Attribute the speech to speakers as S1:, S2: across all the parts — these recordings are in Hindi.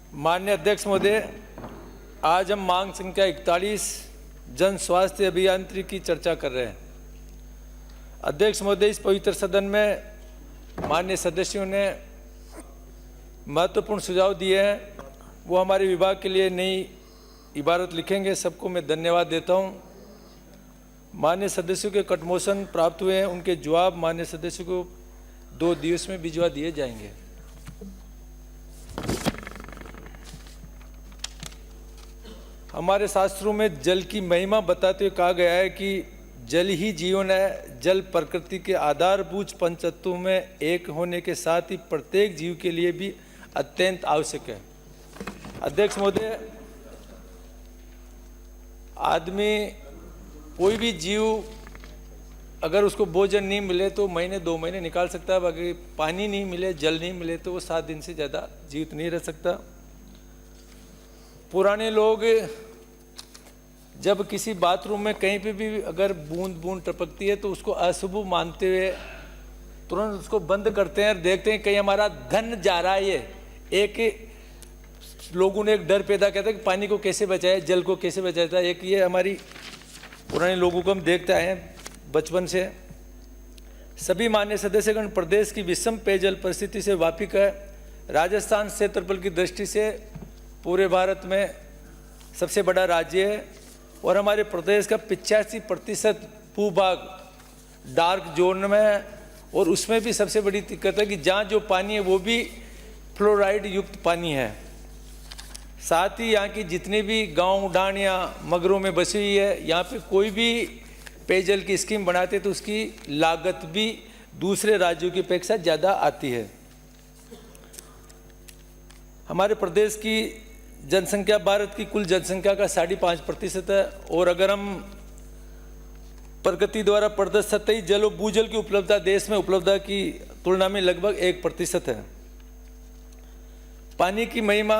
S1: माननीय अध्यक्ष महोदय, आज हम मांग संख्या 41 जन स्वास्थ्य अभियांत्रिकी की चर्चा कर रहे हैं। अध्यक्ष महोदय, इस पवित्र सदन में माननीय सदस्यों ने महत्वपूर्ण सुझाव दिए हैं। वो हमारे विभाग के लिए नई इबारत लिखेंगे। सबको मैं धन्यवाद देता हूं। माननीय सदस्यों के कटमोशन प्राप्त हुए हैं, उनके जवाब माननीय सदस्यों को 2 दिवस में भिजवा दिए जाएंगे। हमारे शास्त्रों में जल की महिमा बताते हुए कहा गया है कि जल ही जीवन है। जल प्रकृति के आधारभूत पंचतत्वों में एक होने के साथ ही प्रत्येक जीव के लिए भी अत्यंत आवश्यक है। अध्यक्ष महोदय, आदमी कोई भी जीव अगर उसको भोजन नहीं मिले तो महीने 2 महीने निकाल सकता है, बाकी पानी नहीं मिले, जल नहीं मिले तो वो 7 दिन से ज़्यादा जीवित नहीं रह सकता। पुराने लोग जब किसी बाथरूम में कहीं पे भी अगर बूंद बूंद टपकती है तो उसको अशुभ मानते हुए तुरंत उसको बंद करते हैं और देखते हैं कहीं हमारा धन जा रहा है। ये एक लोगों ने एक डर पैदा किया था कि पानी को कैसे बचाए, जल को कैसे बचाया था। एक ये हमारी पुराने लोगों को हम देखते आए हैं बचपन से। सभी मान्य सदस्यगण, प्रदेश की विषम पेयजल परिस्थिति से वाकिफ है। राजस्थान क्षेत्रफल की दृष्टि से पूरे भारत में सबसे बड़ा राज्य है और हमारे प्रदेश का 85% भूभाग डार्क जोन में है और उसमें भी सबसे बड़ी दिक्कत है कि जहाँ जो पानी है वो भी फ्लोराइड युक्त पानी है। साथ ही यहाँ की जितनी भी गांव डांडियाँ मगरों में बसी हुई है, यहाँ पे कोई भी पेयजल की स्कीम बनाते तो उसकी लागत भी दूसरे राज्यों की अपेक्षा ज़्यादा आती है। हमारे प्रदेश की जनसंख्या भारत की कुल जनसंख्या का 5.5% है और अगर हम प्रगति द्वारा प्रदत्त सतही जल और भूजल की उपलब्धता देश में उपलब्धता की तुलना में लगभग 1% है। पानी की महिमा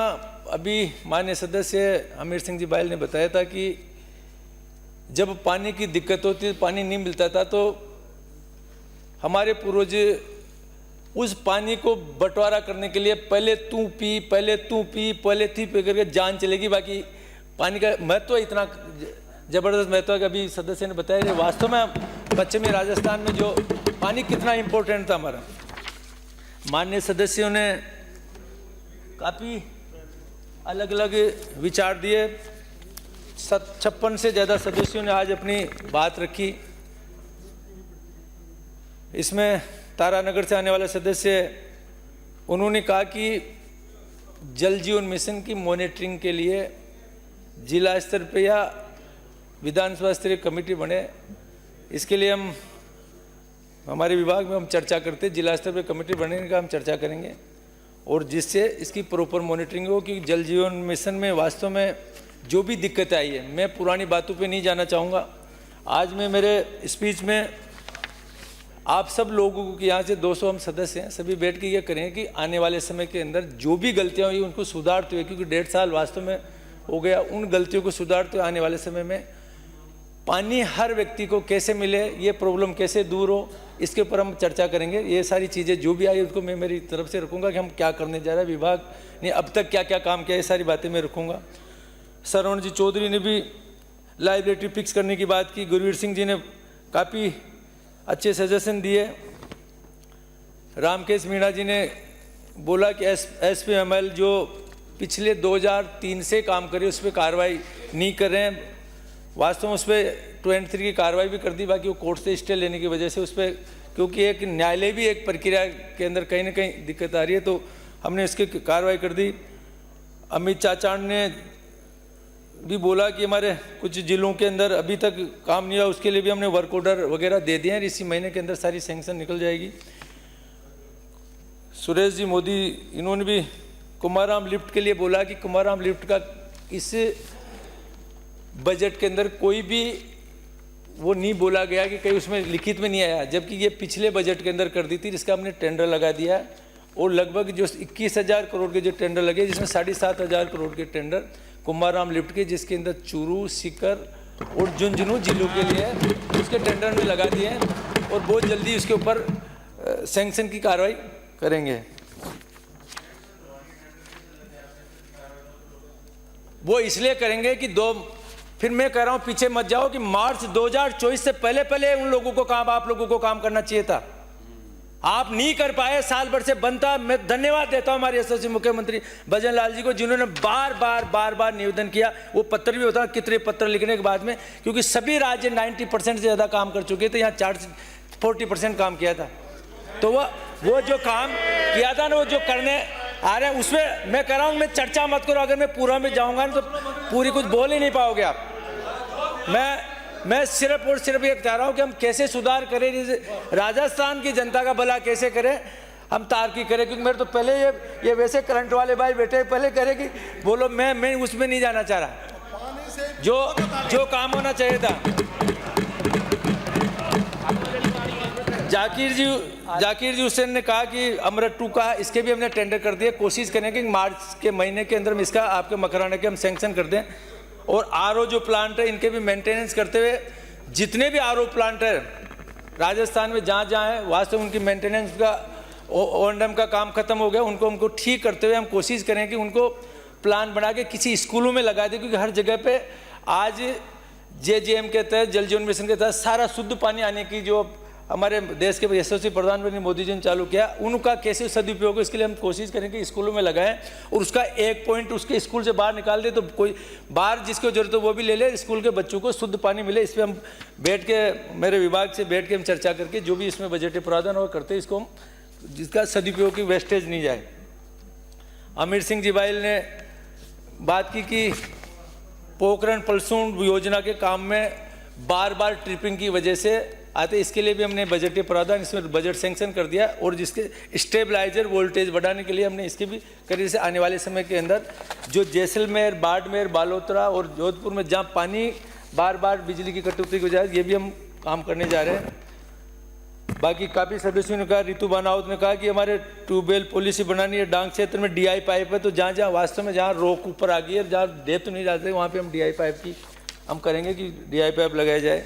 S1: अभी माननीय सदस्य हमीर सिंह जी बायल ने बताया था कि जब पानी की दिक्कत होती, पानी नहीं मिलता था तो हमारे पूर्वज उस पानी को बंटवारा करने के लिए पहले तू पी, पहले तू पी, पहले थी पी करके जान चलेगी। बाकी पानी का महत्व इतना ज़बरदस्त महत्व है कि अभी सदस्य ने बताया कि वास्तव में पश्चिमी राजस्थान में जो पानी कितना इम्पोर्टेंट था हमारा। माननीय सदस्यों ने काफ़ी अलग अलग विचार दिए। 56 से ज़्यादा सदस्यों ने आज अपनी बात रखी। इसमें तारानगर से आने वाले सदस्य, उन्होंने कहा कि जल जीवन मिशन की मॉनिटरिंग के लिए जिला स्तर पे या विधानसभा स्तरीय कमेटी बने। इसके लिए हम हमारे विभाग में हम चर्चा करते, जिला स्तर पे कमेटी बनने का हम चर्चा करेंगे और जिससे इसकी प्रॉपर मॉनिटरिंग हो। क्योंकि जल जीवन मिशन में वास्तव में जो भी दिक्कत आई है, मैं पुरानी बातों पे नहीं जाना चाहूँगा। आज मैं मेरे स्पीच में आप सब लोगों को, यहाँ से 200 हम सदस्य हैं, सभी बैठ के ये करें कि आने वाले समय के अंदर जो भी गलतियाँ हुई उनको सुधारते हुए, क्योंकि 1.5 साल वास्तव में हो गया, उन गलतियों को सुधारते हुए आने वाले समय में पानी हर व्यक्ति को कैसे मिले, ये प्रॉब्लम कैसे दूर हो, इसके ऊपर हम चर्चा करेंगे। ये सारी चीज़ें जो भी आई उसको मैं मेरी तरफ से रखूँगा कि हम क्या करने जा रहे हैं, विभाग ने अब तक क्या क्या काम किया, ये सारी बातें मैं रखूँगा। सरवण जी चौधरी ने भी लाइब्रेरी फिक्स करने की बात की। गुरवीर सिंह जी ने काफ़ी अच्छे सजेशन दिए। रामकेश मीणा जी ने बोला कि SPML जो पिछले 2003 से काम करे उस पर कार्रवाई नहीं कर रहे हैं। वास्तव में उस पर 23 की कार्रवाई भी कर दी, बाकी वो कोर्ट से स्टे लेने की वजह से उस पर, क्योंकि एक न्यायालय भी एक प्रक्रिया के अंदर कहीं ना कहीं दिक्कत आ रही है, तो हमने इसकी कार्रवाई कर दी। अमित चाचाण ने भी बोला कि हमारे कुछ जिलों के अंदर अभी तक काम नहीं हुआ, उसके लिए भी हमने वर्क ऑर्डर वगैरह दे दिए हैं। इसी महीने के अंदर सारी सैंक्शन निकल जाएगी। सुरेश जी मोदी, इन्होंने भी कुमाराम लिफ्ट के लिए बोला कि कुमाराम लिफ्ट का इस बजट के अंदर कोई भी वो नहीं बोला गया कि कहीं उसमें लिखित में नहीं आया, जबकि ये पिछले बजट के अंदर कर दी थी, जिसका हमने टेंडर लगा दिया है और लगभग जो 21,000 करोड़ के जो टेंडर लगे, जिसमें 7,500 करोड़ के टेंडर कुमाराम लिफ्ट के, जिसके अंदर चूरू, सीकर और झुंझुनू जिलों के लिए उसके टेंडर में लगा दिए हैं और बहुत जल्दी उसके ऊपर सैंक्शन की कार्रवाई करेंगे। वो इसलिए करेंगे कि फिर मैं कह रहा हूं पीछे मत जाओ कि मार्च 2024 से पहले पहले उन लोगों को आप लोगों को काम करना चाहिए था। आप नहीं कर पाए, साल भर से बनता। मैं धन्यवाद देता हूं हमारे यशस्वी मुख्यमंत्री भजन लाल जी को, जिन्होंने बार बार निवेदन किया। वो पत्र भी होता कितने पत्र लिखने के बाद में, क्योंकि सभी राज्य 90% से ज्यादा काम कर चुके थे, यहाँ 40% काम किया था। तो वो जो काम किया था ना, वो जो करने आ रहे हैं, उसमें मैं कह रहा हूं मैं चर्चा मत करो। अगर मैं पूरा में जाऊंगा ना तो पूरी कुछ बोल ही नहीं पाओगे आप। मैं सिर्फ और सिर्फ ये कह रहा हूं कि हम कैसे सुधार करें, राजस्थान की जनता का भला कैसे करें, हम तार्किक करें। क्योंकि मेरे तो पहले ये वैसे करंट वाले भाई बैठे, पहले कह रहे कि बोलो, मैं उसमें नहीं जाना चाह रहा। जो काम होना चाहिए था। जाकिर जी हुसैन ने कहा कि अमृत 2 का, इसके भी हमने टेंडर कर दिए। कोशिश करें कि मार्च के महीने के अंदर में इसका आपके मकराना के हम सैंक्शन कर दें। और आरओ जो प्लांट है, इनके भी मेंटेनेंस करते हुए, जितने भी आरओ प्लांट है राजस्थान में जहाँ है, वास्तव में उनकी मेंटेनेंस का O&M का काम खत्म हो गया। उनको ठीक करते हुए हम कोशिश करें कि उनको प्लान बना के किसी स्कूलों में लगा दें। क्योंकि हर जगह पे आज JJM के तहत, जल जीवन मिशन के तहत सारा शुद्ध पानी आने की जो हमारे देश के यशस्वी प्रधानमंत्री मोदी जी ने चालू किया, उनका कैसे सदुपयोग हो, इसके लिए हम कोशिश करें कि स्कूलों में लगाएं। और उसका एक पॉइंट उसके स्कूल से बाहर निकाल दे, तो कोई बाहर जिसको जरूरत हो वो भी ले ले, स्कूल के बच्चों को शुद्ध पानी मिले। इस पर हम बैठ के, मेरे विभाग से बैठ के हम चर्चा करके जो भी इसमें बजटीय प्रावधान हो करते हैं, इसको हम जिसका सदुपयोग की वेस्टेज नहीं जाए। अमित सिंह जी बाइल ने बात की कि पोखरण पलसून योजना के काम में बार ट्रिपिंग की वजह से आते, इसके लिए भी हमने बजटीय प्रावधान, इसमें बजट सैंक्शन कर दिया। और जिसके स्टेबलाइजर वोल्टेज बढ़ाने के लिए हमने इसके भी करीब से आने वाले समय के अंदर जो जैसलमेर, बाड़मेर, बालोतरा और जोधपुर में जहाँ पानी बार बिजली की कटौती की वजह, ये भी हम काम करने जा रहे हैं। बाकी काफ़ी सदस्यों ने कहा, रितु बनावत ने कहा कि हमारे ट्यूबवेल पॉलिसी बनानी है। डांग क्षेत्र में DI पाइप है, तो जहाँ वास्तव में जहाँ रोक ऊपर आ गई है, जहाँ डेप तो नहीं जाते, वहाँ पे हम DI पाइप की हम करेंगे कि DI पाइप लगाया जाए।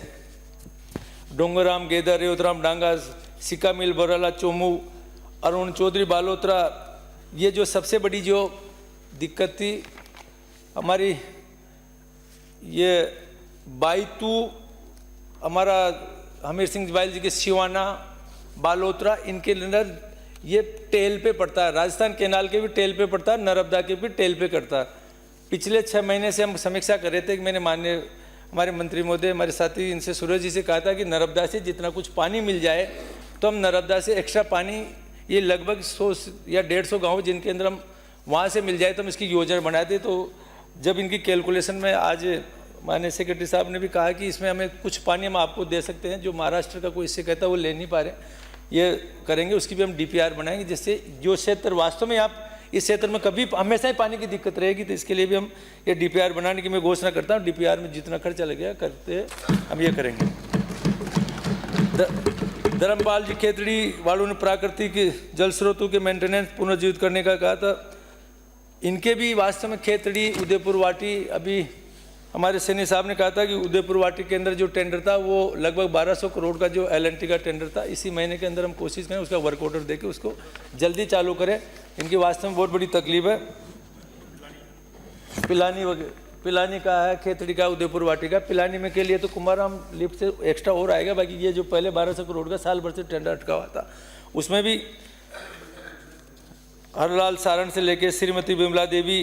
S1: डोंगराम, गेदर, रेवतराम, डांगा, सिक्का मिल, बराला, चोमू, अरुण चौधरी, बालोतरा, ये जो सबसे बड़ी जो दिक्कत थी हमारी, ये बाईतू, हमारा हमीर सिंह बाइल जी के सिवाना, बालोतरा, इनके अंदर ये टेल पे पड़ता है। राजस्थान कैनाल के भी टेल पे पड़ता है, नर्मदा के भी टेल पे करता है। पिछले 6 महीने से हम समीक्षा कर रहे थे कि मैंने माननीय हमारे मंत्री महोदय, हमारे साथी, इनसे सूरज जी से कहा था कि नर्मदा से जितना कुछ पानी मिल जाए तो हम नर्मदा से एक्स्ट्रा पानी, ये लगभग 100 या 150 गाँव जिनके अंदर हम वहाँ से मिल जाए तो हम इसकी योजना बनाए थे। तो जब इनकी कैलकुलेशन में आज माननीय सेक्रेटरी साहब ने भी कहा कि इसमें हमें कुछ पानी हम आपको दे सकते हैं, जो महाराष्ट्र का कोई इससे कहता है वो ले नहीं पा रहे, ये करेंगे। उसकी भी हम DPR बनाएंगे, जिससे जो क्षेत्र वास्तव में आप इस क्षेत्र में कभी हमेशा ही पानी की दिक्कत रहेगी, तो इसके लिए भी हम ये DPR बनाने की मैं घोषणा करता हूँ। DPR में जितना खर्चा लगेगा करते हम ये करेंगे। धर्मपाल जी खेतड़ी वालों ने प्राकृतिक जल स्रोतों के मेंटेनेंस पुनर्जीवित करने का कहा था। इनके भी वास्तव में खेतड़ी, उदयपुर वाटी, अभी हमारे सैनी साहब ने कहा था कि उदयपुर वाटी के अंदर जो टेंडर था वो लगभग 1200 करोड़ का जो L&T का टेंडर था, इसी महीने के अंदर हम कोशिश करें उसका वर्क ऑर्डर देके उसको जल्दी चालू करें। इनकी वास्तव में बहुत बड़ी तकलीफ है। पिलानी का है, खेतड़ी का, उदयपुर वाटी का। पिलानी में के लिए तो कुमाराम लिफ्ट से एक्स्ट्रा और आएगा। बाकी ये जो पहले 1200 करोड़ का साल भर से टेंडर अटका हुआ था, उसमें भी हरलाल सारण से लेके श्रीमती विमला देवी,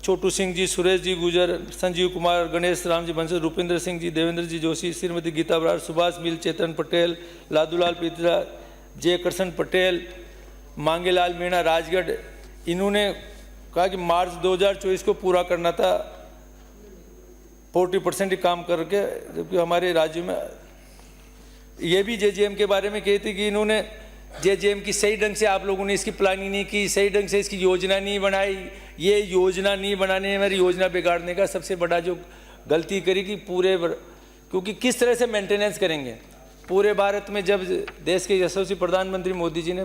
S1: छोटू सिंह जी, सुरेश जी गुजर, संजीव कुमार, गणेश राम जी बंसल, रुपेंद्र सिंह जी, देवेंद्र जी जोशी, श्रीमती गीता बराड़, सुभाष मिल, चेतन पटेल, लादूलाल पीतरा, जयकृष्ण पटेल, मांगेलाल मीणा, राजगढ़, इन्होंने कहा कि मार्च 2024 को पूरा करना था, 40% ही काम करके। जबकि हमारे राज्य में ये भी JJM के बारे में कही थी कि इन्होंने JJM की सही ढंग से आप लोगों ने इसकी प्लानिंग नहीं की, सही ढंग से इसकी योजना नहीं बनाई। ये योजना नहीं बनाने, हमारी योजना बिगाड़ने का सबसे बड़ा जो गलती करी कि क्योंकि किस तरह से मेंटेनेंस करेंगे पूरे भारत में। जब देश के यशस्वी प्रधानमंत्री मोदी जी ने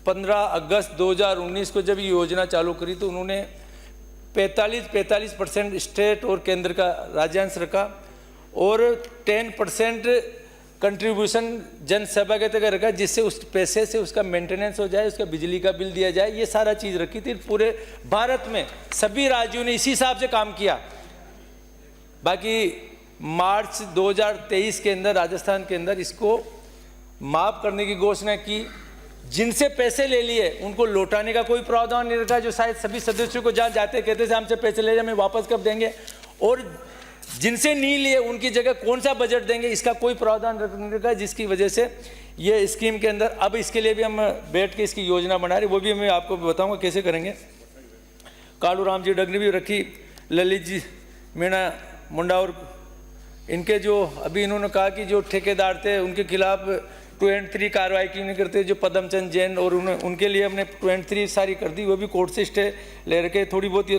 S1: 15 अगस्त 2019 को जब ये योजना चालू करी तो उन्होंने 45% स्टेट और केंद्र का राज्यांश रखा और 10% कंट्रीब्यूशन जन सेवा के तहत रखा, जिससे उस पैसे से उसका मेंटेनेंस हो जाए, उसका बिजली का बिल दिया जाए, ये सारा चीज़ रखी थी। पूरे भारत में सभी राज्यों ने इसी हिसाब से काम किया। बाकी मार्च 2023 के अंदर राजस्थान के अंदर इसको माफ़ करने की घोषणा की। जिनसे पैसे ले लिए उनको लौटाने का कोई प्रावधान नहीं रखा, जो शायद सभी सदस्यों को जहाँ जाते कहते थे हमसे पैसे ले जाए, हमें वापस कब देंगे, और जिनसे नहीं लिए उनकी जगह कौन सा बजट देंगे, इसका कोई प्रावधान नहीं रखा, जिसकी वजह से ये स्कीम के अंदर अब इसके लिए भी हम बैठ के इसकी योजना बना रहे, वो भी मैं आपको बताऊंगा कैसे करेंगे। कालू राम जी डग ने भी रखी, ललित जी मीणा मुंडा, और इनके जो अभी इन्होंने कहा कि जो ठेकेदार थे उनके खिलाफ 2 और 3 कार्रवाई क्यों नहीं करते, जो पदमचंद जैन, और उनके लिए हमने 2 और 3 सारी कर दी, वो भी कोर्ट से स्टे ले रखे। थोड़ी बहुत ये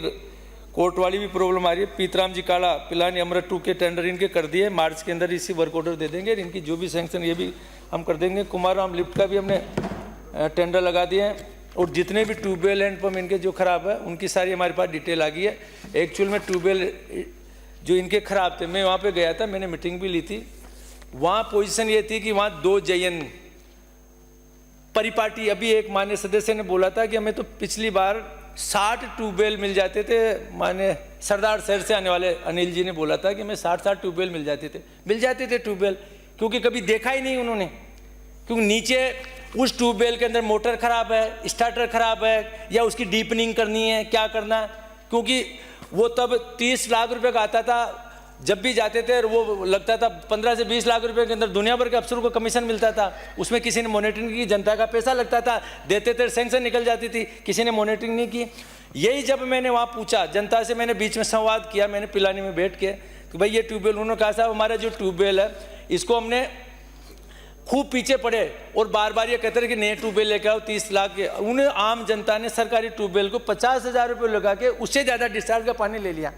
S1: कोर्ट वाली भी प्रॉब्लम आ रही है। पीतराम जी काला पिलानी अमृत 2 के टेंडर इनके कर दिए, मार्च के अंदर इसी वर्क ऑर्डर दे देंगे, इनकी जो भी सैंक्शन ये भी हम कर देंगे। कुमार राम लिफ्ट का भी हमने टेंडर लगा दिए हैं, और जितने भी ट्यूबवेल एंड पंप इनके जो खराब है उनकी सारी हमारे पास डिटेल आ गई है। एक्चुअल में ट्यूबवेल जो इनके खराब थे, मैं वहाँ पे गया था, मैंने मीटिंग भी ली थी। वहाँ पोजीशन ये थी कि वहाँ 2 जयन परिपाटी, अभी एक माननीय सदस्य ने बोला था कि हमें तो पिछली बार 60 ट्यूबवेल मिल जाते थे, माने सरदार शहर से आने वाले अनिल जी ने बोला था कि हमें 60 ट्यूबवेल मिल जाते थे ट्यूबवेल, क्योंकि कभी देखा ही नहीं उन्होंने, क्योंकि नीचे उस ट्यूबवेल के अंदर मोटर खराब है, स्टार्टर खराब है, या उसकी डीपनिंग करनी है, क्या करना है, क्योंकि वो तब 30 लाख रुपए का आता था जब भी जाते थे, और वो लगता था 15 से 20 लाख रुपए के अंदर दुनिया भर के अफसरों को कमीशन मिलता था, उसमें किसी ने मॉनिटरिंग की, जनता का पैसा लगता था, देते थे सैंक्शन निकल जाती थी, किसी ने मॉनिटरिंग नहीं की। यही जब मैंने वहाँ पूछा जनता से, मैंने बीच में संवाद किया, मैंने पिलानी में बैठ के कि भाई ये ट्यूबवेल, उन्होंने कहा साहब हमारा जो ट्यूबवेल है इसको हमने खूब पीछे पड़े, और बार बार ये कहते रहे कि नए ट्यूबवेल लेके आओ 30 लाख के। उन्हें आम जनता ने सरकारी ट्यूबवेल को 50,000 रुपये लगा के उससे ज़्यादा डिस्चार्ज का पानी ले लिया।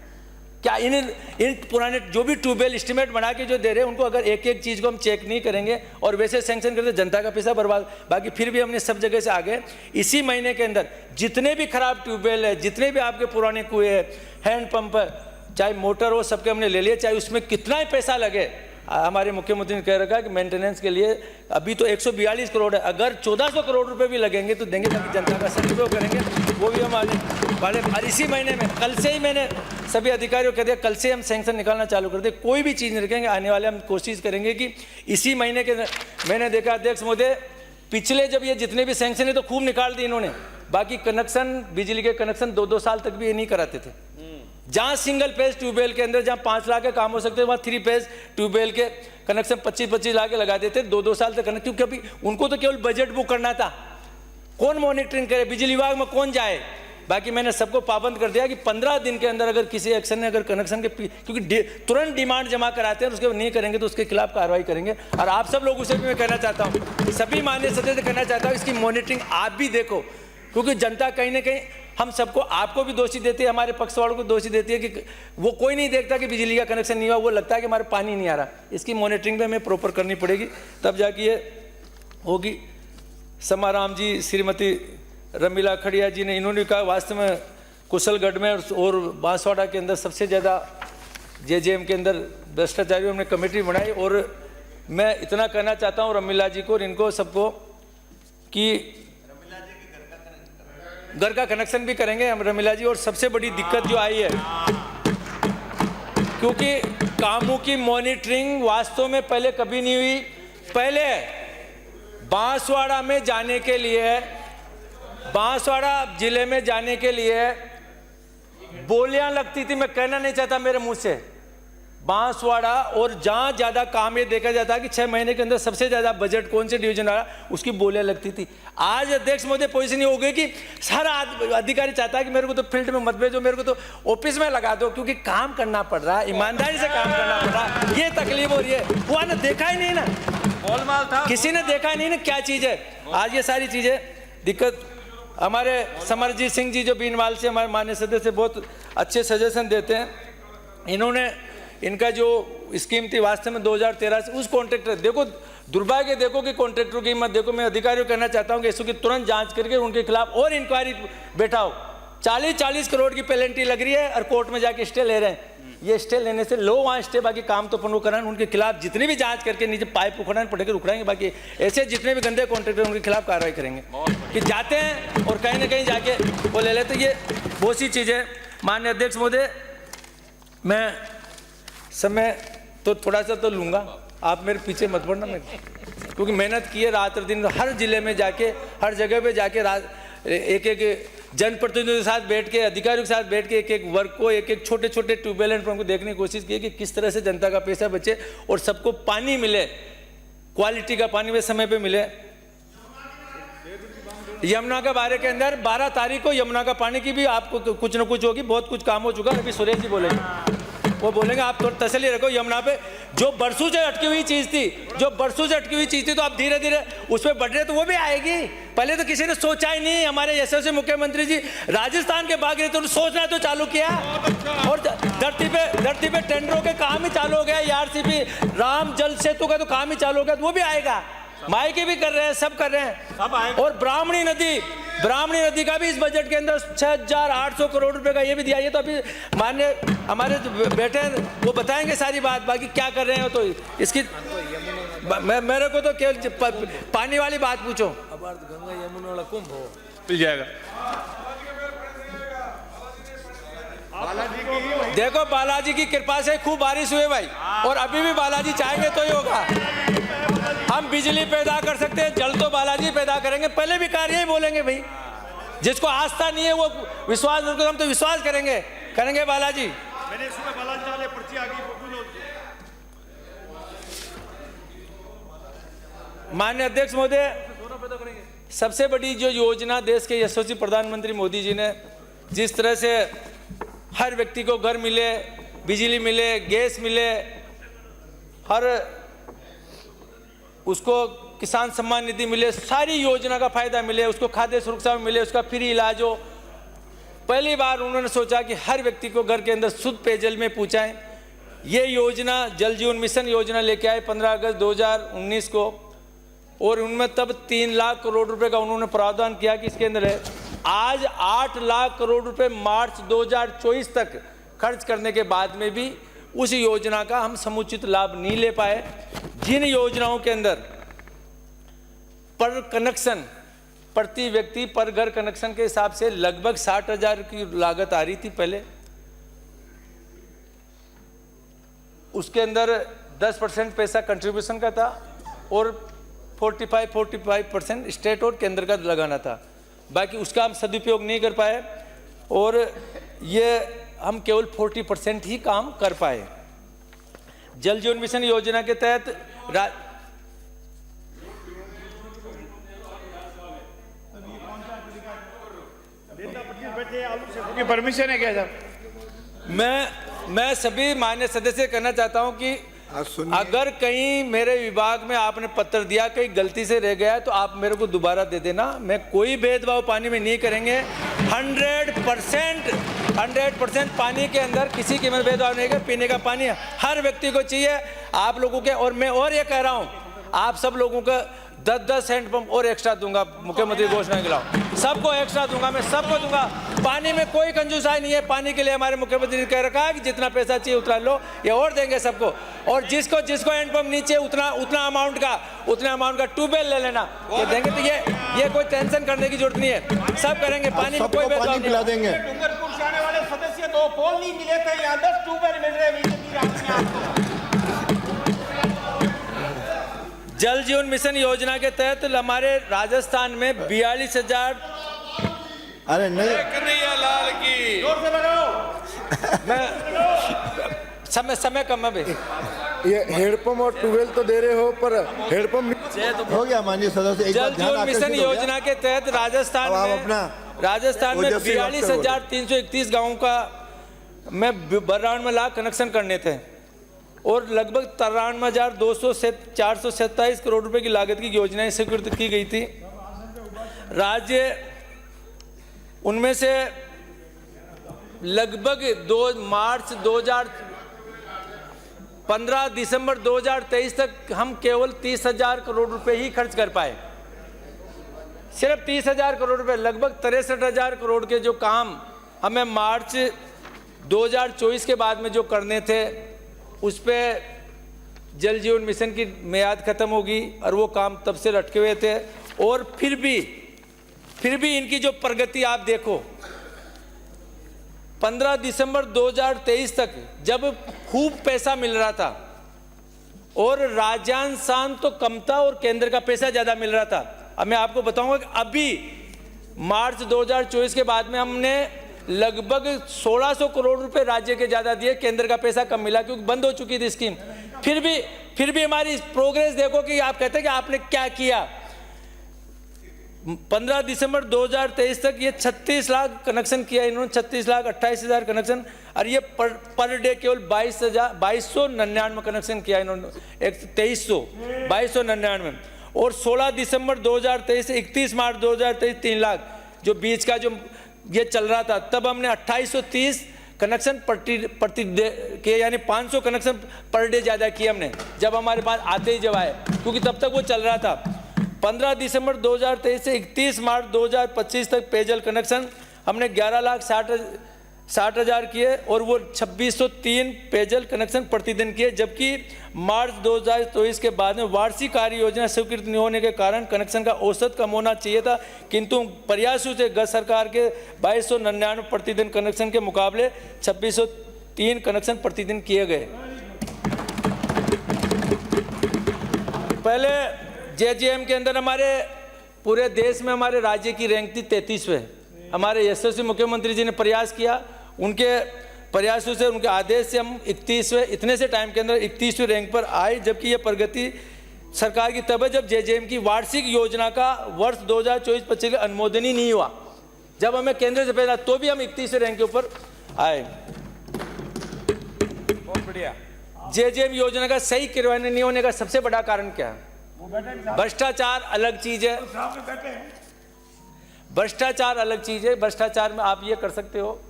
S1: क्या इन पुराने जो भी ट्यूबवेल एस्टिमेट बना के जो दे रहे हैं उनको अगर एक एक चीज़ को हम चेक नहीं करेंगे और वैसे सैंक्शन करते, जनता का पैसा बर्बाद। बाकी फिर भी हमने सब जगह से आगे इसी महीने के अंदर जितने भी खराब ट्यूबवेल है, जितने भी आपके पुराने कुएँ हैं, हैंड पंप है, चाहे मोटर हो, सबके हमने ले लिया, चाहे उसमें कितना ही पैसा लगे। हमारे मुख्यमंत्री ने कह रखा कि मेंटेनेंस के लिए अभी तो 142 करोड़ है, अगर 1400 करोड़ रुपए भी लगेंगे तो देंगे, ताकि जनता का सदुपयोग करेंगे, वो भी हम आने वाले। और इसी महीने में कल से ही मैंने सभी अधिकारियों को कह दिया, कल से हम सैंक्शन निकालना चालू कर दे, कोई भी चीज़ नहीं रखेंगे। आने वाले हम कोशिश करेंगे कि इसी महीने के, मैंने देखा अध्यक्ष महोदय पिछले जब ये जितने भी सैंक्शन है तो खूब निकाल दिए इन्होंने, बाकी कनेक्शन, बिजली के कनेक्शन 2-2 साल तक भी ये नहीं कराते थे। जहाँ सिंगल फेज ट्यूबवेल के अंदर जहाँ 5 लाख के काम हो सकते हैं, वहाँ 3 फेज ट्यूबवेल के कनेक्शन 25-25 लाख के लगा देते, 2-2 साल तक कनेक्ट, क्योंकि अभी उनको तो केवल बजट बुक करना था, कौन मॉनिटरिंग करे, बिजली विभाग में कौन जाए। बाकी मैंने सबको पाबंद कर दिया कि 15 दिन के अंदर अगर किसी एक्शन ने अगर कनेक्शन के, क्योंकि तुरंत डिमांड जमा कराते हैं, उसके नहीं करेंगे तो उसके खिलाफ कार्रवाई करेंगे। और आप सब लोगों से भी मैं कहना चाहता हूँ, सभी माननीय सदस्य कहना चाहता हूँ, इसकी मॉनिटरिंग आप भी देखो, क्योंकि जनता कहीं ना कहीं हम सबको, आपको भी दोषी देती है, हमारे पक्ष वालों को दोषी देती है कि वो कोई नहीं देखता कि बिजली का कनेक्शन नहीं हुआ, वो लगता है कि हमारे पानी नहीं आ रहा। इसकी मॉनिटरिंग भी हमें प्रॉपर करनी पड़ेगी, तब जाके ये होगी। समाराम जी, श्रीमती रमीला खड़िया जी ने, इन्होंने कहा वास्तव में कुशलगढ़ में और बांसवाड़ा के अंदर सबसे ज़्यादा JJM के अंदर भ्रष्टाचारियों हमने कमेटी बनाई। और मैं इतना कहना चाहता हूँ रमीला जी को और इनको सबको कि घर का कनेक्शन भी करेंगे हम रमीला जी। और सबसे बड़ी दिक्कत जो आई है, क्योंकि कामों की मॉनिटरिंग वास्तव में पहले कभी नहीं हुई। पहले बांसवाड़ा में जाने के लिए, बांसवाड़ा जिले में जाने के लिए बोलियां लगती थी, मैं कहना नहीं चाहता मेरे मुंह से, बांसवाड़ा, और जहाँ ज़्यादा काम ये देखा जाता है कि 6 महीने के अंदर सबसे ज़्यादा बजट कौन से डिवीजन आ रहा, उसकी बोलियां लगती थी। आज अध्यक्ष महोदय पोजीशन ये हो गई कि सारा अधिकारी चाहता है कि मेरे को तो फील्ड में मत भेजो, मेरे को तो ऑफिस में लगा दो, क्योंकि काम करना पड़ रहा है, ईमानदारी से काम करना पड़ रहा है। ये तकलीफ हो रही है, वो ने देखा ही नहीं ना, गोलमाल था, किसी ने देखा ही नहीं ना क्या चीज़ है। आज ये सारी चीज़ें दिक्कत। हमारे समरजीत सिंह जी जो बीनवाल से हमारे माननीय सदस्य बहुत अच्छे सजेशन देते हैं, इन्होंने, इनका जो स्कीम थी वास्तव में 2013 से उस कॉन्ट्रैक्टर, देखो दुर्भाग्य, देखो कि कॉन्ट्रैक्टरों की हिम्मत देखो। मैं अधिकारियों को कहना चाहता हूं कि इसकी तुरंत जांच करके उनके खिलाफ और इंक्वायरी बैठाओ। 40-40 करोड़ की पेनल्टी लग रही है और कोर्ट में जाके स्टे ले रहे हैं। ये स्टे लेने से लो वहाँ स्टे, बाकी काम तो अपन वो कराएं। उनके खिलाफ जितनी भी जांच करके नीचे पाइप उखड़ाने पड़ेगा उखड़ाएंगे, बाकी ऐसे जितने भी गंदे कॉन्ट्रैक्टर उनके खिलाफ कार्रवाई करेंगे कि जाते हैं और कहीं ना कहीं जाके वो ले लेते। ये बहुत सी चीज़ें। माननीय अध्यक्ष महोदय, मैं समय तो थोड़ा सा तो लूँगा, आप मेरे पीछे मत पड़ना, मैं क्योंकि मेहनत की है रात और दिन, हर जिले में जाके हर जगह पे जाके एक एक जनप्रतिनिधियों के साथ बैठ के, अधिकारियों के साथ बैठ के एक एक वर्क को, एक एक छोटे छोटे ट्यूबवेल एंड पंप को देखने की कोशिश की कि किस तरह से जनता का पैसा बचे और सबको पानी मिले, क्वालिटी का पानी वे समय पे मिले। यमुना के बारे के अंदर 12 तारीख को यमुना का पानी की भी आपको कुछ न कुछ होगी, बहुत कुछ काम हो चुका है। अभी सुरेश जी बोलेंगे, वो बोलेंगे, आप थोड़ी तसल्ली रखो। यमुना पे जो बरसों से अटकी हुई चीज़ थी, तो आप धीरे धीरे उस पर बढ़ रहे, तो वो भी आएगी। पहले तो किसी ने सोचा ही नहीं। हमारे यशस्वी मुख्यमंत्री जी राजस्थान के भाग रहे थे, उन्होंने सोचना तो चालू किया और धरती पे टेंडरों के काम ही चालू हो गया। आरसीपी राम जल सेतु का तो काम ही चालू हो गया, तो वो भी आएगा। मायके भी कर रहे हैं, सब कर रहे हैं। और ब्राह्मणी नदी का भी इस बजट के अंदर 6,800 करोड़ रुपए का ये भी दिया। ये तो अभी माननीय हमारे बैठे हैं वो बताएंगे सारी बात, बाकी क्या कर रहे हैं तो इसकी मेरे को तो केवल पानी वाली बात पूछो। अब गंगा यमुना वाला कुंभ हो मिल जाएगा। देखो बालाजी की कृपा से खूब बारिश हुई भाई, और अभी भी बालाजी चाहेंगे तो ही होगा। हम बिजली पैदा कर सकते हैं, जल तो बालाजी पैदा करेंगे। पहले भी कार्य ही बोलेंगे भाई, जिसको आस्था नहीं है वो विश्वास, हम तो विश्वास करेंगे बालाजी। मैंने सुना बालाजी वाले पर्ची आ गई। माननीय अध्यक्ष महोदय, सबसे बड़ी जो योजना देश के यशस्वी प्रधानमंत्री मोदी जी ने, जिस तरह से हर व्यक्ति को घर मिले, बिजली मिले, गैस मिले, हर उसको किसान सम्मान निधि मिले, सारी योजना का फायदा मिले, उसको खाद्य सुरक्षा मिले, उसका फ्री इलाज हो। पहली बार उन्होंने सोचा कि हर व्यक्ति को घर के अंदर शुद्ध पेयजल में पहुंचाएं। ये योजना जल जीवन मिशन योजना लेके आए 15 अगस्त 2019 को, और उनमें तब 3 लाख करोड़ रुपए का उन्होंने प्रावधान किया कि इसके अंदर है। आज 8 लाख करोड़ रुपए मार्च 2024 तक खर्च करने के बाद में भी उस योजना का हम समुचित लाभ नहीं ले पाए। जिन योजनाओं के अंदर पर कनेक्शन, प्रति व्यक्ति पर घर कनेक्शन के हिसाब से लगभग 60,000 की लागत आ रही थी पहले, उसके अंदर 10% पैसा कंट्रीब्यूशन का था और 45% स्टेट और केंद्र का लगाना था। बाकी उसका हम सदुपयोग नहीं कर पाए और ये हम केवल 40% ही काम कर पाए। जल जीवन मिशन योजना के तहत परमिशन है क्या साहब? मैं सभी मान्य सदस्य कहना चाहता हूं कि अगर कहीं मेरे विभाग में आपने पत्र दिया कहीं गलती से रह गया तो आप मेरे को दोबारा दे देना। मैं कोई भेदभाव पानी में नहीं करेंगे। 100% पानी के अंदर किसी की मैं भेदभाव नहीं कर। पीने का पानी हर व्यक्ति को चाहिए, आप लोगों के। और मैं और ये कह रहा हूँ, आप सब लोगों का 10-10 हैंडपंप और एक्स्ट्रा दूंगा, मुख्यमंत्री घोषणा के खिलाफ सबको एक्स्ट्रा दूंगा, मैं सबको दूंगा। पानी में कोई कंजूसाई नहीं है। पानी के लिए हमारे मुख्यमंत्री ने कह रखा है कि जितना पैसा चाहिए उतना लो, ये और देंगे सबको। और जिसको हैंडपंप नीचे उतना अमाउंट का ट्यूबवेल ले लेना, ये देंगे। तो ये कोई टेंशन करने की जरूरत नहीं है, सब करेंगे। पानी में कोई भेदभाव नहीं देंगे।
S2: डूंगरपुर से आने वाले सदस्य तो पोल नहीं मिले थे, यहाँ 10 ट्यूबवेल मिल रहे।
S1: जल जीवन मिशन योजना के तहत हमारे राजस्थान में 42,000।
S3: अरे नहीं,
S1: कन्हैया लाल की जोर से लगाओ। मैं समय कम है भाई।
S3: ये हेडपंप और ट्यूबवेल तो दे रहे हो, पर हेडपंप हो गया माननीय सदस्य।
S1: जल जीवन मिशन योजना के तहत राजस्थान में 42,331 गाँव का में 92 लाख कनेक्शन करने थे और लगभग 93,200 से 427 करोड़ रुपए की लागत की योजनाएं स्वीकृत की गई थी। राज्य उनमें से लगभग 15 दिसंबर 2023 तक हम केवल 30,000 करोड़ रुपए ही खर्च कर पाए। सिर्फ 30,000 करोड़ रुपए, लगभग 63,000 करोड़ के जो काम हमें मार्च 2024 के बाद में जो करने थे उस पे जल जीवन मिशन की मियाद खत्म होगी और वो काम तब से लटके हुए थे। और फिर भी इनकी जो प्रगति आप देखो, 15 दिसंबर 2023 तक जब खूब पैसा मिल रहा था और राज्यांशान तो कम था और केंद्र का पैसा ज़्यादा मिल रहा था। अब मैं आपको बताऊंगा कि अभी मार्च 2024 के बाद में हमने लगभग 1600 करोड़ रुपए राज्य के ज़्यादा दिए, केंद्र का पैसा कम मिला क्योंकि बंद हो चुकी थी स्कीम। फिर भी हमारी प्रोग्रेस देखो कि आप कहते हैं कि आपने क्या किया। 15 दिसंबर 2023 तक ये 36 लाख कनेक्शन किया इन्होंने, 36,28,000 कनेक्शन, और ये पर डे केवल 2299 कनेक्शन किया इन्होंने, 2299। और 16 दिसंबर 2023 से 31 मार्च 2023 3 लाख जो बीच का जो ये चल रहा था, तब हमने 2830 कनेक्शन प्रति डे किए, यानी 500 कनेक्शन पर डे ज़्यादा किए हमने जब हमारे पास आते ही जब आए, क्योंकि तब तक वो चल रहा था। 15 दिसंबर 2023 से 31 मार्च 2025 तक पेयजल कनेक्शन हमने 11,60,000 किए और वो 2603 पेयजल कनेक्शन प्रतिदिन किए, जबकि मार्च 2024 के बाद में वार्षिक कार्य योजना स्वीकृत नहीं होने के कारण कनेक्शन का औसत कम होना चाहिए था, किंतु प्रयासों से गत सरकार के 2299 प्रतिदिन कनेक्शन के मुकाबले 2603 कनेक्शन प्रतिदिन किए गए। पहले जेजेएम के अंदर हमारे पूरे देश में हमारे राज्य की रैंक थी 33वें। हमारे यशस्वी मुख्यमंत्री जी ने प्रयास किया, उनके प्रयासों से, उनके आदेश से हम 31वें, इतने से टाइम के अंदर 31वें रैंक पर आए, जबकि ये प्रगति सरकार की तब है जब जेजेएम की वार्षिक योजना का वर्ष 2024-25 का अनुमोदन ही नहीं हुआ। जब हमें केंद्र से भेजा तो भी हम 31वें रैंक के ऊपर आए।
S2: बहुत बढ़िया।
S1: जेजेएम योजना का सही क्रियान्वयन नहीं होने का सबसे बड़ा कारण क्या है? भ्रष्टाचार अलग चीज है, भ्रष्टाचार अलग चीज है। भ्रष्टाचार में आप ये कर सकते हो,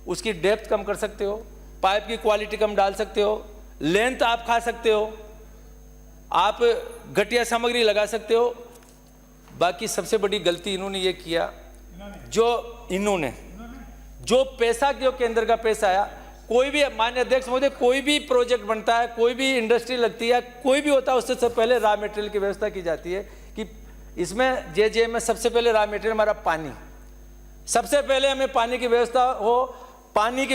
S1: उसकी डेप्थ कम कर सकते हो, पाइप की क्वालिटी कम डाल सकते हो, लेंथ आप खा सकते हो, आप घटिया सामग्री लगा सकते हो। बाकी सबसे बड़ी गलती इन्होंने ये किया, जो पैसा जो केंद्र का पैसा आया, कोई भी माननीय अध्यक्ष महोदय, कोई भी प्रोजेक्ट बनता है, कोई भी इंडस्ट्री लगती है, कोई भी होता है, उससे सबसे पहले रॉ मटेरियल की व्यवस्था की जाती है कि इसमें जेजेएम में सबसे पहले रॉ मटेरियल हमारा पानी, सबसे पहले हमें पानी की व्यवस्था हो, पानी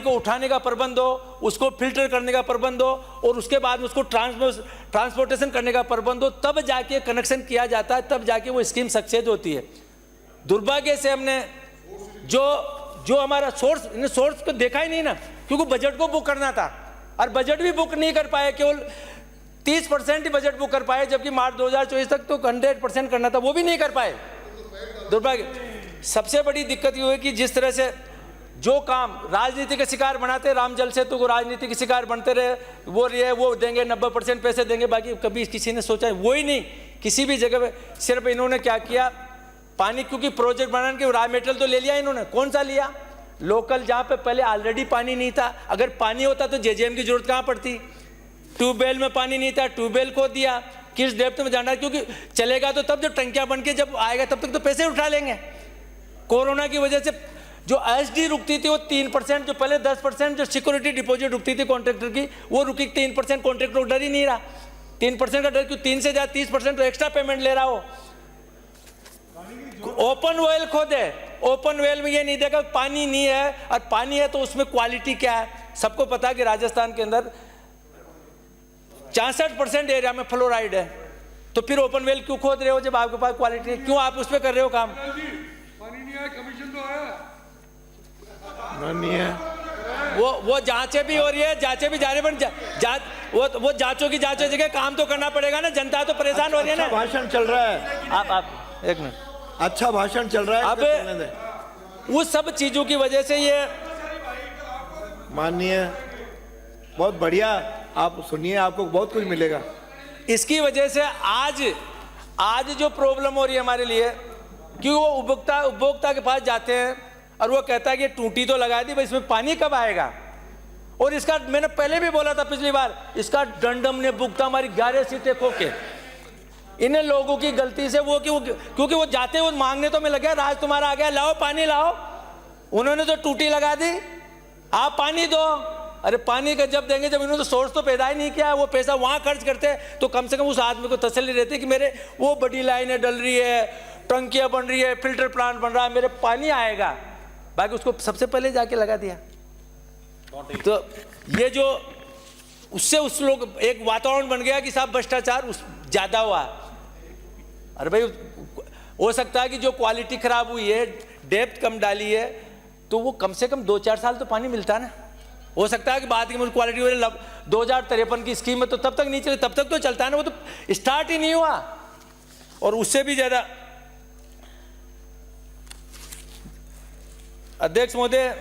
S1: को उठाने का प्रबंध हो, उसको फिल्टर करने का प्रबंध हो और उसके बाद उसको ट्रांसपोर्टेशन करने का प्रबंध हो, तब जाके कनेक्शन किया जाता है, तब जाके वो स्कीम सक्सेस होती है। दुर्भाग्य से हमने जो हमारा सोर्स को देखा ही नहीं ना, क्योंकि बजट को बुक करना था और बजट भी बुक नहीं कर पाए, केवल 30% ही बजट बुक कर पाए, जबकि मार्च 2024 तक तो 100% करना था, वो भी नहीं कर पाए। दुर्भाग्य। सबसे बड़ी दिक्कत ये हुई कि जिस तरह से जो काम राजनीति के शिकार बनाते, राम जल सेतु को राजनीति के शिकार बनते रहे, वो देंगे 90% पैसे देंगे, बाकी कभी किसी ने सोचा वो ही नहीं। किसी भी जगह पे सिर्फ इन्होंने क्या किया, पानी, क्योंकि प्रोजेक्ट बनाने के रॉ मटेरियल तो ले लिया इन्होंने, कौन सा लिया? लोकल, जहाँ पे पहले ऑलरेडी पानी नहीं था। अगर पानी होता तो जेजेएम की जरूरत कहाँ पड़ती? ट्यूबवेल में पानी नहीं था, ट्यूबवेल को दिया, किस डेप्थ में जाना है, क्योंकि चलेगा तो तब, जब टंकियां बन के जब आएगा तब तक तो पैसे उठा लेंगे। कोरोना की वजह से जो एसडी रुकती थी वो 3%, जो पहले 10% जो सिक्योरिटी डिपॉजिट रुकती थी कॉन्ट्रैक्टर की, वो रुकी 3%। कॉन्ट्रैक्टर को डर ही नहीं रहा 3% का डर, क्यों 3 से ज्यादा 30% तो एक्स्ट्रा पेमेंट ले रहा हो। ओपन वेल खोदे, ओपन वेल में ये नहीं देखा पानी नहीं है, और पानी है तो उसमें क्वालिटी क्या है। सबको पता है कि राजस्थान के अंदर 66% एरिया में फ्लोराइड है, तो फिर ओपन वेल क्यों खोद रहे हो जब आपके पास क्वालिटी है? क्यों आप उस पर कर रहे हो काम?
S4: पानी नहीं आया, कमीशन तो आया
S3: नहीं है।
S1: वो जांचें भी हो रही है, जांचें भी जा रही है, वो जांचों की जांचों जगह काम तो करना पड़ेगा ना, जनता तो परेशान हो रही है ना।
S3: भाषण चल रहा है,
S1: आप एक मिनट,
S3: अच्छा भाषण चल रहा है।
S1: अब उस सब चीजों की वजह से ये
S3: माननीय, बहुत बढ़िया, आप सुनिए, आपको बहुत कुछ मिलेगा।
S1: इसकी वजह से आज जो प्रॉब्लम हो रही है हमारे लिए, कि वो उपभोक्ता के पास जाते हैं और वो कहता है कि टूटी तो लगा दी, भाई इसमें पानी कब आएगा? और इसका मैंने पहले भी बोला था पिछली बार, इसका दंड हमने भुगता, हमारी 11 सीटें खो के। इन लोगों की गलती से क्योंकि वो जाते वो मांगने तो मैं लगे, राज तुम्हारा आ गया, लाओ पानी लाओ, उन्होंने तो टूटी लगा दी, आप पानी दो। अरे पानी का जब देंगे, जब इन्होंने तो सोर्स तो पैदा ही नहीं किया, वो पैसा वहाँ खर्च करते हैं तो कम से कम उस आदमी को तसल्ली रहती कि मेरे वो बड़ी लाइनें डल रही है, टंकियाँ बन रही है, फिल्टर प्लांट बन रहा है, मेरे पानी आएगा। बाकी उसको सबसे पहले जाके लगा दिया। तो ये जो उससे उस लोग एक वातावरण बन गया कि साहब भ्रष्टाचार ज़्यादा हुआ। अरे भाई, हो सकता है कि जो क्वालिटी खराब हुई है, डेप्थ कम डाली है, तो वो कम से कम 2-4 साल तो पानी मिलता है ना। हो सकता है कि बाद की क्वालिटी 2053 की स्कीम में तो तब तक नहीं चले, तब तक तो चलता है ना, वो तो स्टार्ट ही नहीं हुआ। और उससे भी ज़्यादा अध्यक्ष महोदय,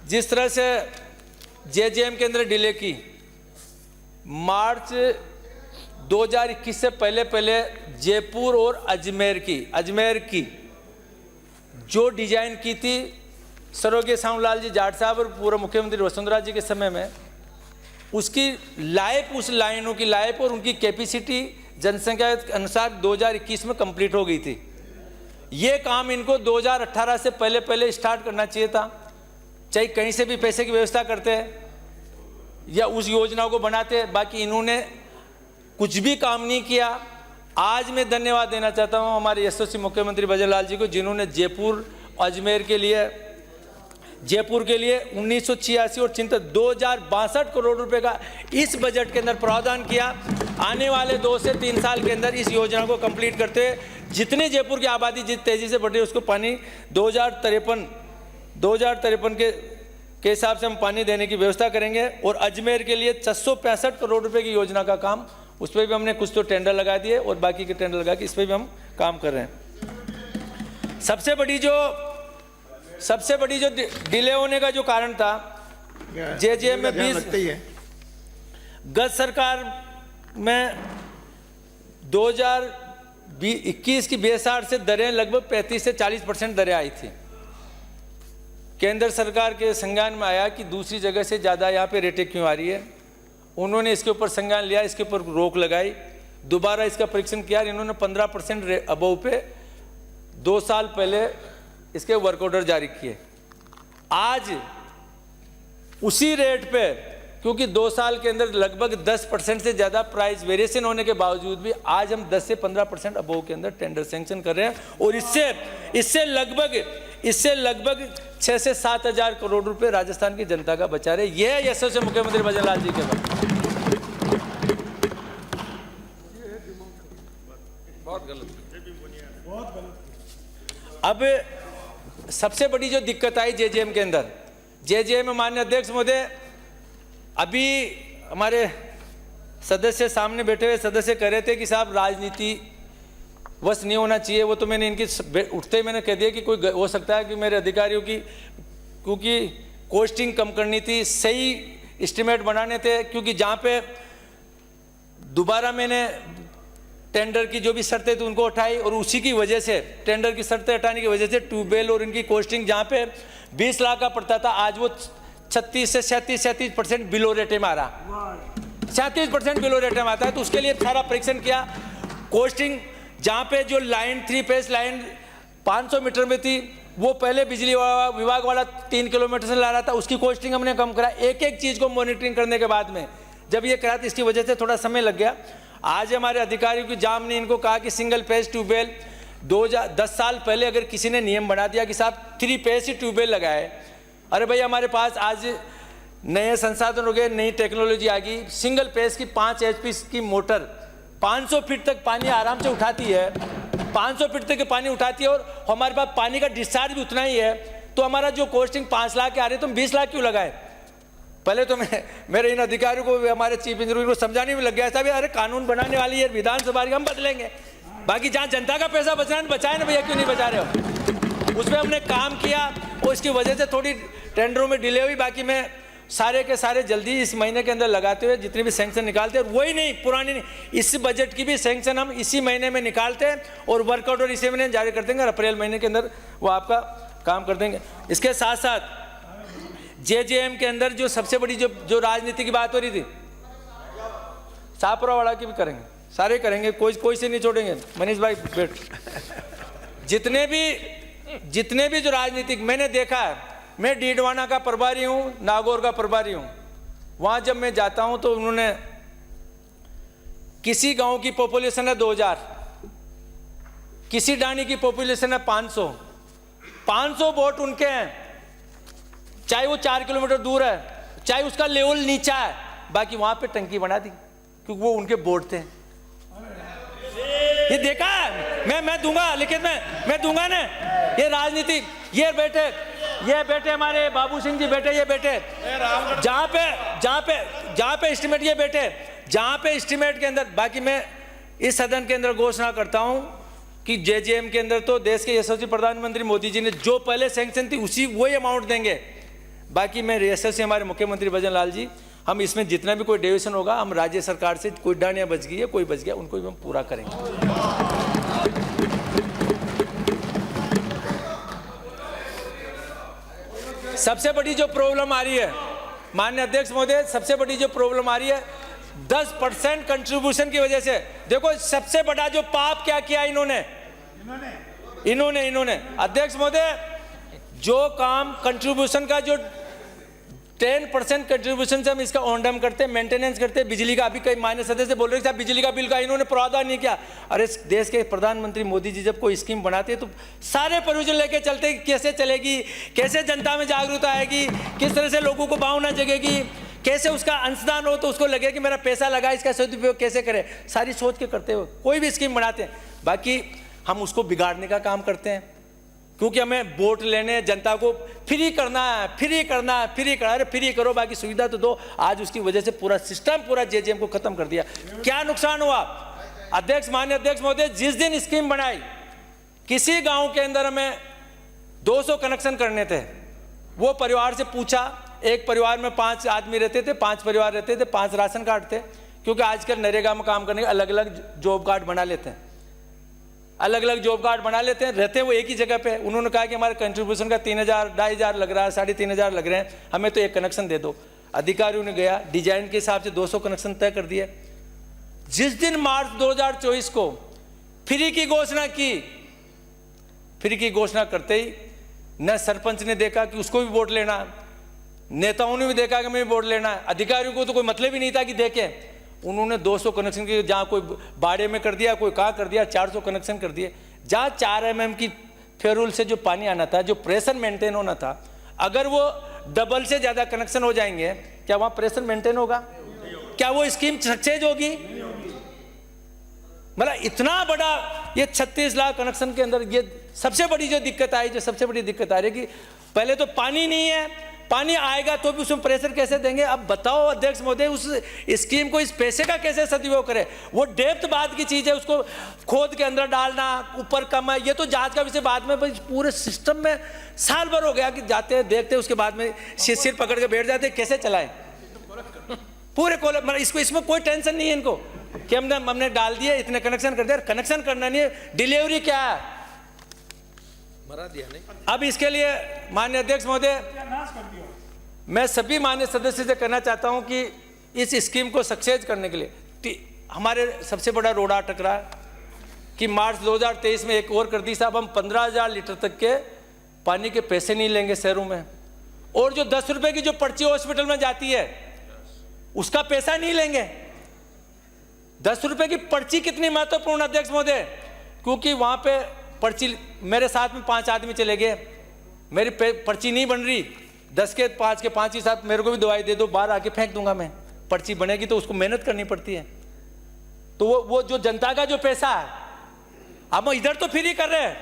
S1: जिस तरह से जेजेएम के अंदर डिले की, मार्च 2021 से पहले जयपुर और अजमेर की जो डिजाइन की थी स्वर्गीय श्यामलाल जी जाट साहब और पूर्व मुख्यमंत्री वसुंधरा जी के समय में, उसकी लाइफ, उस लाइनों की लाइफ और उनकी कैपेसिटी जनसंख्या के अनुसार 2021 में कंप्लीट हो गई थी। ये काम इनको 2018 से पहले स्टार्ट करना चाहिए था। चाहे कहीं से भी पैसे की व्यवस्था करते या उस योजना को बनाते, बाकी इन्होंने कुछ भी काम नहीं किया। आज मैं धन्यवाद देना चाहता हूं हमारे यशस्वी मुख्यमंत्री भजनलाल जी को, जिन्होंने जयपुर अजमेर के लिए 1986 और 2062 करोड़ रुपए का इस बजट के अंदर प्रावधान किया। आने वाले 2 से 3 साल के अंदर इस योजना को कंप्लीट करते हुए जितने जयपुर की आबादी जिस तेजी से बढ़ रही है, उसको पानी 2053 के हिसाब से हम पानी देने की व्यवस्था करेंगे। और अजमेर के लिए 665 करोड़ रुपए की योजना का काम, उस पर भी हमने कुछ तो टेंडर लगा दिए और बाकी के टेंडर लगा के इस पर भी हम काम कर रहे हैं। सबसे बड़ी जो डिले होने का जो कारण था, जेजेएम में 20 गत सरकार में 2021 की BSR से दरें लगभग 35 से 40% दरें आई थी। केंद्र सरकार के संज्ञान में आया कि दूसरी जगह से ज़्यादा यहाँ पे रेटें क्यों आ रही है। उन्होंने इसके ऊपर संज्ञान लिया, इसके ऊपर रोक लगाई, दोबारा इसका परीक्षण किया। इन्होंने 15% अबव पे 2 साल पहले इसके वर्क ऑर्डर जारी किए। आज उसी रेट पे, क्योंकि 2 साल के अंदर लगभग 10% से ज़्यादा प्राइस वेरिएशन होने के बावजूद भी आज हम 10 से 15% अबव के अंदर टेंडर सैंक्शन कर रहे हैं। और इससे लगभग 6 से 7 हज़ार करोड़ रुपए राजस्थान की जनता का बचा रहे। यह है यशस्वी मुख्यमंत्री भजनलाल जी के बाद। बहुत गलत। अब सबसे बड़ी जो दिक्कत आई जेजेएम के अंदर, जेजेएम में माननीय अध्यक्ष महोदय, अभी हमारे सदस्य सामने बैठे हुए सदस्य कह रहे थे कि साहब राजनीति वश नहीं होना चाहिए। वो तो मैंने इनकी उठते ही मैंने कह दिया कि कोई हो सकता है कि मेरे अधिकारियों की, क्योंकि कॉस्टिंग कम करनी थी, सही एस्टिमेट बनाने थे, क्योंकि जहाँ पे दोबारा मैंने टेंडर की जो भी शर्तें थी उनको उठाई और उसी की वजह से, टेंडर की शर्तें हटाने की वजह से ट्यूबवेल और इनकी कॉस्टिंग जहाँ पे 20 लाख का पड़ता था, आज वो 36 से 37% बिलो रेटे में आ रहा, 37% बिलो रेटे में आता है। तो उसके लिए सारा परीक्षण किया। कॉस्टिंग जहाँ पे जो लाइन 3 फेस लाइन 500 मीटर में थी, वो पहले बिजली विभाग वाला 3 किलोमीटर से ला रहा था, उसकी कॉस्टिंग हमने कम करा। एक चीज़ को मॉनिटरिंग करने के बाद में जब ये करा, तो इसकी वजह से थोड़ा समय लग गया। आज हमारे अधिकारियों की जाम ने इनको कहा कि सिंगल फेज ट्यूबवेल 10 साल पहले अगर किसी ने नियम बना दिया कि साहब 3 फेज ही ट्यूबवेल लगाए, अरे भाई हमारे पास आज नए संसाधन हो गए, नई टेक्नोलॉजी आ गई। सिंगल फेज की 5 HP की मोटर 500 फीट तक पानी आराम से उठाती है, 500 फीट तक पानी उठाती है और हमारे पास पानी का डिस्चार्ज भी उतना ही है। तो हमारा जो कॉस्टिंग 5 लाख के आ रही है, तो हम 20 लाख क्यों लगाए? पहले तो मेरे इन अधिकारियों को, हमारे चीफ इंजीनियर को समझाने में लग गया था, अरे कानून बनाने वाली है विधानसभा की, हम बदलेंगे, बाकी जहाँ जनता का पैसा बचाना बचाए ना भैया, क्यों नहीं बचा रहे हो? उसमें हमने काम किया और इसकी वजह से थोड़ी टेंडरों में डिले हुई। बाकी मैं सारे के सारे जल्दी इस महीने के अंदर लगाते हुए जितने भी सैंक्शन निकालते हैं, वही नहीं पुरानी नहीं, इस बजट की भी सैंक्शन हम इसी महीने में निकालते हैं और वर्क ऑर्डर इसी महीने जारी कर देंगे और अप्रैल महीने के अंदर वो आपका काम कर देंगे। इसके साथ साथ जेजेएम के अंदर जो सबसे बड़ी जो राजनीति की बात हो रही थी, शाहपुरा वाला की भी करेंगे, सारे करेंगे, कोई से नहीं छोड़ेंगे। मनीष भाई बैठ। जितने भी जो राजनीतिक मैंने देखा है, मैं डीडवाना का प्रभारी हूँ, नागौर का प्रभारी हूँ। वहाँ जब मैं जाता हूँ तो उन्होंने किसी गांव की पॉपुलेशन है 2000, किसी डानी की पॉपुलेशन है 500 वोट उनके हैं, चाहे वो 4 किलोमीटर दूर है, चाहे उसका लेवल नीचा है, बाकी वहां पे टंकी बना दी क्योंकि वो उनके वोट थे। ये देखा है, मैं दूंगा, लेकिन मैं दूंगा ना। ये राजनीति, ये बेटे हमारे बाबू सिंह जी बेटे, ये बेटे जहां पे एस्टिमेट, ये बेटे जहां पे एस्टिमेट के अंदर, बाकी मैं इस सदन के अंदर घोषणा करता हूं कि जेजेएम के अंदर तो देश के यशस्वी प्रधानमंत्री मोदी जी ने जो पहले सैंक्शन थी उसी वही अमाउंट देंगे। बाकी मैं यशस्वी हमारे मुख्यमंत्री भजन लाल जी, हम इसमें जितना भी कोई डेविएशन होगा, हम राज्य सरकार से कोई डानियाँ बच गई है, कोई बच गया, उनको भी हम पूरा करेंगे। सबसे बड़ी जो प्रॉब्लम आ रही है माननीय अध्यक्ष महोदय, सबसे बड़ी जो प्रॉब्लम आ रही है 10% कंट्रीब्यूशन की वजह से। देखो सबसे बड़ा जो पाप क्या किया इन्होंने अध्यक्ष महोदय, जो काम कंट्रीब्यूशन का जो 10% कंट्रीब्यूशन से हम इसका ऑनडम करते हैं, मेंटेनेंस करते हैं, बिजली का, अभी कई मान्य सदस्य बोल रहे थे बिजली का बिल का इन्होंने प्रावधान नहीं किया। अरे देश के प्रधानमंत्री मोदी जी जब कोई स्कीम बनाते हैं तो सारे प्रोविजन लेके चलते हैं, कैसे चलेगी, कैसे जनता में जागरूकता आएगी, किस तरह से लोगों को भावना जगेगी, कैसे उसका अंशदान हो तो उसको लगे कि मेरा पैसा लगा, इसका सदुपयोग कैसे करे, सारी सोच के करते हो कोई भी स्कीम बनाते हैं। बाकी हम उसको बिगाड़ने का काम करते हैं क्योंकि हमें वोट लेने, जनता को फ्री करना है, अरे फ्री करो, बाकी सुविधा तो दो। आज उसकी वजह से पूरा सिस्टम, पूरा जेजेएम को खत्म कर दिया। क्या नुकसान हुआ अध्यक्ष, माननीय अध्यक्ष महोदय, जिस दिन स्कीम बनाई किसी गांव के अंदर हमें 200 कनेक्शन करने थे, वो परिवार से पूछा, एक परिवार में 5 आदमी रहते थे, 5 परिवार रहते थे, 5 राशन कार्ड थे, क्योंकि आजकल नरेगा में काम करने के अलग अलग जॉब कार्ड बना लेते हैं, रहते हैं वो एक ही जगह पे। उन्होंने कहा कि हमारे कंट्रीब्यूशन का 3000, 2500 लग रहा है, 3500 लग रहे हैं, हमें तो एक कनेक्शन दे दो। अधिकारियों ने गया, डिजाइन के हिसाब से 200 कनेक्शन तय कर दिए। जिस दिन मार्च 2024 को फ्री की घोषणा करते ही न सरपंच ने देखा कि उसको भी वोट लेना, नेताओं ने भी देखा कि हमें वोट लेना है, अधिकारियों को तो कोई मतलब ही नहीं था कि देखें। उन्होंने 200 कनेक्शन की, जहाँ कोई बाड़े में कर दिया, कोई कहाँ कर दिया, 400 कनेक्शन कर दिए। जहाँ 4 mm की फेरूल से जो पानी आना था, जो प्रेशर मेंटेन होना था, अगर वो डबल से ज़्यादा कनेक्शन हो जाएंगे, क्या वहाँ प्रेशर मेंटेन होगा? क्या वो स्कीम सक्सेस होगी? मतलब इतना बड़ा ये 36 लाख कनेक्शन के अंदर ये सबसे बड़ी जो दिक्कत आई, सबसे बड़ी दिक्कत आ रही है कि पहले तो पानी नहीं है, पानी आएगा तो भी उसमें प्रेशर कैसे देंगे? अब बताओ अध्यक्ष महोदय, उस स्कीम को, इस पैसे का कैसे सदुपयोग करें? वो डेप्थ बाद की चीज़ है, उसको खोद के अंदर डालना, ऊपर कम है, ये तो जांच का विषय बाद में। पूरे सिस्टम में साल भर हो गया कि जाते हैं, देखते हैं, उसके बाद में सिर पकड़ के बैठ जाते हैं, कैसे चलाएं पूरे कोलम। मतलब इसमें कोई टेंशन नहीं है इनको कि हमने डाल दिए, इतने कनेक्शन कर दिया। कनेक्शन करना नहीं है, डिलीवरी क्या है मरा दिया नहीं। अब इसके लिए माननीय अध्यक्ष महोदय, मैं सभी माननीय सदस्य से कहना चाहता हूं कि इस स्कीम को सक्सेस करने के लिए हमारे सबसे बड़ा रोड़ा अटक रहा है कि मार्च 2023 में एक और कर दी साहब, हम 15,000 लीटर तक के पानी के पैसे नहीं लेंगे शहरों में, और जो 10 रुपए की जो पर्ची हॉस्पिटल में जाती है उसका पैसा नहीं लेंगे। 10 रुपए की पर्ची कितनी महत्वपूर्ण अध्यक्ष महोदय, क्योंकि वहां पे पर्ची, मेरे साथ में 5 आदमी चले गए, मेरी पर्ची नहीं बन रही, 10 के 5 के 5 ही साथ, मेरे को भी दवाई दे दो, बाहर आके फेंक दूंगा मैं। पर्ची बनेगी तो उसको मेहनत करनी पड़ती है। तो वो जो जनता का जो पैसा है, हम इधर तो फ्री कर रहे हैं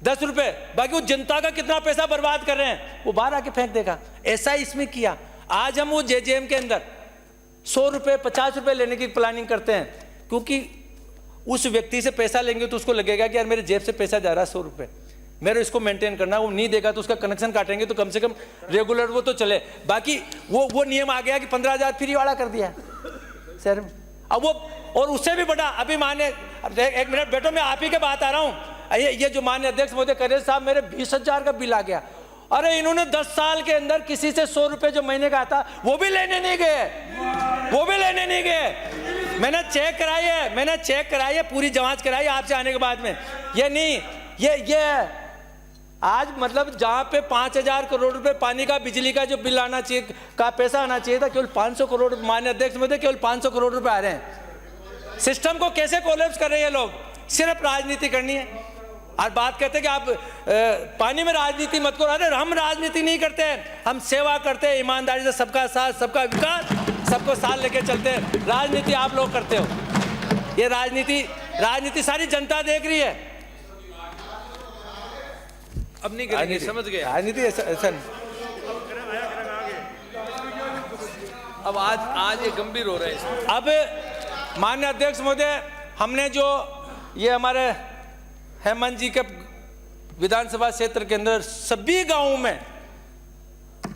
S1: 10 रुपए, बाकी वो जनता का कितना पैसा बर्बाद कर रहे हैं, वो बाहर आके फेंक देगा। ऐसा इसमें किया। आज हम वो जेजेएम के अंदर 100 रुपये 50 रुपये लेने की प्लानिंग करते हैं, क्योंकि उस व्यक्ति से पैसा लेंगे तो उसको लगेगा कि यार मेरे जेब से पैसा जा रहा है 100 रुपये, मेरे इसको मेंटेन करना। वो नहीं देगा तो उसका कनेक्शन काटेंगे, तो कम से कम रेगुलर वो तो चले। बाकी वो नियम आ गया कि 15,000 फ्री वाला कर दिया शहर में। अब वो, और उससे भी बड़ा, अभी माने, एक मिनट बैठो, मैं आप ही के बात आ रहा हूँ। ये जो माननीय अध्यक्ष महोदय कह रहे साहब, मेरे 20,000 का बिल आ गया। अरे इन्होंने 10 साल के अंदर किसी से 100 रुपये जो महीने का आता, वो भी लेने नहीं गए। मैंने चेक कराई है, पूरी जांच कराई आपसे आने के बाद में। ये नहीं, आज मतलब जहाँ पे 5,000 करोड़ रुपए पानी का, बिजली का जो बिल आना चाहिए, का पैसा आना चाहिए था, केवल 500 करोड़, माननीय अध्यक्ष महोदय केवल 500 करोड़ रुपए आ रहे हैं। सिस्टम को कैसे कोलैप्स कर रहे हैं ये लोग? सिर्फ राजनीति करनी है और बात कहते हैं कि आप पानी में राजनीति मत करो। अरे हम राजनीति नहीं करते हैं, हम सेवा करते हैं ईमानदारी से, सबका साथ, सबका विकास, सबको साथ लेके चलते हैं। राजनीति आप लोग करते हो, ये राजनीति सारी जनता देख रही है। अब नहीं करेंगे, समझ गए राजनीति ऐसा नहीं। अब आज ये गंभीर हो रहा है। अब माननीय अध्यक्ष महोदय, हमने जो ये हमारे हेमंत जी के विधानसभा क्षेत्र के अंदर सभी गांवों में,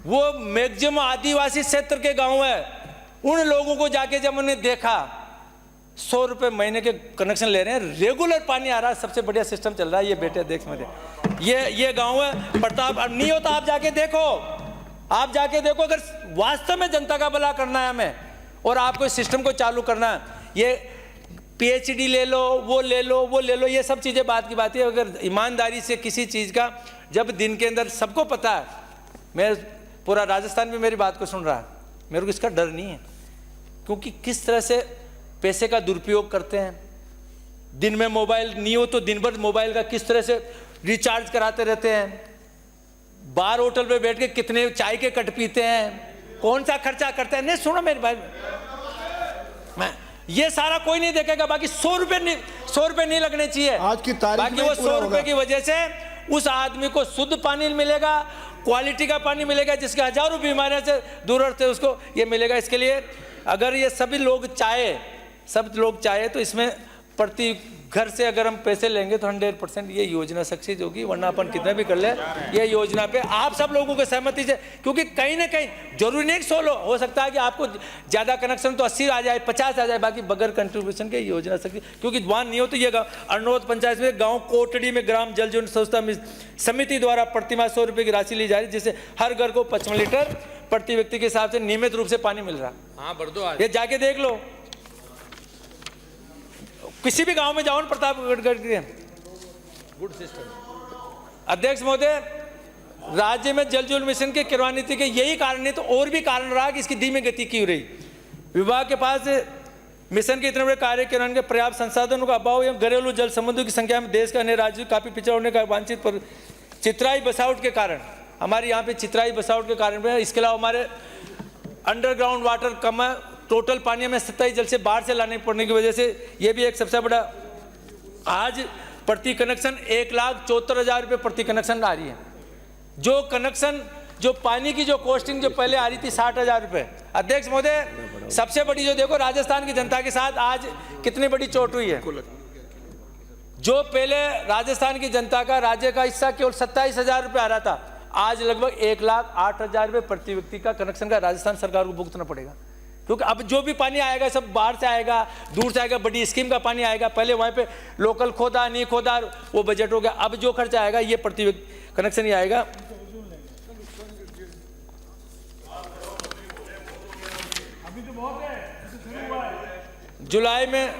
S1: वो मैक्सिमम आदिवासी क्षेत्र के गांव है, उन लोगों को जाके जब उन्हें देखा 100 रुपये महीने के कनेक्शन ले रहे हैं, रेगुलर पानी आ रहा है, सबसे बढ़िया सिस्टम चल रहा है। ये बेटे अध्यक्ष महोदय, ये गांव है प्रताप। अब नहीं होता आप जाके देखो, आप जाके देखो। अगर वास्तव में जनता का भला करना है हमें और आपको इस सिस्टम को चालू करना है, ये PhD ले लो, वो ले लो, वो ले लो, ये सब चीज़ें बात की बात है। अगर ईमानदारी से किसी चीज़ का, जब दिन के अंदर सबको पता है, मैं पूरा राजस्थान में मेरी बात को सुन रहा है, मेरे को इसका डर नहीं है, क्योंकि किस तरह से पैसे का दुरुपयोग करते हैं। दिन में मोबाइल नहीं हो तो दिन भर मोबाइल का किस तरह से रिचार्ज कराते रहते हैं, बार होटल पे बैठ के कितने चाय के कट पीते हैं, कौन सा खर्चा करते हैं। नहीं सुनो मेरी भाई, मैं ये सारा कोई नहीं देखेगा। बाकी 100 रुपये नहीं लगने चाहिए
S3: आज की तारीख
S1: बाकी वो 100 रुपये की वजह से उस आदमी को शुद्ध पानी मिलेगा, क्वालिटी का पानी मिलेगा, जिसके हजारों बीमारियों से दूर रहते उसको ये मिलेगा। इसके लिए अगर ये सभी लोग चाहे तो इसमें प्रति घर से अगर हम पैसे लेंगे तो 100% ये योजना सक्सेस होगी। वरना अपन कितने भी कर ले, ये योजना पे आप सब लोगों को सहमति से, क्योंकि कहीं ना कहीं जरूरी नहीं 100 हो सकता है कि आपको ज़्यादा कनेक्शन तो 80 आ जाए, 50 आ जाए, बाकी बगैर कंट्रीब्यूशन के योजना सक्सेस। क्योंकि वहाँ नहीं हो तो ये अरनोद पंचायत में गाँव कोटड़ी में ग्राम जल जीवन संस्था समिति द्वारा प्रतिमाह 100 रुपये की राशि ली जा रही है, जिससे हर घर को 55 लीटर प्रति व्यक्ति के हिसाब से नियमित रूप से पानी मिल रहा है।
S4: हाँ भर दो,
S1: ये जाके देख लो, किसी भी गांव में जाओ ना प्रतापगढ़ के, गुड सिस्टम। अध्यक्ष महोदय, राज्य में जल जीवन मिशन के करवानीति के यही कारण नहीं तो और भी कारण रहा कि इसकी धीमी गति क्यों रही। विभाग के पास मिशन के इतने बड़े कार्य करने के पर्याप्त संसाधनों का अभाव एवं घरेलू जल संबंधों की संख्या में देश का अन्य राज्यों काफी पिछड़ा होने का वांछित पर चित्राई बसावट के कारण, हमारे यहाँ पे चित्राई बसावट के कारण में, इसके अलावा हमारे अंडरग्राउंड वाटर कम है, टोटल पानी में 27 जल से बाहर से लाने पड़ने की वजह से ये भी एक सबसे बड़ा। आज प्रति कनेक्शन 1,74,000 रुपये प्रति कनेक्शन आ रही है। जो कनेक्शन, जो पानी की जो कॉस्टिंग जो पहले आ रही थी 60,000 रुपये। अध्यक्ष महोदय, सबसे बड़ी जो देखो राजस्थान की जनता के साथ आज कितनी बड़ी चोट हुई है। जो पहले राजस्थान की जनता का राज्य का हिस्सा केवल 27,000 रुपये आ रहा था, आज लगभग 1,08,000 रुपये प्रति व्यक्ति का कनेक्शन का राजस्थान सरकार को भुगतना पड़ेगा। क्योंकि अब जो भी पानी आएगा सब बाहर से आएगा, दूर से आएगा, बड़ी स्कीम का पानी आएगा। पहले वहाँ पे लोकल खोदा नहीं खोदा वो बजट हो गया। अब जो खर्चा आएगा ये प्रति कनेक्शन ही आएगा। जुलाई में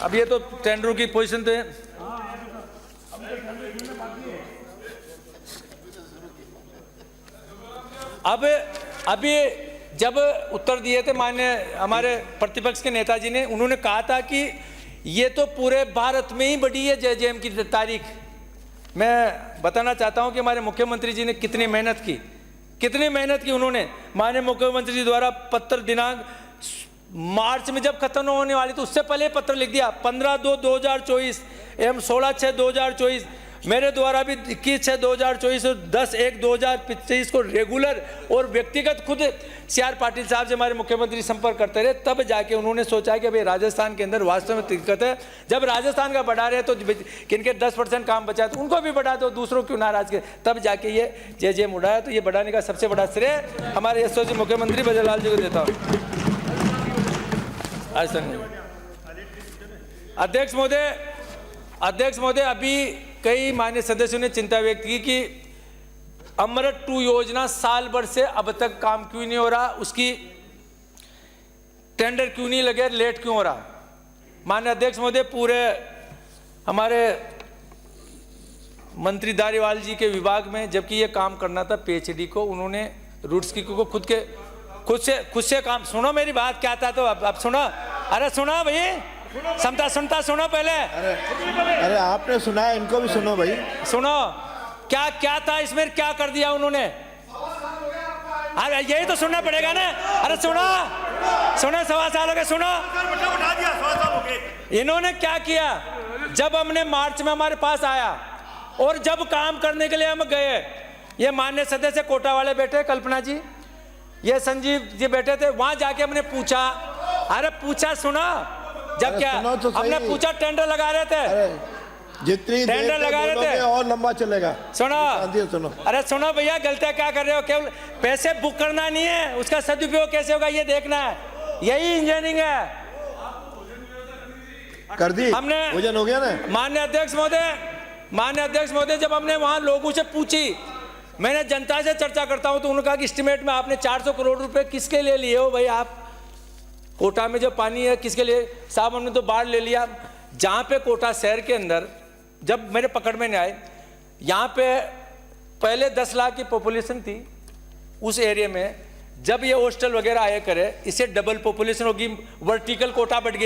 S1: अब ये तो टेंडरों की पोजीशन तो है। अब अभी जब उत्तर दिए थे माननीय हमारे प्रतिपक्ष के नेताजी ने, उन्होंने कहा था कि ये तो पूरे भारत में ही बढ़ी है JJM की तारीख। मैं बताना चाहता हूं कि हमारे मुख्यमंत्री जी ने कितनी मेहनत की उन्होंने। माननीय मुख्यमंत्री जी द्वारा पत्र दिनांक मार्च में जब खत्म होने वाली तो उससे पहले पत्र लिख दिया 15/2/2024 एवं 16/6/2024। मेरे द्वारा भी 21/6/2024 और 10/1/2025 को रेगुलर और व्यक्तिगत खुद CR पाटिल साहब से हमारे मुख्यमंत्री संपर्क करते रहे। तब जाके उन्होंने सोचा कि भाई राजस्थान के अंदर वास्तव में दिक्कत है। जब राजस्थान का बढ़ा रहे तो किनके 10% काम बचा तो उनको भी बढ़ा दो, दूसरों क्यों नाराज के। तब जाके ये JJM उड़ाया। तो ये बढ़ाने का सबसे बड़ा श्रेय हमारे यशस्वी मुख्यमंत्री बजरलाल जी को देता हूँ। अध्यक्ष महोदय, अभी कई मान्य सदस्यों ने चिंता व्यक्त की कि अमृत 2 योजना साल भर से अब तक काम क्यों नहीं हो रहा, उसकी टेंडर क्यों नहीं लगे, लेट क्यों हो रहा। माननीय अध्यक्ष महोदय, पूरे हमारे मंत्री दारीवाल जी के विभाग में, जबकि ये काम करना था पीएचडी को, उन्होंने रूट्स की को खुद से काम। सुनो मेरी बात, क्या था तो अब सुनो। अरे सुनो भाई, सुनो पहले।
S3: अरे आपने सुना है, इनको भी सुनो भाई।
S1: सुनो क्या था इसमें, क्या कर दिया उन्होंने। अरे यही तो सुनना पड़ेगा ना। अरे सुनो 1.25 साल हो गए। सुनो इन्होंने क्या किया। जब हमने मार्च में हमारे पास आया और जब काम करने के लिए हम गए, ये माननीय सदस्य कोटा वाले बैठे, कल्पना जी, ये संजीव जी बैठे थे, वहां जाके हमने पूछा। अरे पूछा, सुनो, जब क्या हमने पूछा, टेंडर लगा रहे थे,
S3: जितनी
S1: टेंडर लगा रहे थे,
S3: और लंबा चलेगा।
S1: सुनो। अरे सुनो भैया, गलतियां क्या कर रहे हो। केवल पैसे बुक करना नहीं है, उसका सदुपयोग कैसे होगा ये देखना है। यही इंजीनियरिंग है।
S3: कर दी
S1: हमने,
S3: वजन हो गया ना।
S1: माननीय अध्यक्ष महोदय, जब हमने वहां लोगों से पूछी, मैंने जनता से चर्चा करता हूं तो उन्होंने कहा कि एस्टिमेट में आपने 400 करोड़ रुपए किसके लिए लिए हो भाई। आप कोटा में जो पानी है किसके लिए साहब, हमने तो बाढ़ ले लिया। जहां पे कोटा शहर के अंदर, जब मेरे पकड़ में नहीं आए, यहाँ पे पहले 10 लाख की पॉपुलेशन थी उस एरिया में। जब ये हॉस्टल वगैरह आया करे, इससे डबल पॉपुलेशन होगी। वर्टिकल कोटा बढ़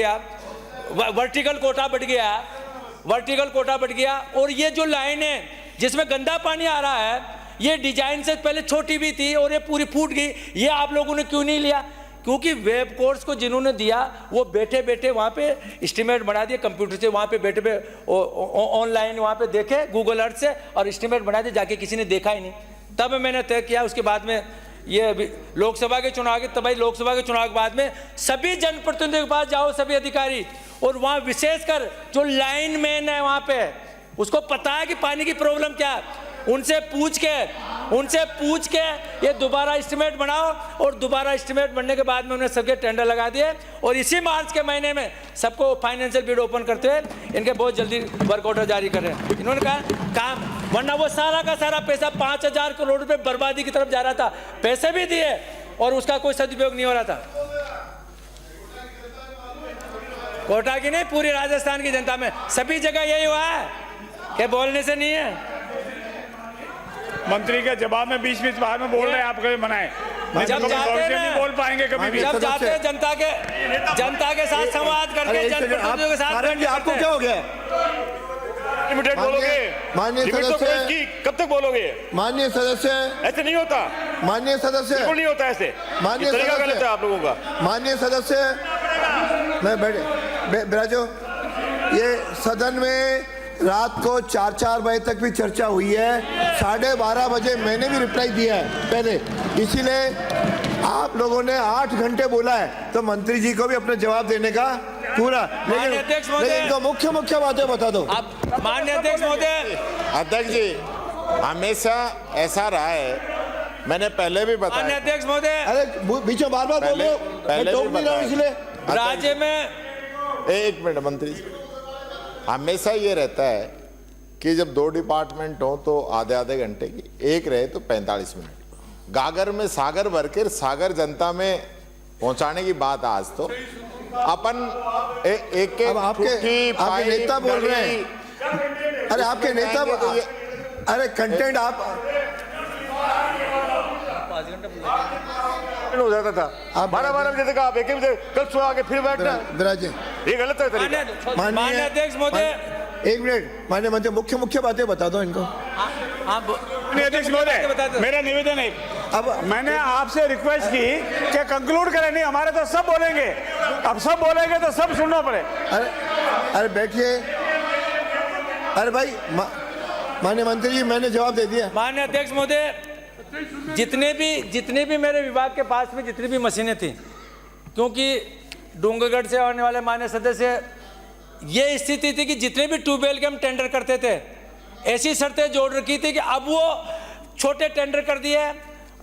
S1: गया। और ये जो लाइन है जिसमें गंदा पानी आ रहा है, ये डिजाइन से पहले छोटी भी थी और ये पूरी फूट गई। ये आप लोगों ने क्यों नहीं लिया। क्योंकि वेब कोर्स को जिन्होंने दिया, वो बैठे बैठे वहाँ पे एस्टिमेट बना दिए कंप्यूटर से, वहाँ पे बैठे ऑनलाइन वहाँ पे देखे गूगल अर्थ से और एस्टिमेट बना दिए, जाके किसी ने देखा ही नहीं। तब मैंने तय किया। उसके बाद में ये लोकसभा के चुनाव के, तब लोकसभा के चुनाव के बाद में सभी जनप्रतिनिधियों के पास जाओ, सभी अधिकारी, और वहाँ विशेषकर जो लाइन मैन है वहाँ पे, उसको पता है कि पानी की प्रॉब्लम क्या है। उनसे पूछ के ये दोबारा एस्टिमेट बनाओ, और दोबारा एस्टिमेट बनने के बाद में उन्होंने सबके टेंडर लगा दिए। और इसी मार्च के महीने में सबको फाइनेंशियल बिड ओपन करते हुए इनके बहुत जल्दी वर्क ऑर्डर जारी करें। इन्होंने कहा काम, वरना वो सारा का सारा पैसा 5,000 करोड़ रुपए बर्बादी की तरफ जा रहा था। पैसे भी दिए और उसका कोई सदुपयोग नहीं हो रहा था। कोटा की नहीं, पूरी राजस्थान की जनता में सभी जगह यही हुआ है कि बोलने से नहीं है।
S5: मंत्री के जवाब में बीच बाहर में बोल रहे हैं, आप कभी मनाए।
S1: जब जाते
S5: नहीं बोल पाएंगे कभी भी।
S1: जब जाते हैं जनता के साथ संवाद करके, जनप्रतिनिधियों के साथ।
S3: आपको क्या हो गया।
S5: लिमिटेड बोलोगे,
S3: माननीय सदस्य,
S5: कब तक बोलोगे।
S3: माननीय सदस्य,
S5: ऐसे नहीं होता।
S3: माननीय सदस्य,
S5: बिल्कुल नहीं होता ऐसे।
S3: माननीय
S5: तरीका गलत है आप लोगों का।
S3: माननीय सदस्य, मैं बिराजो, ये सदन में रात को 4-4 बजे तक भी चर्चा हुई है। 12:30 बजे मैंने भी रिप्लाई दिया है पहले, इसीलिए आप लोगों ने 8 घंटे बोला है, तो मंत्री जी को भी अपने जवाब देने का पूरा। लेकिन तो मुख्य बातें बता दो।
S1: माननीय अध्यक्ष महोदय।
S6: अध्यक्ष जी, हमेशा ऐसा रहा है, मैंने पहले भी बताया।
S1: माननीय अध्यक्ष महोदय,
S3: अरे बीच में बार बोल रहे हो, मैं टोक नहीं रहा हूं इसलिए।
S1: राज्य में
S6: 1 मिनट मंत्री जी, हमेशा ये रहता है कि जब 2 डिपार्टमेंट हो तो आधे घंटे की, एक रहे तो 45 मिनट। गागर में सागर भर के सागर जनता में पहुंचाने की बात। आज तो अपन एक
S3: आपके नेता बोल रहे हैं। अरे आपके नेता, अरे कंटेंट आप
S5: हो जाता था 12 बजे तक, आप 1 बजे कल सुबह आके फिर बैठना, ये गलत है तरीका।
S1: माननीय अध्यक्ष महोदय,
S3: 1 मिनट। माननीय मंत्री, मुख्य बातें बता दो इनको।
S5: अध्यक्ष महोदय, मेरा निवेदन है, अब मैंने आपसे रिक्वेस्ट की कि कंक्लूड करें। नहीं, हमारे तो सब बोलेंगे, अब सब बोलेंगे तो सब सुनना पड़े।
S3: अरे बैठिए। अरे भाई माननीय मंत्री जी, मैंने जवाब दे दिया।
S1: माननीय अध्यक्ष महोदय, जितने भी मेरे विभाग के पास में जितनी भी मशीनें थी, क्योंकि डूंगरगढ़ से आने वाले माननीय सदस्य, ये स्थिति थी कि जितने भी ट्यूबवेल के हम टेंडर करते थे, ऐसी शर्तें जोड़ रखी थी कि अब वो छोटे टेंडर कर दिए,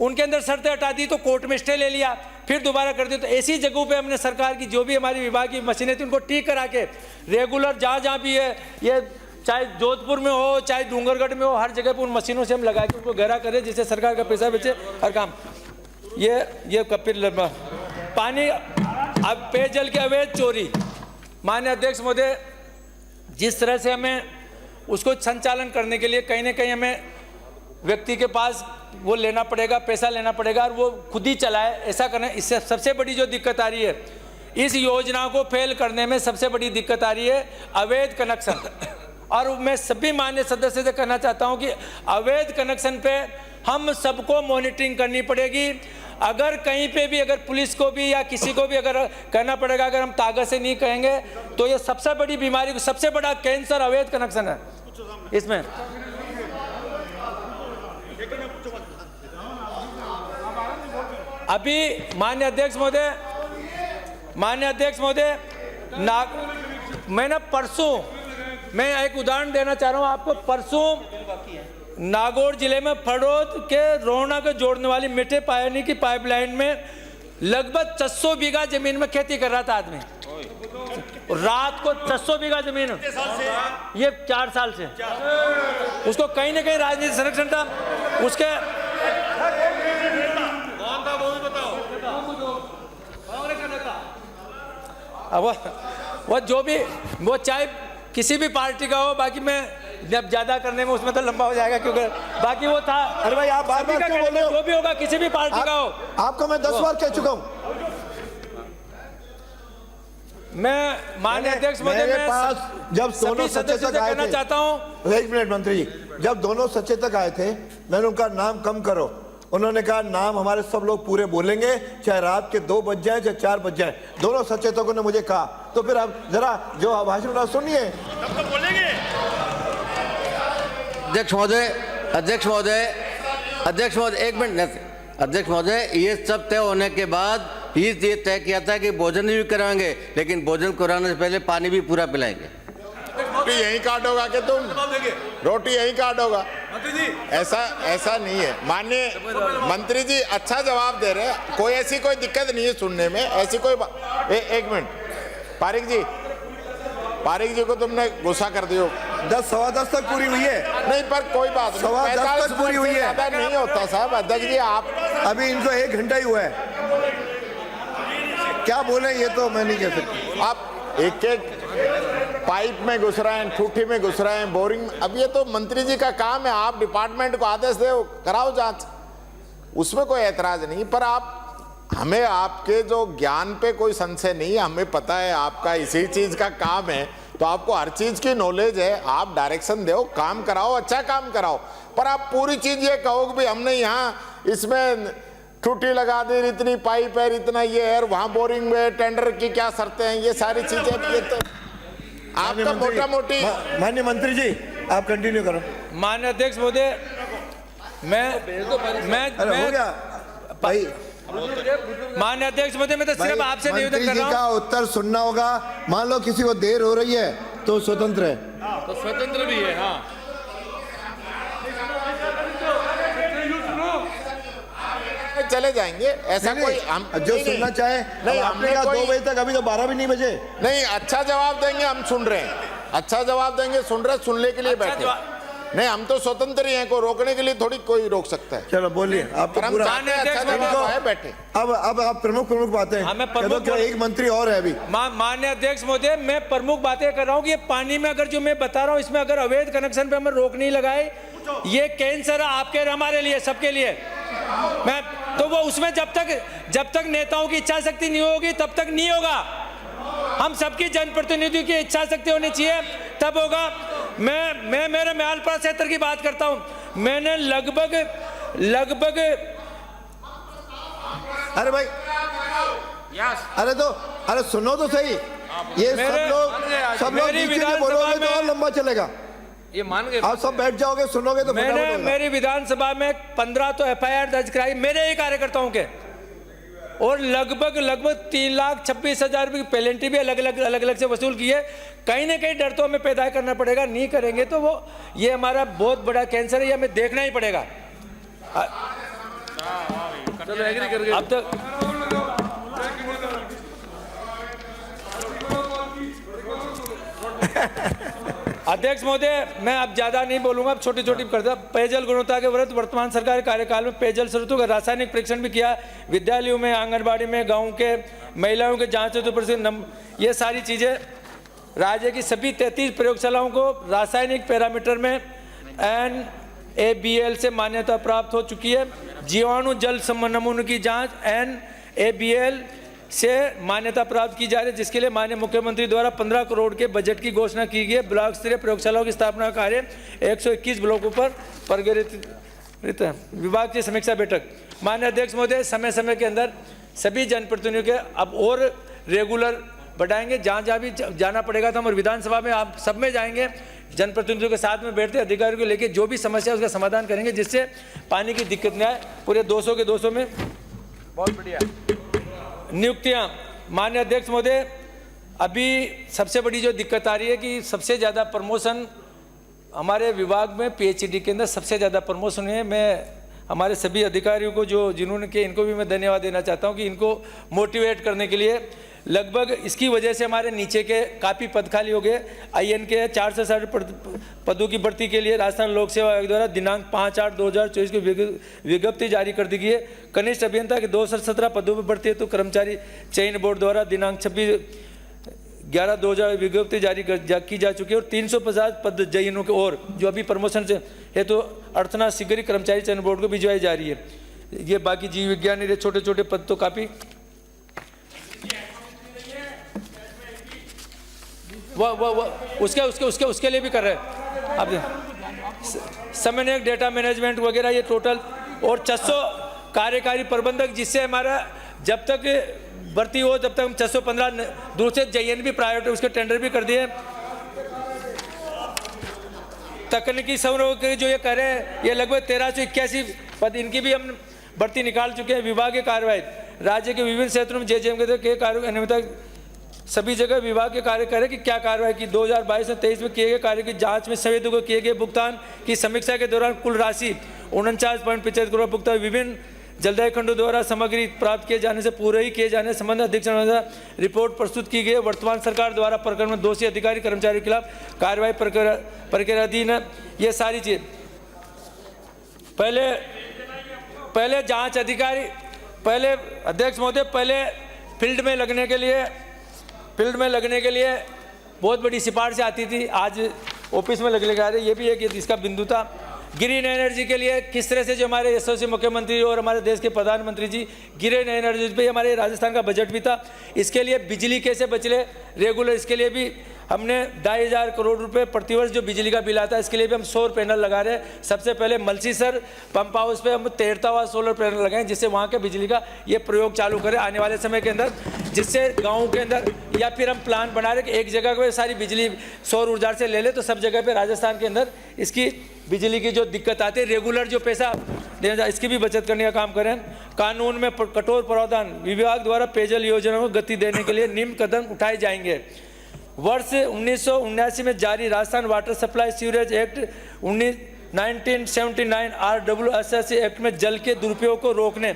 S1: उनके अंदर शर्तें हटा दी तो कोर्ट में स्टे ले लिया, फिर दोबारा कर दिया। तो ऐसी जगहों पे हमने सरकार की जो भी हमारी विभाग की मशीनें थी, उनको ठीक करा के रेगुलर जहाँ भी है, ये चाहे जोधपुर में हो चाहे डूंगरगढ़ में हो, हर जगह पर उन मशीनों से हम लगा के उनको गहरा करें, जिससे सरकार का पैसा बचे हर काम। ये कपिल पानी, अब पेयजल की अवैध चोरी। माननीय अध्यक्ष महोदय, जिस तरह से हमें उसको संचालन करने के लिए कहीं ना कहीं हमें व्यक्ति के पास वो लेना पड़ेगा, पैसा लेना पड़ेगा और वो खुद ही चलाए, ऐसा करना। इससे सबसे बड़ी जो दिक्कत आ रही है, इस योजना को फेल करने में सबसे बड़ी दिक्कत आ रही है अवैध कनेक्शन। और मैं सभी मान्य सदस्य से कहना चाहता हूं कि अवैध कनेक्शन पे हम सबको मॉनिटरिंग करनी पड़ेगी। अगर कहीं पे भी अगर पुलिस को भी या किसी को भी अगर कहना पड़ेगा, अगर हम ताकत से नहीं कहेंगे तो ये सबसे बड़ी बीमारी, सबसे बड़ा कैंसर अवैध कनेक्शन है। इसमें अभी माननीय अध्यक्ष महोदय मैंने परसों, मैं एक उदाहरण देना चाह रहा हूं आपको। परसों नागौर जिले में फड़ौद के रोहना को जोड़ने वाली मीठे पानी की पाइपलाइन में लगभग 600 बीघा जमीन में खेती कर रहा था आदमी। रात को 600 बीघा जमीन, ये 4 साल से। उसको कहीं ना कहीं राजनीतिक संरक्षण था। उसके वो जो भी, वो चाहे किसी भी पार्टी का हो, बाकी मैं जब ज्यादा करने में उसमें तो लंबा हो जाएगा, क्योंकि बाकी वो था।
S3: अरे भाई आप बार बार क्यों बोल रहे हो?
S1: जो भी होगा किसी भी पार्टी का हो।
S3: आपको मैं 10 बार कह चुका हूं।
S1: मैं माननीय अध्यक्ष महोदय,
S3: मेरे
S1: मैं
S3: पास जब दोनों सचेतक आए
S1: कहना
S3: थे,
S1: चाहता हूं,
S3: एक मिनट मंत्री जी, जब दोनों सचेतक आए थे मैंने उनका नाम कम करो, उन्होंने कहा नाम हमारे सब लोग पूरे बोलेंगे, चाहे रात के 2 बज जाए चाहे 4 बज जाए। दोनों सचेतकों ने मुझे कहा, तो फिर आप जरा जो भाषण सुनिए।
S7: अध्यक्ष महोदय, एक मिनट। अध्यक्ष महोदय, ये सब तय होने के बाद ही ये तय किया था कि भोजन भी कराएंगे, लेकिन भोजन कराने से पहले पानी भी पूरा पिलाएंगे।
S6: रोटी यहीं काटोगा कि तुम? रोटी यहीं काटोगा? ऐसा नहीं है। माननीय मंत्री जी अच्छा जवाब दे रहे हैं, कोई ऐसी कोई दिक्कत नहीं है सुनने में, ऐसी कोई एक मिनट। पारिक जी को तुमने गुस्सा कर दियो।
S3: 10 सवा 10 तक पूरी हुई है।
S6: नहीं, पर कोई बात नहीं,
S3: 10 तक पूरी हुई है।
S6: ज्यादा नहीं होता साहब। अध्यक्ष जी आप
S3: अभी इनको 1 घंटा ही हुआ है, क्या बोले ये तो मैं नहीं कह सकता।
S6: आप एक पाइप में घुस रहे हैं, ठूठी में घुस रहे हैं, बोरिंग। अब ये तो मंत्री जी का काम है, आप डिपार्टमेंट को आदेश दो, कराओ जांच, उसमें कोई ऐतराज नहीं। पर आप हमें आपके जो ज्ञान पे कोई संशय नहीं है, हमें पता है आपका इसी चीज का काम है, तो आपको हर चीज की नॉलेज है। आप डायरेक्शन दो, काम कराओ, अच्छा काम कराओ। पर आप पूरी चीज ये कहो कि हमने यहाँ इसमें ठूठी लगा दी, इतनी पाइप है, इतना ये है, वहां बोरिंग में टेंडर की क्या शर्तें हैं, ये सारी चीजें, ये तो आप तो मोटा मोटी।
S3: माननीय मंत्री जी आप कंटिन्यू करो।
S1: माननीय अध्यक्ष महोदय, मैं
S3: हो गया भाई।
S1: माननीय अध्यक्ष महोदय, मैं तो सिर्फ आपसे निवेदन कर
S3: मंत्री जी
S1: रहा
S3: का
S1: हूं।
S3: उत्तर सुनना होगा। मान लो किसी को देर हो रही है तो स्वतंत्र है,
S1: तो स्वतंत्र भी है। हाँ,
S6: चले जाएंगे, ऐसा कोई हम
S3: जो सुनना चाहे।
S6: नहीं,
S3: आपने कहा 2 बजे तक, अभी तो 12 भी नहीं बजे।
S6: नहीं, अच्छा जवाब देंगे, हम सुन रहे हैं। अच्छा जवाब देंगे, सुन रहे, सुनने के लिए बैठे। नहीं, हम तो स्वतंत्र ही हैं, को रोकने के लिए थोड़ी कोई रोक सकता है।
S3: चलो बोलिए आप तो पूरा।
S6: बैठे।
S3: अब आप प्रमुख बातें।
S1: हाँ, मैं प्रमुख
S3: एक मंत्री और है अभी।
S1: माननीय अध्यक्ष महोदय, मैं प्रमुख बातें कर रहा हूँ कि ये पानी में अगर जो मैं बता रहा हूँ, इसमें अगर अवैध कनेक्शन पे हमें रोक नहीं लगाए, ये कैंसर है आपके, हमारे लिए, सबके लिए। मैं तो वो उसमें जब तक नेताओं की इच्छा शक्ति नहीं होगी तब तक नहीं होगा। हम सबकी जनप्रतिनिधियों की इच्छा शक्ति होनी चाहिए, तब होगा। मैं मेरे म्यालपाड़ा क्षेत्र की बात करता हूं। मैंने लगभग
S3: अरे भाई, अरे सुनो तो सही। ये सब लोग नीचे से बोलोगे तो और लंबा चलेगा।
S1: ये मान गए,
S3: आप सब बैठ जाओगे, सुनोगे तो
S1: मैंने मेरी विधानसभा में 15 तो FIR दर्ज कराई मेरे ही कार्यकर्ताओं के, और लगभग 3,26,000 रुपये की पेनल्टी भी अलग से वसूल की है। कहीं ना कहीं डर तो हमें पैदा करना पड़ेगा, नहीं करेंगे तो वो ये हमारा बहुत बड़ा कैंसर है, ये हमें देखना ही पड़ेगा। चलो एग्री कर गए। अब तक अध्यक्ष महोदय, मैं अब ज्यादा नहीं बोलूंगा, अब छोटी करता। पेयजल गुणवत्ता के विरुद्ध वर्तमान सरकार कार्यकाल में पेयजल स्रोतों का रासायनिक परीक्षण भी किया, विद्यालयों में, आंगनबाड़ी में, गाँव के महिलाओं के जांच हेतु, ये सारी चीजें राज्य की सभी 33 प्रयोगशालाओं को रासायनिक पैरामीटर में NABL से मान्यता प्राप्त हो चुकी है। जीवाणु जल नमूनों की जांच NABL से मान्यता प्राप्त की जा रही है, जिसके लिए माननीय मुख्यमंत्री द्वारा 15 करोड़ के बजट की घोषणा की गई है। ब्लॉक स्तरीय प्रयोगशालाओं की स्थापना का कार्य 121 ब्लॉकों पर प्रगति। विभाग की समीक्षा बैठक। माननीय अध्यक्ष महोदय, समय समय के अंदर सभी जनप्रतिनिधियों के अब और रेगुलर बढ़ाएंगे। जहाँ जहाँ भी जाना पड़ेगा तो हम विधानसभा में आप सब में जाएंगे, जनप्रतिनिधियों के साथ में बैठते अधिकारियों को लेकर जो भी समस्या है उसका समाधान करेंगे, जिससे पानी की दिक्कत न आए। पूरे 200 के 200 में बहुत बढ़िया नियुक्तियां। माननीय अध्यक्ष महोदय, अभी सबसे बड़ी जो दिक्कत आ रही है कि सबसे ज़्यादा प्रमोशन हमारे विभाग में PHED के अंदर सबसे ज़्यादा प्रमोशन है। मैं हमारे सभी अधिकारियों को जो जिन्होंने किए इनको भी मैं धन्यवाद देना चाहता हूं कि इनको मोटिवेट करने के लिए लगभग इसकी वजह से हमारे नीचे के काफ़ी पद खाली हो गए। IN के 460 पदों की भर्ती के लिए राजस्थान लोक सेवा आयोग द्वारा दिनांक 5/8/2024 को विज्ञप्ति जारी कर दी गई है। कनिष्ठ अभियंता के 217 पदों पर भर्ती है तो कर्मचारी चयन बोर्ड द्वारा दिनांक 26/11/2000 विज्ञप्ति जारी की जा चुकी है और 350 पद जयिनों के और जो अभी प्रमोशन से है तो अर्थना शीघ्र कर्मचारी चयन बोर्ड को भिजवाई जा रही है। ये बाकी जीव विज्ञान छोटे छोटे पद तो काफ़ी उसके लिए भी कर रहे हैं। अब समन्वयक, डेटा मैनेजमेंट वगैरह ये टोटल और 600 कार्यकारी प्रबंधक, जिससे हमारा जब तक भर्ती हो तब तक हम 615 दूसरे JN भी प्राइवेट उसके टेंडर भी कर दिए। तकनीकी समरोह के जो ये कर रहे हैं ये लगभग 1381 पद, इनकी भी हम भर्ती निकाल चुके हैं। विभाग की कार्रवाई राज्य के विभिन्न क्षेत्रों में JJM के कार्य अनियमितता सभी जगह विभाग के कार्य करें कि क्या कार्रवाई की 2022 से 23 में किए गए कार्य की जांच में संवेदकों को किए गए भुगतान की समीक्षा के दौरान कुल राशि 49.75 करोड़ भुगतान विभिन्न जलदाय खंडों द्वारा सामग्री प्राप्त किए जाने से पूरे ही किए जाने संबंध अधीक्षण रिपोर्ट प्रस्तुत की गई। वर्तमान सरकार द्वारा प्रकरण में दोषी अधिकारी कर्मचारियों के खिलाफ कार्रवाई प्रक्रियाधीन है। ये सारी चीज पहले जांच अधिकारी, पहले अध्यक्ष महोदय, पहले फील्ड में लगने के लिए बहुत बड़ी सिफारिशें आती थी। आज ऑफिस में लगने के आ रहे, ये भी एक इसका बिंदु था। ग्रीन एनर्जी के लिए किस तरह से जो हमारे यशस्वी मुख्यमंत्री और हमारे देश के प्रधानमंत्री जी ग्रीन एनर्जी पे हमारे राजस्थान का बजट भी था। इसके लिए बिजली कैसे बचले रेगुलर, इसके लिए भी हमने 2,500 करोड़ रुपए प्रतिवर्ष जो बिजली का बिल आता है इसके लिए भी हम सौर पैनल लगा रहे हैं। सबसे पहले मलसीसर पंप हाउस पे हम 13वां सोलर पैनल लगाएं, जिससे वहाँ के बिजली का ये प्रयोग चालू करें आने वाले समय के अंदर, जिससे गाँव के अंदर या फिर हम प्लान बना रहे कि एक जगह पर सारी बिजली सौर ऊर्जा से ले ले, तो सब जगह पर राजस्थान के अंदर इसकी बिजली की जो दिक्कत आती है रेगुलर जो पैसा देना इसकी भी बचत करने का काम करें। कानून में कठोर प्रावधान, विभाग द्वारा पेयजल योजनाओं को गति देने के लिए निम्न कदम उठाए जाएंगे। वर्ष 1979 में जारी Rajasthan water supply sewerage act 1979 RWSS act में जल के दुरुपयोग को रोकने,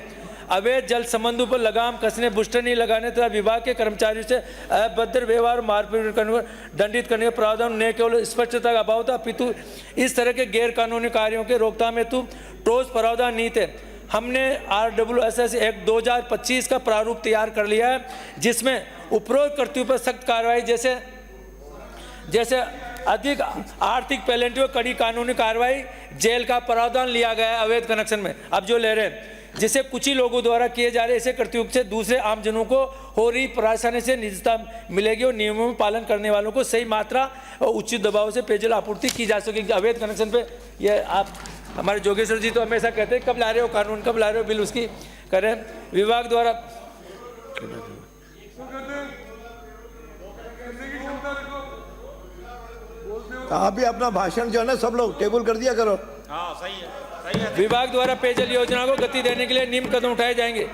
S1: अवैध जल संबंधों पर लगाम कसने, बुस्टनी लगाने तथा विभाग के कर्मचारियों से अभद्र व्यवहार मारपीट करने दंडित करने का प्रावधान न केवल स्पष्टता का अभाव था अपितु इस तरह के गैर कानूनी कार्यों के रोकथाम हेतु ठोस प्रावधान नहीं थे। हमने RWSS एक्ट 2025 का प्रारूप तैयार कर लिया है, जिसमें उपरोक्त कर्तव्यों पर सख्त कार्रवाई जैसे अधिक आर्थिक पेनल्टी, कड़ी कानूनी कार्रवाई, जेल का प्रावधान लिया गया है अवैध कनेक्शन में अब जो ले रहे हैं, जिसे कुछ ही लोगों द्वारा किए जा रहे ऐसे कर्तव्यों से दूसरे आमजनों को हो रही परेशानी से निजता मिलेगी और नियमों में पालन करने वालों को सही मात्रा और उचित दबाव से पेयजल आपूर्ति की जा सकेगी। अवैध कनेक्शन पे ये आप हमारे जोगेश्वर जी तो हमेशा कहते हैं कब ला रहे हो कानून, कब ला रहे हो बिल, उसकी करें। विभाग द्वारा
S3: आप भी अपना भाषण जो है ना सब लोग टेबल कर दिया करो।
S2: हाँ सही है।
S1: विभाग द्वारा पेयजल योजना को गति देने के लिए निम्न कदम उठाए जाएंगे।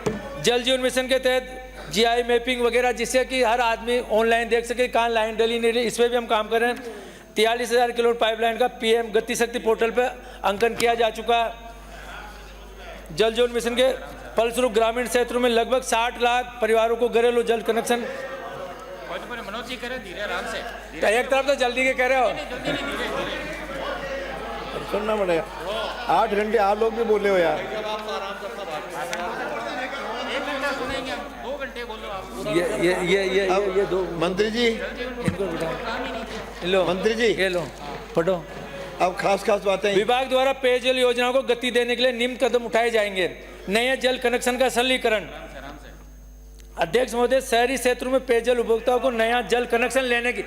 S1: जल जीवन मिशन के तहत GI मैपिंग वगैरह, जिससे कि हर आदमी ऑनलाइन देख सके कहाँ लाइन डली नहीं रही, इस पर भी हम काम कर रहे हैं। 43,000 किलो पाइपलाइन का PM गति शक्ति पोर्टल पर अंकन किया जा चुका है। जल जीवन मिशन के फलस्वरूप ग्रामीण क्षेत्रों में लगभग 60 लाख परिवारों को घरेलू जल कनेक्शन।
S2: मनोज जी करे धीरे आराम से,
S1: एक तरफ तो जल्दी के कह रहे हो,
S3: सुनना पड़ेगा। 8 घंटे आप लोग भी बोले हो यार।
S2: सुनेंगे हम 2 घंटे बोलो आप
S1: ये दो
S3: मंत्री जी,
S1: इनको बिठाओ। लो
S3: मंत्री जी,
S1: ये लो पढ़ो।
S3: अब खास बातें।
S1: विभाग द्वारा पेयजल योजनाओं को गति देने के लिए निम्न कदम उठाए जाएंगे। नए जल कनेक्शन का सरलीकरण। अध्यक्ष महोदय, शहरी क्षेत्रों में पेयजल उपभोक्ताओं को नया जल कनेक्शन लेने की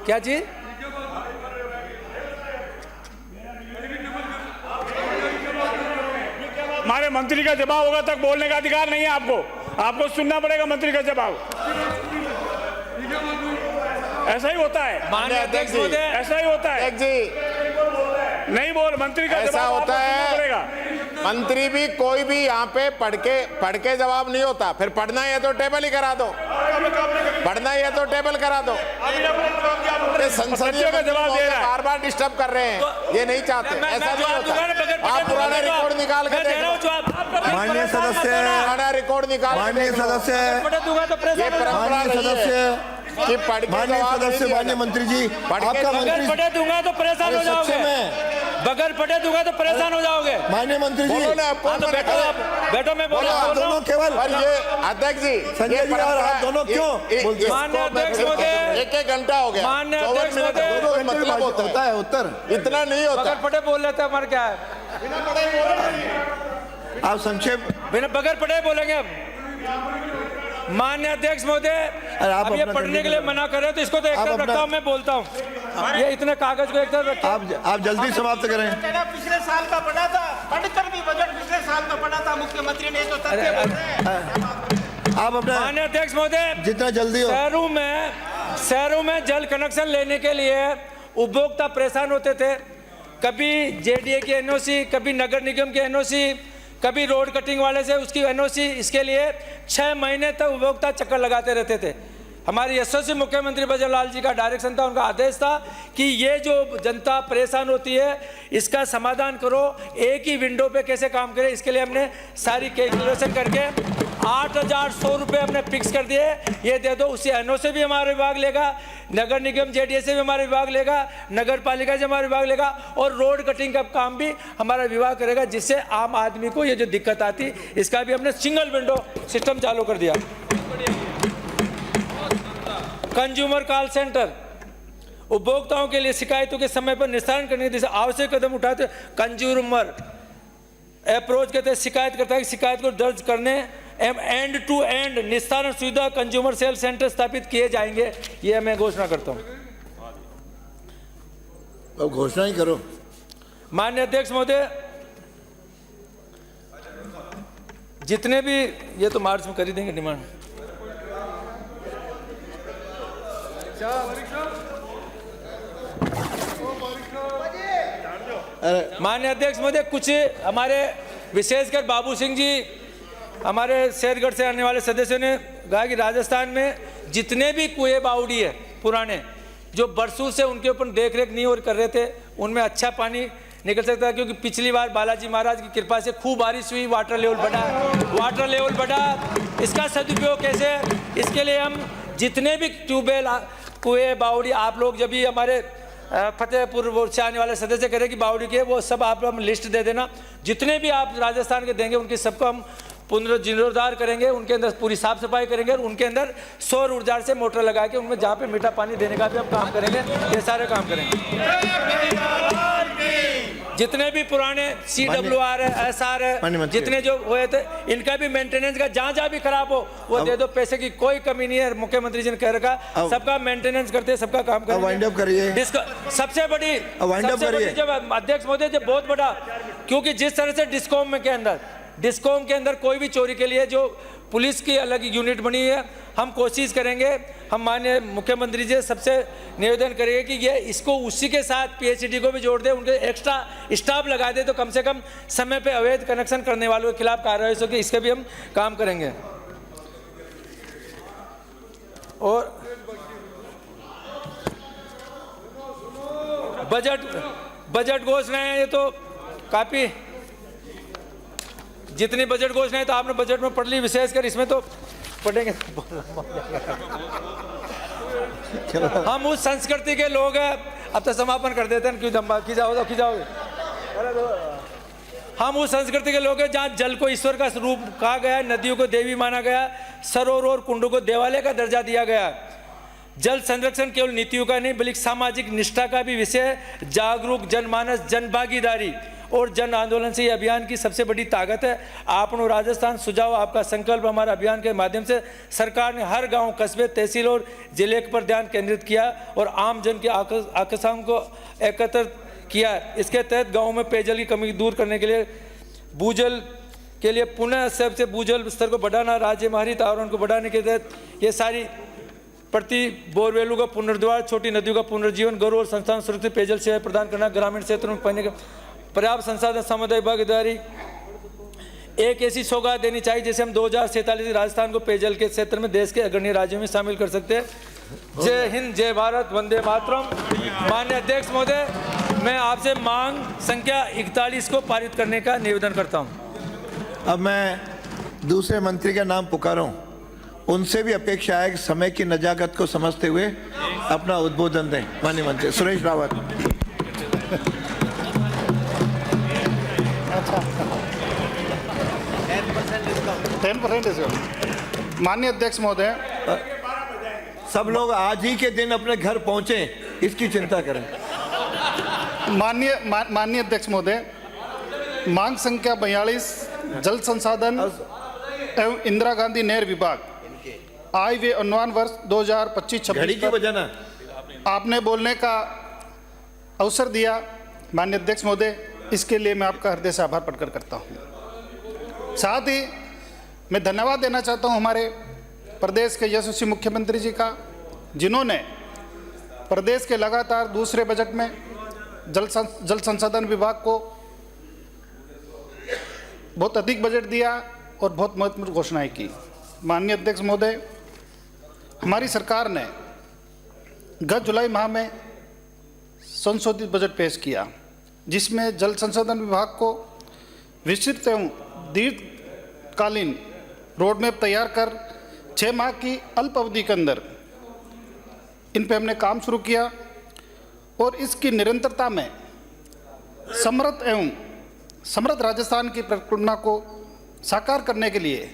S1: क्या चीज?
S5: हमारे मंत्री का जवाब होगा तक बोलने का अधिकार नहीं है आपको। आपको सुनना पड़ेगा मंत्री का जवाब। ऐसा ही होता है
S1: माननीय अध्यक्ष महोदय,
S5: ऐसा ही होता है
S6: अध्यक्ष जी,
S5: नहीं बोल मंत्री का
S6: ऐसा
S5: जवाब
S6: होता
S5: आपको सुनना
S6: है।
S5: पड़ेगा।
S6: मंत्री भी कोई भी यहाँ पे पढ़ के जवाब नहीं होता। फिर पढ़ना है तो टेबल ही करा दो, पढ़ना है तो टेबल करा दो। ये संसदीय
S5: का जवाब दे रहा है।
S6: बार बार डिस्टर्ब कर रहे हैं, ये नहीं चाहते, ऐसा नहीं होता। आप पुराना रिकॉर्ड निकाल के देखो,
S3: माननीय सदस्य,
S6: पुराना रिकॉर्ड निकाल के
S3: माननीय
S6: देखो।
S3: सदस्य,
S6: ये परंपरा
S3: माननीय
S6: रही है
S3: सदस्य,
S6: कि पढ़ के
S3: माननीय
S6: जवाब नहीं
S3: सदस्य,
S6: दिया
S3: माननीय
S6: जाता।
S3: मंत्री जी,
S6: पढ़ के
S3: आपका
S1: बगैर
S3: मंत्री,
S1: पढ़े दूंगा तो परेशान हो
S3: अरे सच्चे
S1: जाओगे।
S3: में
S1: बगैर पढ़े दूंगा तो परेशान हो जाओगे।
S3: माननीय मंत्री जी,
S6: बोलो ना, आप
S1: हाँ, तो
S6: कौन
S1: बैठो
S6: बना?
S1: आप, बैठो, मैं बोल
S6: बोलो,
S1: रहा
S6: आप
S1: हूँ।
S3: दोनों केवल,
S6: और ये अध्यक्ष जी,
S3: संजय
S6: ये
S3: जी और
S6: परंपरा-
S3: आप दोनों क्यों बोलते हैं?
S1: माननीय अध्यक्ष महोदय,
S6: एक घंटा हो गया,
S1: माननीय
S6: 54
S1: अध्यक्ष
S6: मिनट,
S1: महोदय,
S6: 2 घंटे मतलब होता है,
S3: है उत्तर।
S6: इतना नहीं होता।
S1: बगैर पढ़े बोल लेते हैं, हमारे क्या है?
S3: आप संक्षेप,
S1: बिना बगैर पढ़े बोलेंगे अब। माननीय अध्यक्ष महोदय,
S3: अरे आप
S1: अब ये
S3: अपना
S1: पढ़ने के लिए मना कर रहे हो तो इसको तो एक
S3: आप
S1: तरफ
S3: अपना-
S1: रखता हूँ, मैं बोलता हूँ। ये इतने कागज को एक तरफ रखिए।
S3: आप जल्दी समाप्त करें।
S2: कहना पिछले साल का पढ़ा था, पढ़कर भी बजट पिछले साल का पढ़ा था मुख्यमंत्री ने, तो तथ्य बोल रहे हैं।
S3: आप अपना
S1: माननीय अध्यक्ष महोदय,
S3: जितना जल्दी हो।
S1: शहरों में जल कनेक्शन लेने के लिए उपभोक्ता परेशान होते थे। कभी जेडीए की एनओसी, कभी नगर निगम की एनओसी, कभी रोड कटिंग वाले से उसकी एनओसी। इसके लिए 6 महीने तक उपभोक्ता चक्कर लगाते रहते थे। हमारी एसओसी मुख्यमंत्री बजरलाल जी का डायरेक्शन था, उनका आदेश था कि ये जो जनता परेशान होती है इसका समाधान करो, एक ही विंडो पे कैसे काम करें। इसके लिए हमने सारी कैलकुलेशन करके 8,100 रुपये हमने फिक्स कर दिए। ये दे दो, उसी एनओ से भी हमारा विभाग लेगा, नगर निगम जेडीए से भी हमारा विभाग लेगा, नगर पालिका से हमारा विभाग लेगा, और रोड कटिंग का काम भी हमारा विभाग करेगा, जिससे आम आदमी को ये जो दिक्कत आती इसका भी हमने सिंगल विंडो सिस्टम चालू कर दिया। कंज्यूमर कॉल सेंटर, उपभोक्ताओं के लिए शिकायतों के समय पर निस्तारण करने के लिए आवश्यक कदम उठाते। कंज्यूमर अप्रोच कहते हैं, शिकायत करता है कि शिकायत को दर्ज करने एंड टू एंड निस्तारण सुविधा कंज्यूमर सेल सेंटर स्थापित किए जाएंगे। ये मैं घोषणा करता हूं।
S3: अब घोषणा ही करो।
S1: माननीय अध्यक्ष महोदय, जितने भी ये तो मार्च में कर ही देंगे डिमांड। माननीय अध्यक्ष महोदय, कुछ हमारे विशेषकर बाबू सिंह जी हमारे शेरगढ़ से आने वाले सदस्यों ने कहा कि राजस्थान में जितने भी कुएं बावड़ी है पुराने, जो बरसों से उनके ऊपर देख रेख नहीं और कर रहे थे, उनमें अच्छा पानी निकल सकता है। क्योंकि पिछली बार बालाजी महाराज की कृपा से खूब बारिश हुई, वाटर लेवल बढ़ा। इसका सदुपयोग कैसे, इसके लिए हम जितने भी ट्यूबवेल कुएं बावड़ी, आप लोग जब भी हमारे फतेहपुर से आने वाले सदस्य करें कि बावड़ी के, वो सब आप हम लिस्ट दे देना। जितने भी आप राजस्थान के देंगे उनकी सबको हम पुनर्जीर्णोद्धार करेंगे, उनके अंदर पूरी साफ सफाई करेंगे, और उनके अंदर सौर ऊर्जा से मोटर लगा के उनमें जहाँ पे मीठा पानी देने का भी हम काम करेंगे। ये सारे काम करेंगे। जितने भी पुराने CWR है, SR है, जितने जो हुए थे, इनका भी मेंटेनेंस का जहाँ भी खराब हो वो दे दो। पैसे की कोई कमी नहीं है, मुख्यमंत्री जी ने कह रखा, सबका मेंटेनेंस करते हैं, सबका काम करते हैं।
S3: वाइंड अप करिए।
S1: सबसे बड़ी जब अध्यक्ष महोदय जब बहुत बड़ा, क्योंकि जिस तरह से डिस्कॉम के अंदर कोई भी चोरी के लिए जो पुलिस की अलग यूनिट बनी है, हम कोशिश करेंगे, हम माननीय मुख्यमंत्री जी सबसे निवेदन करेंगे कि ये इसको उसी के साथ PHCD को भी जोड़ दे, उनके एक्स्ट्रा स्टाफ लगा दे, तो कम से कम समय पे अवैध कनेक्शन करने वालों के खिलाफ कार्रवाई हो सके। इसके भी हम काम करेंगे। और बजट घोषणाएं, ये तो काफी, जितनी बजट घोषणाएं तो आपने बजट में पढ़ ली, विशेषकर इसमें तो पढ़ेंगे। हम उस संस्कृति के लोग हैं। अब तो समापन कर देते हैं, क्यों खिंचाओगे। हम उस संस्कृति के लोग हैं जहाँ जल को ईश्वर का स्वरूप कहा गया, नदियों को देवी माना गया, सरोवर और कुंडों को देवालय का दर्जा दिया गया। जल संरक्षण केवल नीतियों का नहीं बल्कि सामाजिक निष्ठा का भी विषय है। जागरूक जनमानस, जन भागीदारी और जन आंदोलन से ये अभियान की सबसे बड़ी ताकत है। आपनो राजस्थान सुझाव, आपका संकल्प हमारे अभियान के माध्यम से सरकार ने हर गांव, कस्बे, तहसील और जिले पर ध्यान केंद्रित किया और आम जन की आकांक्षाओं को एकत्रित किया। इसके तहत गाँव में पेयजल की कमी दूर करने के लिए भूजल के लिए पुनः सबसे भूजल स्तर को बढ़ाना, राज्य में हरित आवरण को बढ़ाने के तहत ये सारी प्रति बोरवेलों का पुनर्द्वार, छोटी नदियों का पुनर्जीवन, घरों और संस्थान सुरक्षित पेयजल सेवाएं प्रदान करना, ग्रामीण क्षेत्रों में पानी का पर्याप्त संसाधन, सामुदायिक भागीदारी एक ऐसी सौगात देनी चाहिए जैसे हम 2047 राजस्थान को पेयजल के क्षेत्र में देश के अग्रणी राज्यों में शामिल कर सकते हैं। जय हिंद, जय भारत, वंदे मातरम। माननीय अध्यक्ष महोदय, मैं आपसे मांग संख्या 41 को पारित करने का निवेदन करता हूं।
S3: अब मैं दूसरे मंत्री का नाम पुकारूं, उनसे भी अपेक्षा है कि समय की नजाकत को समझते हुए अपना उद्बोधन दें। माननीय मंत्री सुरेश रावत।
S8: माननीय अध्यक्ष महोदय,
S3: सब लोग आज ही के दिन अपने घर पहुंचे, इसकी चिंता करें।
S8: माननीय अध्यक्ष महोदय, मांग संख्या 42 जल संसाधन एवं इंदिरा गांधी नहर विभाग आय व अनुमान वर्ष 2025-26
S3: की वजह ना
S8: आपने बोलने का अवसर दिया। माननीय अध्यक्ष महोदय, इसके लिए मैं आपका हृदय से आभार प्रकट करता हूँ। साथ ही मैं धन्यवाद देना चाहता हूँ हमारे प्रदेश के यशस्वी मुख्यमंत्री जी का, जिन्होंने प्रदेश के लगातार दूसरे बजट में जल संसाधन विभाग को बहुत अधिक बजट दिया और बहुत महत्वपूर्ण घोषणाएं की। माननीय अध्यक्ष महोदय, हमारी सरकार ने गत जुलाई माह में संशोधित बजट पेश किया, जिसमें जल संसाधन विभाग को विस्तृत एवं दीर्घकालीन रोडमैप तैयार कर 6 माह की अल्प अवधि के अंदर इन पे हमने काम शुरू किया और इसकी निरंतरता में समृद्ध राजस्थान की परिकल्पना को साकार करने के लिए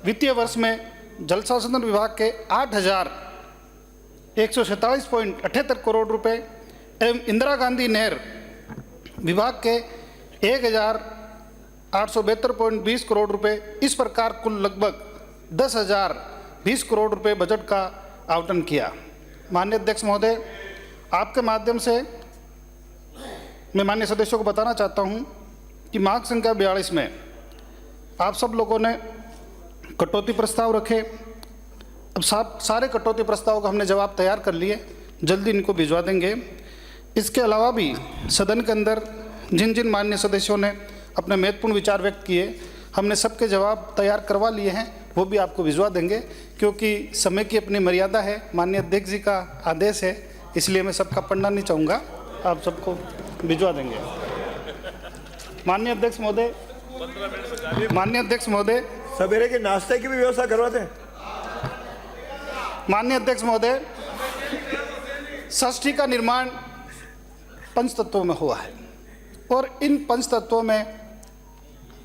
S8: वित्तीय वर्ष में जल संसाधन विभाग के 8,147.78 करोड़ रुपए एवं इंदिरा गांधी नहर विभाग के 1,872.20 करोड़ रुपए, इस प्रकार कुल लगभग 10,020 करोड़ रुपए बजट का आवंटन किया। माननीय अध्यक्ष महोदय, आपके माध्यम से मैं माननीय सदस्यों को बताना चाहता हूं कि मांग संख्या 42 में आप सब लोगों ने कटौती प्रस्ताव रखे। अब सारे कटौती प्रस्ताव का हमने जवाब तैयार कर लिए, जल्दी इनको भिजवा देंगे। इसके अलावा भी सदन के अंदर जिन जिन माननीय सदस्यों ने अपने महत्वपूर्ण विचार व्यक्त किए, हमने सबके जवाब तैयार करवा लिए हैं, वो भी आपको भिजवा देंगे, क्योंकि समय की अपनी मर्यादा है। माननीय अध्यक्ष जी का आदेश है, इसलिए मैं सबका पढ़ना नहीं चाहूँगा, आप सबको भिजवा देंगे। माननीय अध्यक्ष महोदय,
S3: सवेरे के नाश्ते की भी व्यवस्था करवाते हैं।
S8: माननीय अध्यक्ष महोदय, षष्ठी का निर्माण पंच तत्वों में हुआ है और इन पंच तत्वों में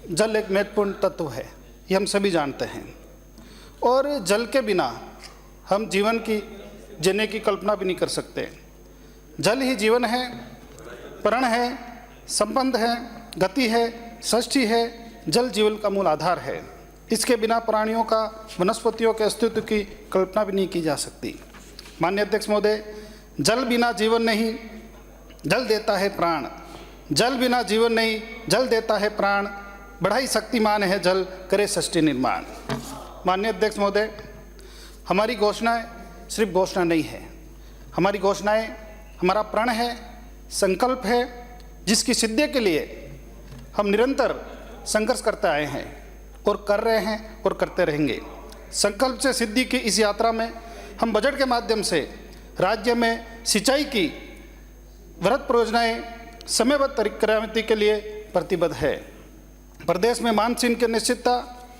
S8: जल एक महत्वपूर्ण तत्व है, ये हम सभी जानते हैं। और जल के बिना हम जीवन की जीने की कल्पना भी नहीं कर सकते। जल ही जीवन है, प्राण है, संबंध है, गति है, सृष्टि है। जल जीवन का मूल आधार है। इसके बिना प्राणियों का, वनस्पतियों के अस्तित्व की कल्पना भी नहीं की जा सकती। माननीय अध्यक्ष महोदय, जल बिना जीवन नहीं, जल देता है प्राण। जल बिना जीवन नहीं, जल देता है प्राण। बड़ा ही शक्तिमान है जल, करे सृष्टि निर्माण। माननीय अध्यक्ष महोदय, हमारी घोषणाएं सिर्फ घोषणा नहीं है, हमारी घोषणाएं हमारा प्रण है, संकल्प है, जिसकी सिद्धि के लिए हम निरंतर संघर्ष करते आए हैं और कर रहे हैं और करते रहेंगे। संकल्प से सिद्धि की इस यात्रा में हम बजट के माध्यम से राज्य में सिंचाई की वृहत परियोजनाएं समयबद्ध क्रियान्वित के लिए प्रतिबद्ध है। प्रदेश में मानसून की अनिश्चितता,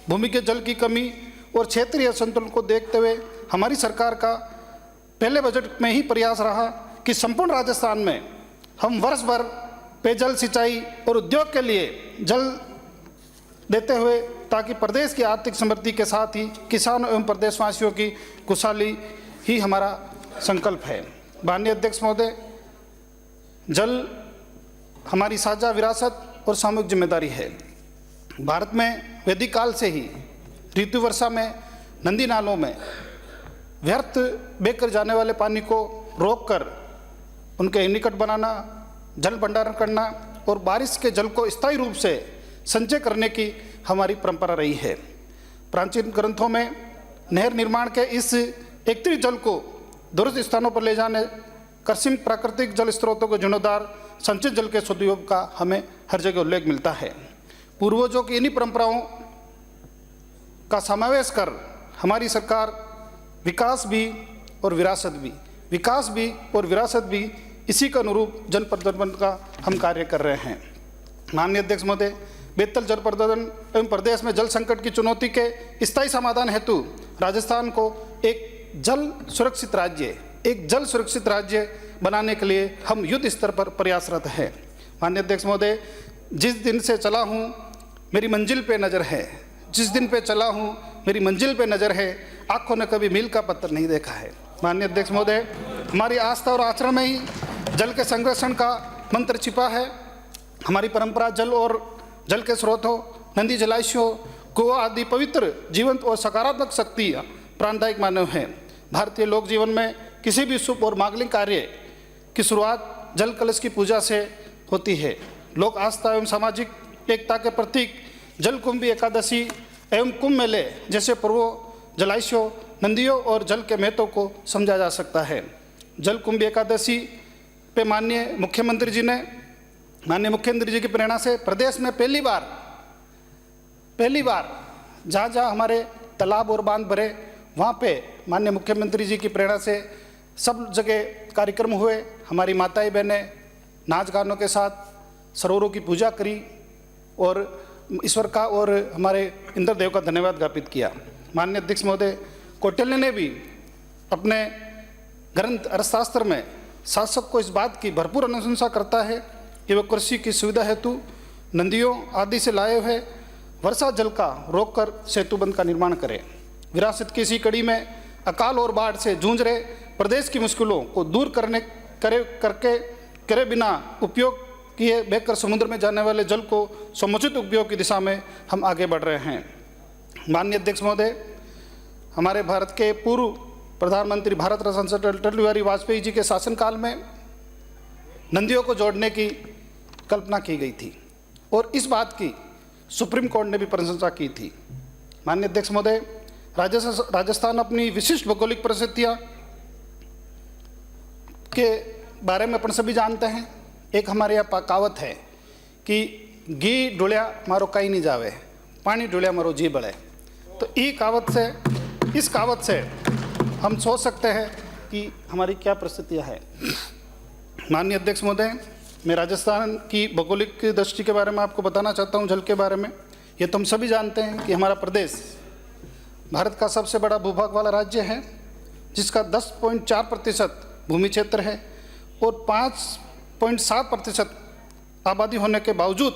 S8: भूमि के जल की कमी और क्षेत्रीय असंतुलन को देखते हुए हमारी सरकार का पहले बजट में ही प्रयास रहा कि संपूर्ण राजस्थान में हम वर्ष भर पेयजल, सिंचाई और उद्योग के लिए जल देते हुए, ताकि प्रदेश की आर्थिक समृद्धि के साथ ही किसानों एवं प्रदेशवासियों की खुशहाली ही हमारा संकल्प है। माननीय अध्यक्ष महोदय, जल हमारी साझा विरासत और सामूहिक जिम्मेदारी है। भारत में वैदिक काल से ही ऋतु वर्षा में नदी नालों में व्यर्थ बहकर जाने वाले पानी को रोककर उनके निकट बनाना, जल भंडारण करना और बारिश के जल को स्थायी रूप से संचय करने की हमारी परंपरा रही है। प्राचीन ग्रंथों में नहर निर्माण के इस एकत्रित जल को दूरस्थ स्थानों पर ले जाने, कृत्रिम प्राकृतिक जल स्रोतों के जीर्णोद्धार, संचित जल के सदुपयोग का हमें हर जगह उल्लेख मिलता है। पूर्वजों की इन्हीं परंपराओं का समावेश कर हमारी सरकार विकास भी और विरासत भी इसी के अनुरूप जल प्रबंधन का हम कार्य कर रहे हैं। माननीय अध्यक्ष महोदय, बेहतर जल प्रबंधन एवं प्रदेश में जल संकट की चुनौती के स्थायी समाधान हेतु राजस्थान को एक जल सुरक्षित राज्य बनाने के लिए हम युद्ध स्तर पर प्रयासरत हैं। माननीय अध्यक्ष महोदय, जिस दिन से चला हूँ मेरी मंजिल पे नज़र है, आँखों ने कभी मील का पत्थर नहीं देखा है। माननीय अध्यक्ष महोदय, हमारी आस्था और आचरण में ही जल के संरक्षण का मंत्र छिपा है। हमारी परंपरा जल और जल के स्रोतों, नदी, जलाशयों, कुआं आदि पवित्र, जीवंत और सकारात्मक शक्ति प्राणदायक मानव हैं। भारतीय लोक जीवन में किसी भी शुभ और मांगलिक कार्य की शुरुआत जल कलश की पूजा से होती है। लोक आस्था एवं सामाजिक एकता के प्रतीक जल कुंभी एकादशी एवं कुंभ मेले जैसे पर्वों, जलाशयों, नदियों और जल के महत्व को समझा जा सकता है। जल कुंभी एकादशी पे माननीय मुख्यमंत्री जी की प्रेरणा से प्रदेश में पहली बार जहाँ हमारे तालाब और बांध भरे, वहाँ पे माननीय मुख्यमंत्री जी की प्रेरणा से सब जगह कार्यक्रम हुए। हमारी माताएं बहनें नाच गानों के साथ सरोवरों की पूजा करी और ईश्वर का और हमारे इंद्रदेव का धन्यवाद ज्ञापित किया। माननीय अध्यक्ष महोदय, कौटिल्य ने भी अपने ग्रंथ अर्थशास्त्र में शासक को इस बात की भरपूर अनुशंसा करता है कि वह कृषि की सुविधा हेतु नदियों आदि से लाए हुए वर्षा जल का रोककर सेतुबंध का निर्माण करें। विरासत की इसी कड़ी में अकाल और बाढ़ से जूझ रहे प्रदेश की मुश्किलों को दूर करे बिना उपयोग किए बहकर समुद्र में जाने वाले जल को समुचित उपयोग की दिशा में हम आगे बढ़ रहे हैं। माननीय अध्यक्ष महोदय, हमारे भारत के पूर्व प्रधानमंत्री भारत रत्न अटल बिहारी वाजपेयी जी के शासनकाल में नदियों को जोड़ने की कल्पना की गई थी और इस बात की सुप्रीम कोर्ट ने भी प्रशंसा की थी। माननीय अध्यक्ष महोदय, राजस्थान अपनी विशिष्ट भौगोलिक परिस्थितियाँ के बारे में अपन सभी जानते हैं। एक हमारे यहाँ कहावत है कि घी डुलिया मारो कहीं नहीं जावे, पानी डुलिया मारो जी बढ़े। तो इस कहावत से हम सोच सकते हैं कि हमारी क्या परिस्थितियाँ हैं। माननीय अध्यक्ष महोदय, मैं राजस्थान की भौगोलिक दृष्टि के बारे में आपको बताना चाहता हूँ। जल के बारे में ये तो हम सभी जानते हैं कि हमारा प्रदेश भारत का सबसे बड़ा भूभाग वाला राज्य है, जिसका 10.4% भूमि क्षेत्र है और 5.7% आबादी होने के बावजूद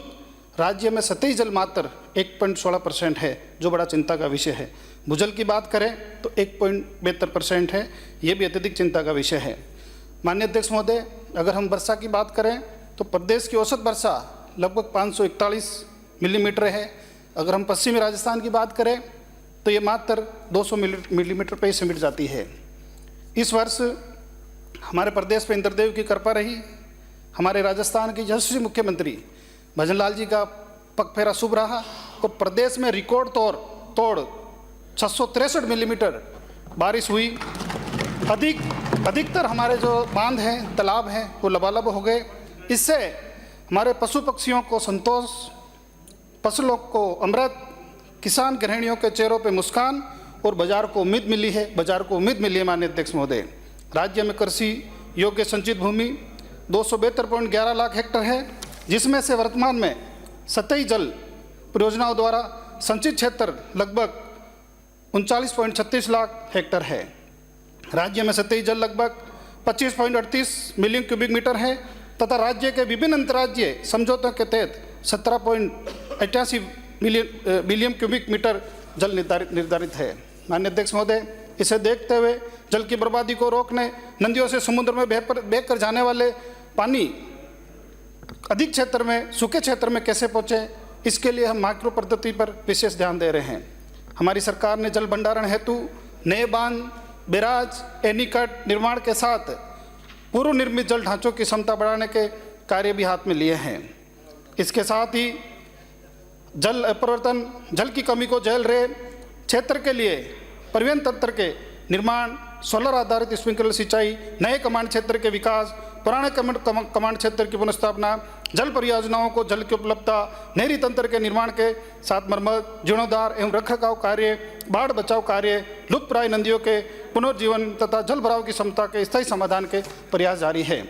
S8: राज्य में सतही जल मात्र 1.16% है, जो बड़ा चिंता का विषय है। भूजल की बात करें तो 1.72% है, ये भी अत्यधिक चिंता का विषय है। माननीय अध्यक्ष महोदय, अगर हम वर्षा की बात करें तो प्रदेश की औसत वर्षा लगभग 541 मिलीमीटर है। अगर हम पश्चिमी राजस्थान की बात करें तो ये मात्र 200 मिलीमीटर पर ही सिमट जाती है। इस वर्ष हमारे प्रदेश पर इंद्रदेव की कृपा रही। हमारे राजस्थान के यशस्वी मुख्यमंत्री भजन लाल जी का पगफेरा शुभ रहा और प्रदेश में रिकॉर्ड तोड़ 663 मिलीमीटर बारिश हुई। अधिकतर हमारे जो बांध हैं, तालाब हैं, वो लबालब हो गए। इससे हमारे पशु पक्षियों को संतोष, फसलों को अमृत, किसान गृहिणियों के चेहरों पे मुस्कान और बाजार को उम्मीद मिली है। माननीय अध्यक्ष महोदय, राज्य में कृषि योग्य संचित भूमि 272.11 लाख हेक्टेयर है, जिसमें से वर्तमान में सतही जल परियोजनाओं द्वारा संचित क्षेत्र लगभग 39.36 लाख हेक्टेयर है। राज्य में सतही जल लगभग 25.38 मिलियन क्यूबिक मीटर है, तथा राज्य के विभिन्न अंतर्राज्यीय समझौतों के तहत 17.88 बिलियन क्यूबिक मीटर जल निर्धारित है। माननीय अध्यक्ष महोदय, इसे देखते हुए जल की बर्बादी को रोकने, नदियों से समुद्र में बह कर जाने वाले पानी अधिक क्षेत्र में, सूखे क्षेत्र में कैसे पहुँचे, इसके लिए हम माइक्रो पद्धति पर विशेष ध्यान दे रहे हैं। हमारी सरकार ने जल भंडारण हेतु नए बांध, बैराज, एनीकट निर्माण के साथ पूर्व निर्मित जल ढांचों की क्षमता बढ़ाने के कार्य भी हाथ में लिए हैं। इसके साथ ही जल अपरिवर्तन, जल की कमी को झेल रहे क्षेत्र के लिए परिवहन तंत्र के निर्माण, सोलर आधारित स्प्रिंकलर सिंचाई, नए कमांड क्षेत्र के विकास, पुराने कमांड क्षेत्र की पुनर्स्थापना, जल परियोजनाओं को जल की उपलब्धता, नहरी तंत्र के निर्माण के साथ मरम्मत, जीर्णोद्धार एवं रखरखाव कार्य, बाढ़ बचाव कार्य, लुप्तप्राय नदियों के पुनर्जीवन तथा जल भराव की क्षमता के स्थायी समाधान के प्रयास जारी है।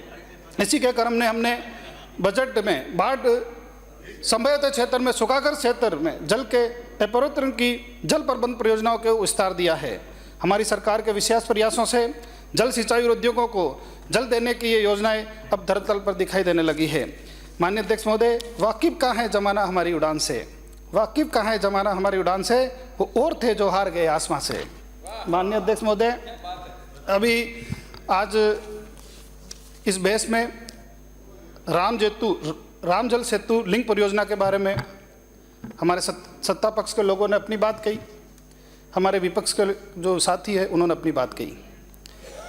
S8: इसी के क्रम में हमने बजट में बाढ़ संभवित क्षेत्र में, सूखाग्रस्त क्षेत्र में जल के अपरिवर्तन की जल प्रबंध परियोजनाओं को विस्तार दिया है। हमारी सरकार के विशेष प्रयासों से जल सिंचाई उद्योगों को जल देने की ये योजनाएं अब धरातल पर दिखाई देने लगी है। माननीय अध्यक्ष महोदय, वाकिफ कहाँ है जमाना हमारी उड़ान से, वाकिफ कहाँ है जमाना हमारी उड़ान से, वो और थे जो हार गए आसमां से। माननीय अध्यक्ष महोदय, अभी आज इस बहस में राम जल सेतु लिंक परियोजना के बारे में हमारे सत्ता पक्ष के लोगों ने अपनी बात कही, हमारे विपक्ष के जो साथी है उन्होंने अपनी बात कही।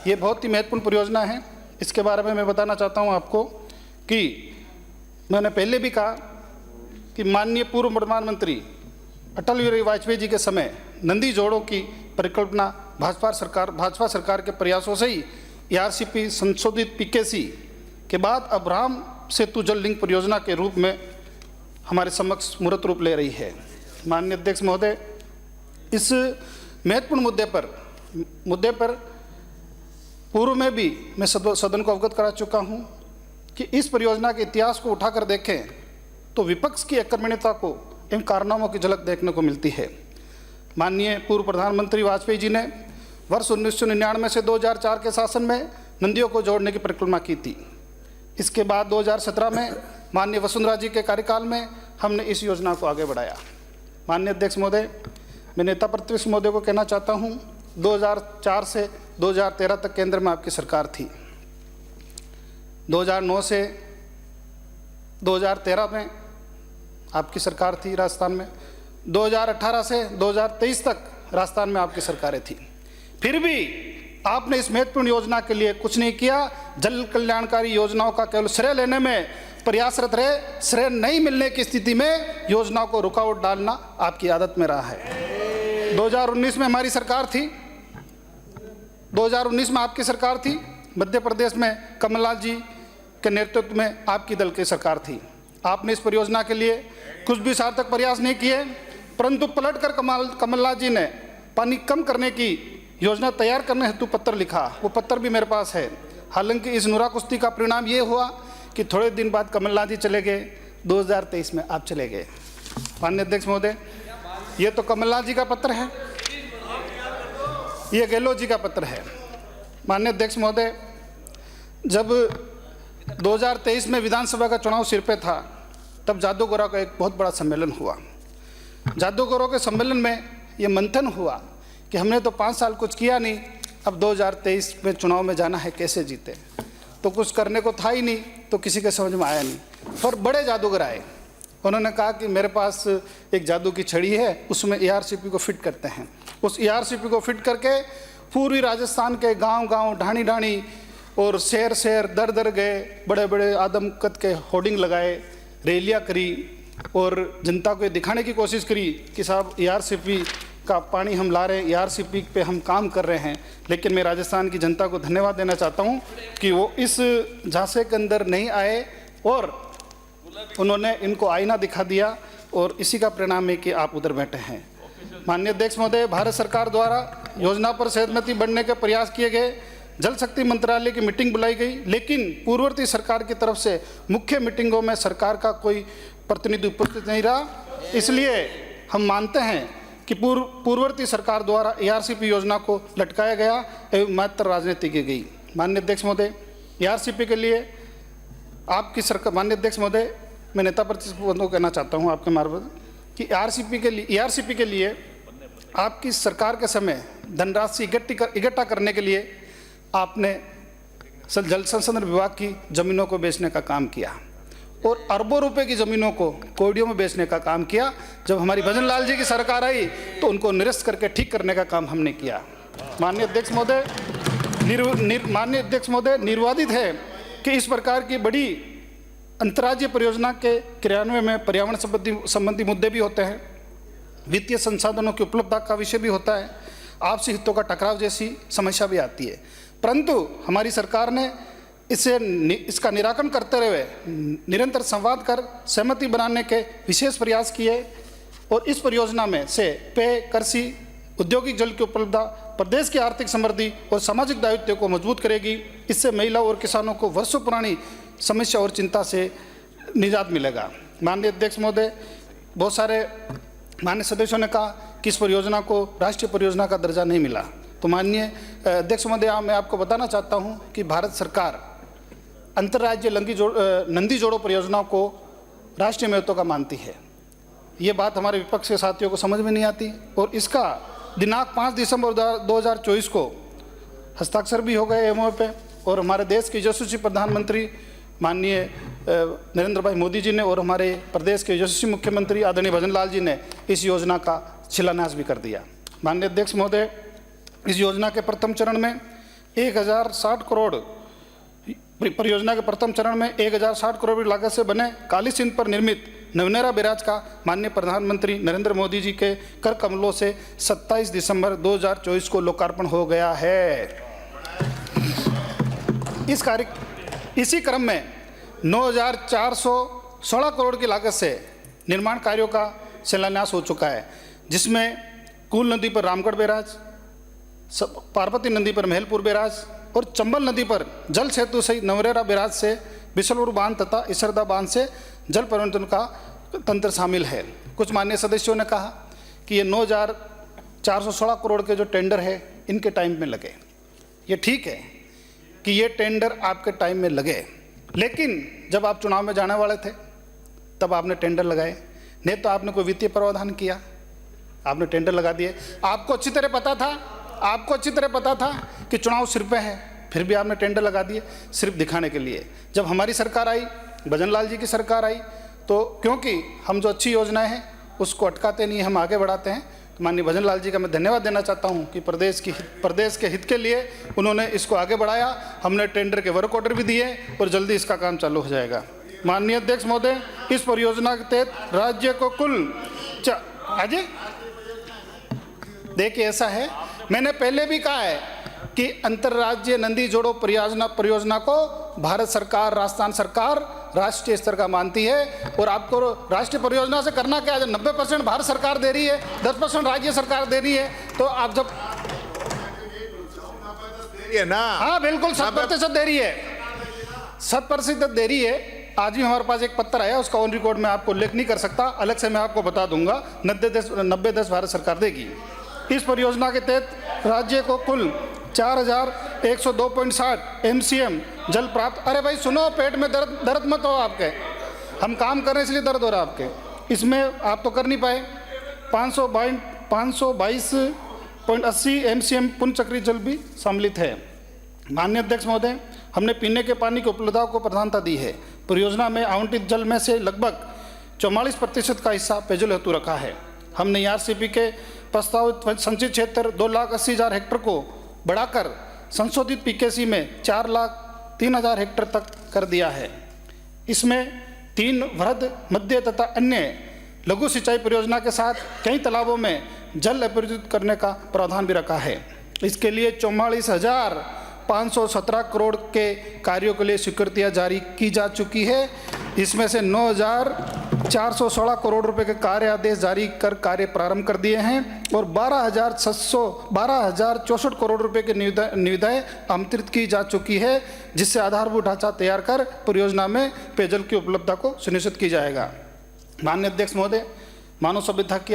S8: ये बहुत ही महत्वपूर्ण परियोजना है। इसके बारे में मैं बताना चाहता हूँ आपको कि मैंने पहले भी कहा कि माननीय पूर्व प्रधानमंत्री अटल बिहारी वाजपेयी जी के समय नंदी जोड़ों की परिकल्पना भाजपा सरकार के प्रयासों से ही ARCP संशोधित PKC के बाद अब राम सेतु जल लिंक परियोजना के रूप में हमारे समक्ष मूर्त रूप ले रही है। माननीय अध्यक्ष महोदय, इस महत्वपूर्ण मुद्दे पर पूर्व में भी मैं सदन को अवगत करा चुका हूं कि इस परियोजना के इतिहास को उठाकर देखें तो विपक्ष की अकर्मण्यता को इन कारनामों की झलक देखने को मिलती है। माननीय पूर्व प्रधानमंत्री वाजपेयी जी ने वर्ष 1999 से 2004 के शासन में नदियों को जोड़ने की परिकल्पना की थी। इसके बाद 2017 में माननीय वसुंधरा जी के कार्यकाल में हमने इस योजना को आगे बढ़ाया। माननीय अध्यक्ष महोदय, मैं नेता प्रतिपक्ष महोदय को कहना चाहता हूं, 2004 से 2013 तक केंद्र में आपकी सरकार थी, 2009 से 2013 में आपकी सरकार थी राजस्थान में, 2018 से 2023 तक राजस्थान में आपकी सरकारें थी। फिर भी आपने इस महत्वपूर्ण योजना के लिए कुछ नहीं किया। जल कल्याणकारी योजनाओं का केवल श्रेय लेने में प्रयासरत रहे, श्रेय नहीं मिलने की स्थिति में योजनाओं को रुकावट डालना आपकी आदत में रहा है। 2019 में हमारी सरकार थी, 2019 में आपकी सरकार थी, मध्य प्रदेश में कमलनाथ जी के नेतृत्व में आपकी दल की सरकार थी। आपने इस परियोजना के लिए कुछ भी सार्थक प्रयास नहीं किए, परंतु पलटकर कमलनाथ जी ने पानी कम करने की योजना तैयार करने हेतु पत्र लिखा। वो पत्र भी मेरे पास है। हालांकि इस नुरा कुश्ती का परिणाम ये हुआ कि थोड़े दिन बाद कमलनाथ जी चले गए, 2023 में आप चले गए। माननीय अध्यक्ष महोदय, ये तो कमलनाथ जी का पत्र है, ये गहलोत जी का पत्र है। माननीय अध्यक्ष महोदय, जब 2023 में विधानसभा का चुनाव सिर पे था, तब जादूगोरा का एक बहुत बड़ा सम्मेलन हुआ। जादूगरों के सम्मेलन में ये मंथन हुआ कि हमने तो 5 साल कुछ किया नहीं, अब 2023 में चुनाव में जाना है, कैसे जीते। तो कुछ करने को था ही नहीं, तो किसी के समझ में आया नहीं। पर बड़े जादूगर आए, उन्होंने कहा कि मेरे पास एक जादू की छड़ी है, उसमें ARCP को फिट करते हैं। उस ARCP को फिट करके पूर्वी राजस्थान के गांव-गांव, ढाणी-ढाणी और शहर दर गए, बड़े बड़े आदम कद के होर्डिंग लगाए, रैलियाँ करी और जनता को दिखाने की कोशिश करी कि साहब ARCP का पानी हम ला रहे हैं, ARCP पे हम काम कर रहे हैं। लेकिन मैं राजस्थान की जनता को धन्यवाद देना चाहता हूँ कि वो इस झांसे के अंदर नहीं आए और उन्होंने इनको आईना दिखा दिया, और इसी का परिणाम है कि आप उधर बैठे हैं। माननीय अध्यक्ष महोदय, भारत सरकार द्वारा योजना पर सहमति बढ़ने के प्रयास किए गए। जल शक्ति मंत्रालय की मीटिंग बुलाई गई, लेकिन पूर्ववर्ती सरकार की तरफ से मुख्य मीटिंगों में सरकार का कोई प्रतिनिधि उपस्थित नहीं रहा। इसलिए हम मानते हैं कि पूर्ववर्ती सरकार द्वारा ARCP योजना को लटकाया गया एवं मात्र राजनीति की गई। माननीय अध्यक्ष महोदय, ARCP के लिए आपकी सरकार, माननीय अध्यक्ष महोदय, मैं नेता प्रतिपक्षों को कहना चाहता हूं आपके मार्फत कि ERCP के लिए आपकी सरकार के समय धनराशि इकट्ठा करने के लिए आपने जल संसाधन विभाग की जमीनों को बेचने का काम किया और अरबों रुपए की जमीनों को कोडियों में बेचने का काम किया। जब हमारी भजन लाल जी की सरकार आई तो उनको निरस्त करके ठीक करने का काम हमने किया। माननीय अध्यक्ष महोदय, निर्वादित है कि इस प्रकार की बड़ी अंतर्राज्यीय परियोजना के क्रियान्वयन में पर्यावरण संबंधी मुद्दे भी होते हैं, वित्तीय संसाधनों की उपलब्धता का विषय भी होता है, आपसी हितों का टकराव जैसी समस्या भी आती है। परंतु हमारी सरकार ने इसका निराकरण करते हुए निरंतर संवाद कर सहमति बनाने के विशेष प्रयास किए और इस परियोजना में से पेय, कृषि, औद्योगिक जल की उपलब्धता प्रदेश की आर्थिक समृद्धि और सामाजिक दायित्व को मजबूत करेगी। इससे महिला और किसानों को वर्षों पुरानी समस्या और चिंता से निजात मिलेगा। माननीय अध्यक्ष महोदय, बहुत सारे माननीय सदस्यों ने कहा कि इस परियोजना को राष्ट्रीय परियोजना का दर्जा नहीं मिला। तो माननीय अध्यक्ष महोदय, मैं आपको बताना चाहता हूं कि भारत सरकार अंतर्राज्यीय नंदी जोड़ो परियोजना को राष्ट्रीय महत्व का मानती है। ये बात हमारे विपक्ष के साथियों को समझ में नहीं आती और इसका दिनांक 5 दिसंबर 2024 को हस्ताक्षर भी हो गए MOU पे और हमारे देश के यशस्वी प्रधानमंत्री माननीय नरेंद्र भाई मोदी जी ने और हमारे प्रदेश के यशस्वी मुख्यमंत्री आदरणीय भजन लाल जी ने इस योजना का शिलान्यास भी कर दिया। माननीय अध्यक्ष महोदय, इस योजना के प्रथम चरण में 1060 करोड़ परियोजना के प्रथम चरण में 1060 करोड़ लागत से बने काली सिंध पर निर्मित नवनेरा बैराज का माननीय प्रधानमंत्री नरेंद्र मोदी जी के कर कमलों से 27 दिसंबर 2024 को लोकार्पण हो गया है। इसी क्रम में 9,416 करोड़ की लागत से निर्माण कार्यों का शिलान्यास हो चुका है, जिसमें कूल नदी पर रामगढ़ बैराज, पार्वती नदी पर महलपुर बैराज और चंबल नदी पर जल सेतु सहित नवरेरा बैराज से बिशलपुर बांध तथा इसरदा बांध से जल परिवर्तन का तंत्र शामिल है। कुछ माननीय सदस्यों ने कहा कि ये 9,416 करोड़ के जो टेंडर है इनके टाइम में लगे। ये ठीक है कि ये टेंडर आपके टाइम में लगे, लेकिन जब आप चुनाव में जाने वाले थे तब आपने टेंडर लगाए, नहीं तो आपने कोई वित्तीय प्रावधान किया, आपने टेंडर लगा दिए। आपको अच्छी तरह पता था कि चुनाव सिर पे है, फिर भी आपने टेंडर लगा दिए सिर्फ दिखाने के लिए। जब हमारी सरकार आई, भजन लाल जी की सरकार आई, तो क्योंकि हम जो अच्छी योजनाएं हैं उसको अटकाते नहीं, हम आगे बढ़ाते हैं। तो माननीय भजन लाल जी का मैं धन्यवाद देना चाहता हूं कि प्रदेश के हित के लिए उन्होंने इसको आगे बढ़ाया। हमने टेंडर के वर्क ऑर्डर भी दिए और जल्दी इसका काम चालू हो जाएगा। माननीय अध्यक्ष महोदय, इस परियोजना के तहत राज्य को कुल देखिए, ऐसा है, मैंने पहले भी कहा है कि अंतर्राज्यीय नदी जोड़ो परियोजना को भारत सरकार, राजस्थान सरकार राष्ट्रीय स्तर का मानती है। और आपको राष्ट्रीय परियोजना से करना क्या है? 90% भारत सरकार दे रही है, 10% राज्य सरकार दे रही है, तो आप जब
S6: ना,
S8: हाँ बिल्कुल 100% दे रही है, 100% दे रही है। आज भी हमारे पास एक पत्र आया, उसका ऑन रिकॉर्ड में आपको उल्लेख नहीं कर सकता, अलग से मैं आपको बता दूंगा। 90-10 भारत सरकार देगी। इस परियोजना के तहत राज्य को कुल 4,102.60 MCM जल प्राप्त। अरे भाई सुनो, पेट में दर्द मत हो आपके, हम काम कर रहे हैं इसलिए दर्द हो रहा है आपके। इसमें आप तो कर नहीं पाए। 522.80 MCM पुनचक्री जल भी सम्मिलित है। माननीय अध्यक्ष महोदय, हमने पीने के पानी की उपलब्धता को प्रधानता दी है। परियोजना में आवंटित जल में से लगभग 44% का हिस्सा पेयजल हेतु रखा है। हमने ERCP के प्रस्तावित संचित क्षेत्र 2,80,000 हेक्टेयर को बढ़ाकर संशोधित PKC में 4,03,000 हेक्टेयर तक कर दिया है। इसमें 3 वृहद, मध्य तथा अन्य लघु सिंचाई परियोजना के साथ कई तालाबों में जल अपरिवर्तित करने का प्रावधान भी रखा है। इसके लिए 44,517 करोड़ के कार्यों के लिए स्वीकृतियाँ जारी की जा चुकी है। इसमें से 9,416 करोड़ रुपए के कार्य आदेश जारी कर कार्य प्रारंभ कर दिए हैं और 12,064 करोड़ रुपए की निविदाएं आमंत्रित की जा चुकी है, जिससे आधारभूत ढांचा तैयार कर परियोजना में पेयजल की उपलब्धता को सुनिश्चित की जाएगा। माननीय अध्यक्ष महोदय, मानव सभ्यता की